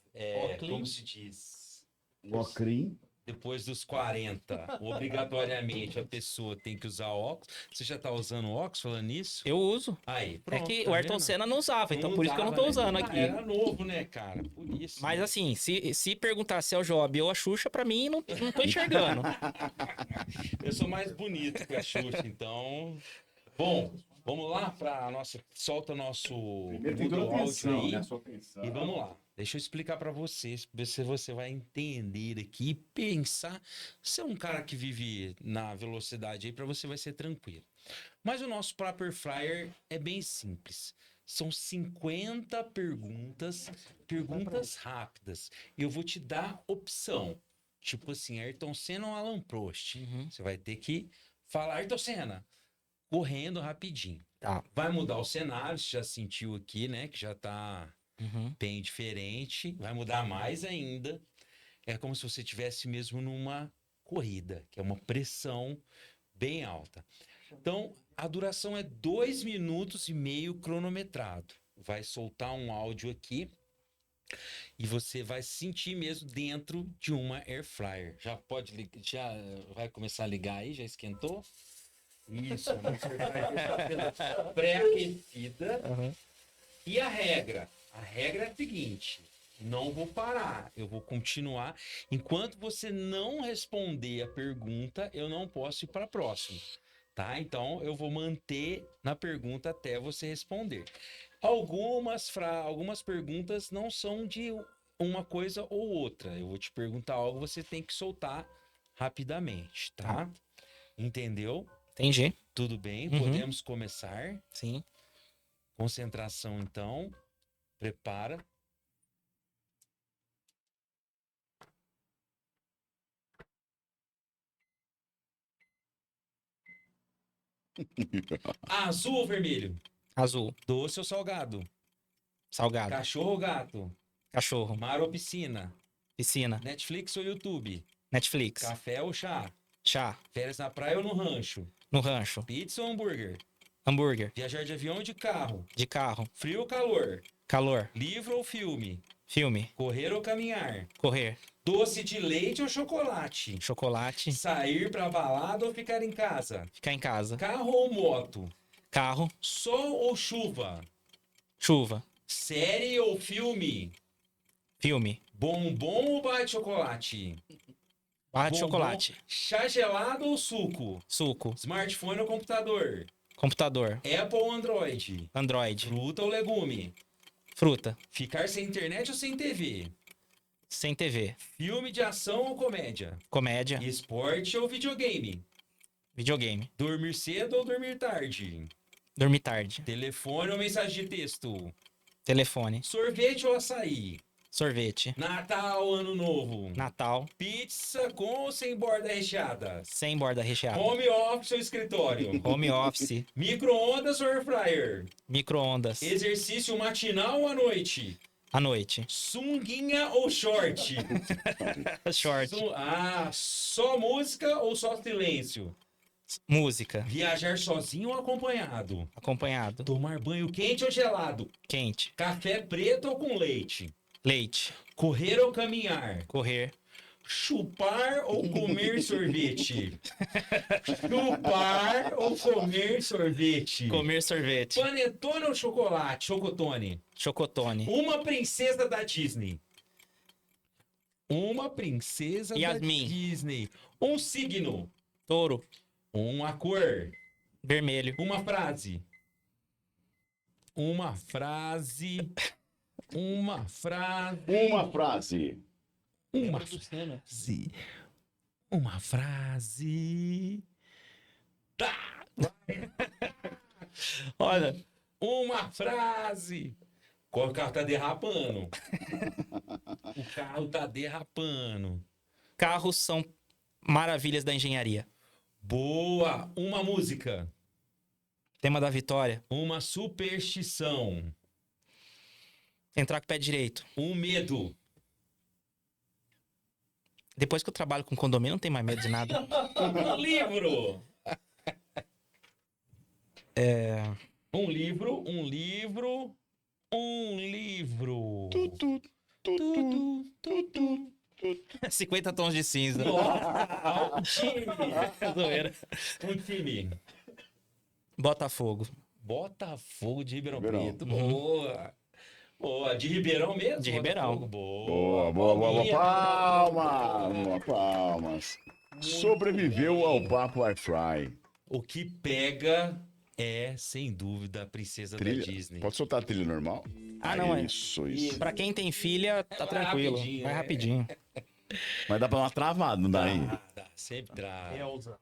como se diz, O Ocrim. depois dos 40, obrigatoriamente a pessoa tem que usar óculos. Você já tá usando óculos falando nisso? Eu uso. Aí, É pronto. que tá o Ayrton vendo? Senna não usava, então Não por isso que eu não tô usava, né? usando aqui. Era novo, né, cara? Por isso. Mas né? assim, se perguntar se é o Job ou a Xuxa, pra mim, não tô enxergando. Eu sou mais bonito que a Xuxa, então. Bom, vamos lá para nossa. Solta o nosso mudo áudio aí. E vamos lá. Deixa eu explicar para vocês, ver se você vai entender aqui e pensar. Você é um cara que vive na velocidade aí, para você vai ser tranquilo. Mas o nosso Paper Flyer é bem simples. São 50 perguntas rápidas. Eu vou te dar opção. Tipo assim, Ayrton Senna ou Alan Prost. Você vai ter que falar Ayrton Senna, correndo rapidinho. Tá. Vai mudar o cenário, você já sentiu aqui, né? Que já tá Uhum. bem diferente. Vai mudar mais ainda. É como se você estivesse mesmo numa corrida, que é uma pressão bem alta. Então, a duração é 2 minutos e meio cronometrado. Vai soltar um áudio aqui e você vai se sentir mesmo dentro de uma air fryer. Já vai começar a ligar aí? Já esquentou? Isso, você vai deixar ela pré-aquecida. Uhum. E a regra? A regra é a seguinte: não vou parar, eu vou continuar. Enquanto você não responder a pergunta, eu não posso ir para a próxima. Tá? Então, eu vou manter na pergunta até você responder. Algumas perguntas não são de uma coisa ou outra. Eu vou te perguntar algo, você tem que soltar rapidamente, tá? Entendeu? Entendi. Tudo bem? Uhum. Podemos começar. Sim. Concentração, então. Prepara. Azul ou vermelho? Azul. Doce ou salgado? Salgado. Cachorro ou gato? Cachorro. Mar ou piscina? Piscina. Netflix ou YouTube? Netflix. Café ou chá? Chá. Férias na praia ou no rancho? No rancho. Pizza ou hambúrguer? Hambúrguer. Viajar de avião ou de carro? De carro. Frio ou calor? Calor. Livro ou filme? Filme. Correr ou caminhar? Correr. Doce de leite ou chocolate? Chocolate. Sair pra balada ou ficar em casa? Ficar em casa. Carro ou moto? Carro. Sol ou chuva? Chuva. Série ou filme? Filme. Bombom ou bate chocolate? Barra de Bombom, chocolate. Chá gelado ou suco? Suco. Smartphone ou computador? Computador. Apple ou Android? Android. Fruta ou legume? Fruta. Ficar sem internet ou sem TV? Sem TV. Filme de ação ou comédia? Comédia. Esporte ou videogame? Videogame. Dormir cedo ou dormir tarde? Dormir tarde. Telefone ou mensagem de texto? Telefone. Sorvete ou açaí? Sorvete. Natal, Ano Novo? Natal. Pizza com ou sem borda recheada? Sem borda recheada. Home office ou escritório? Home office. Micro-ondas ou air fryer? Micro-ondas. Exercício matinal ou à noite? À noite. Sunguinha ou short? Short. Só música ou só silêncio? Música. Viajar sozinho ou acompanhado? Acompanhado. Tomar banho quente ou gelado? Quente. Café preto ou com leite? Leite. Correr ou caminhar? Correr. Chupar ou comer sorvete? Chupar ou comer sorvete? Comer sorvete. Panetone ou chocolate? Chocotone. Chocotone. Uma princesa da Disney. Uma princesa Yasmin. da Disney. Um signo. Touro. Uma cor. Vermelho. Uma frase. Uma frase. Uma frase. Uma frase. Uma Do Senna. frase. Uma frase. Tá. Olha, Uma frase. O carro tá derrapando. O carro tá derrapando. carros são maravilhas da engenharia. Boa. Uma música. Tema da vitória. Uma superstição. Entrar com o pé direito. Um medo. Depois que eu trabalho com condomínio, não tem mais medo de nada. Um livro. Um livro, um livro, um livro. 50 tons de cinza. Nossa, um time. Zoeira. Um time. Botafogo. Botafogo de Ribeirão Ribeirão. Preto. Boa. Boa. De Ribeirão mesmo? De Ribeirão. Botafogo, Boa. Boa, boa, boa, boa. Palminha. Palmas! Palmas. Sobreviveu ao papo Air Fry. O que pega é, sem dúvida, a princesa da Trilha. Disney. Pode soltar a trilha normal? Ah, não, é. Isso, isso. Pra quem tem filha, tá Vai tranquilo. rapidinho, Vai né? rapidinho. Mas dá pra dar uma travada, não dá aí? Dá, sempre dá. Elza.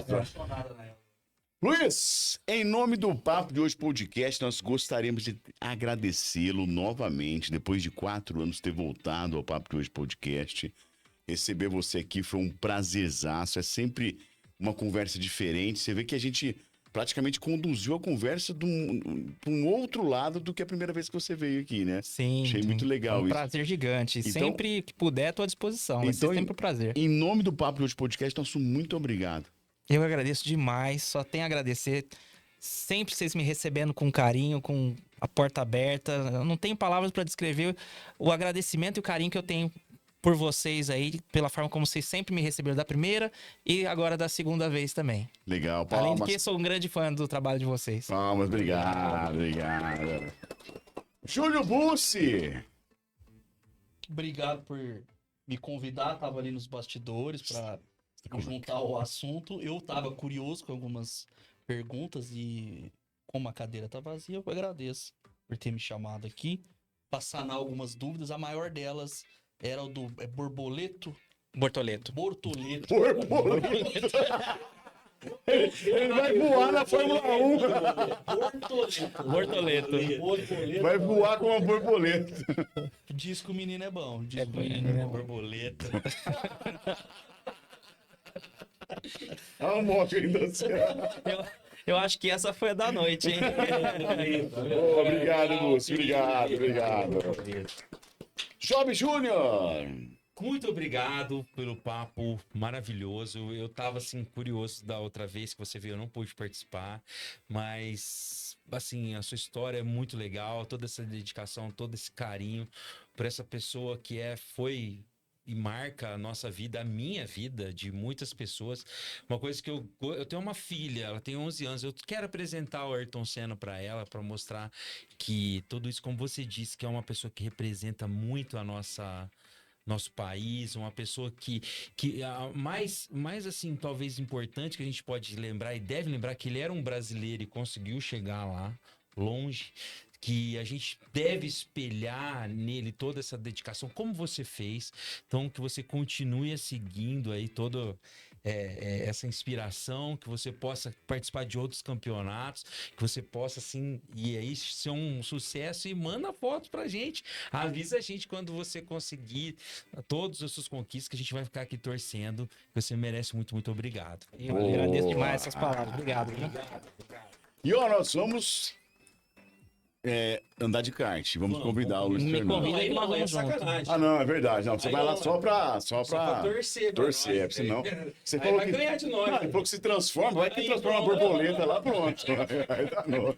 Apressionada na Luiz, em nome do Papo de Hoje Podcast, nós gostaríamos de agradecê-lo novamente, depois de 4 anos ter voltado ao Papo de Hoje Podcast. Receber você aqui foi um prazerzaço, é sempre uma conversa diferente. Você vê que a gente praticamente conduziu a conversa de um outro lado do que a primeira vez que você veio aqui, né? Sim. Achei muito legal é um isso. prazer gigante. Então- Sempre que puder, tô à disposição. Vai ser Então, sempre um prazer. Em nome do Papo de Hoje Podcast, nosso muito obrigado. Eu agradeço demais, só tenho a agradecer. Sempre vocês me recebendo com carinho, com a porta aberta. Eu não tenho palavras para descrever o agradecimento e o carinho que eu tenho por vocês aí, pela forma como vocês sempre me receberam da primeira e agora da segunda vez também. Legal, Além de palmas. que sou um grande fã do trabalho de vocês. Palmas, obrigado, obrigado. Júlio Bussi! Obrigado por me convidar. Tava ali nos bastidores para juntar o assunto. Eu tava curioso com algumas perguntas e como a cadeira tá vazia, eu agradeço por ter me chamado aqui para sanar algumas dúvidas. A maior delas era o do borboleto. Bortoleto. Bortoleto. Borboleta! Ele vai voar na Fórmula 1. Bortoleto. Bortoleto. Vai voar com uma borboleta. Diz que o menino é bom. Diz que o menino menino é bom. Borboleta. Olha o moto ainda. Eu acho que essa foi a da noite, hein? Obrigado, Bussi. Obrigado, obrigado. Job Júnior! Muito obrigado pelo papo maravilhoso. Eu tava assim curioso da outra vez que você veio, eu não pude participar, mas assim, a sua história é muito legal, toda essa dedicação, todo esse carinho por essa pessoa que foi e marca a nossa vida, a minha vida, de muitas pessoas. Uma coisa que eu tenho uma filha, ela tem 11 anos, eu quero apresentar o Ayrton Senna para ela, para mostrar que tudo isso, como você disse, que é uma pessoa que representa muito a nosso país, uma pessoa que mais assim, talvez importante que a gente pode lembrar e deve lembrar que ele era um brasileiro e conseguiu chegar lá, longe, que a gente deve espelhar nele toda essa dedicação, como você fez, então que você continue seguindo aí toda essa inspiração, que você possa participar de outros campeonatos, que você possa, assim, e aí ser um sucesso e manda fotos pra gente, avisa a gente quando você conseguir todas as suas conquistas, que a gente vai ficar aqui torcendo, que você merece muito, muito obrigado. Eu agradeço demais essas palavras. Obrigado. Viu? E ó, nós vamos andar de kart. Vamos convidar o Luiz Me Fernando. convida aí que nós Não, é vamos junto. sacanagem. Ah, não, é verdade. Não, você Aí vai lá não, só pra torcer. pra torcer, nós, senão... velho. Você Aí falou vai que... ganhar de nós. Não, ele falou que se transforma, vai que Aí, transforma uma não. borboleta lá, pronto. Aí tá novo.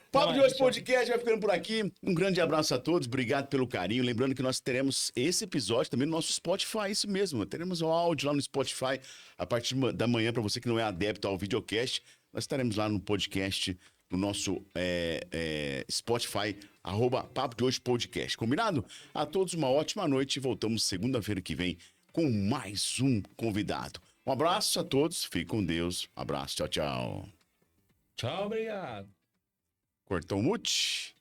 Papo de hoje podcast vai ficando por aqui. Um grande abraço a todos, obrigado pelo carinho. Lembrando que nós teremos esse episódio também no nosso Spotify, isso mesmo. Teremos o áudio lá no Spotify a partir da manhã, para você que não é adepto ao videocast. Nós estaremos lá no podcast, no nosso Spotify, @Papo de Hoje Podcast. Combinado? A todos uma ótima noite e voltamos segunda-feira que vem com mais um convidado. Um abraço a todos, fique com Deus. Abraço, tchau, tchau. Tchau, obrigado. Cortou o mute?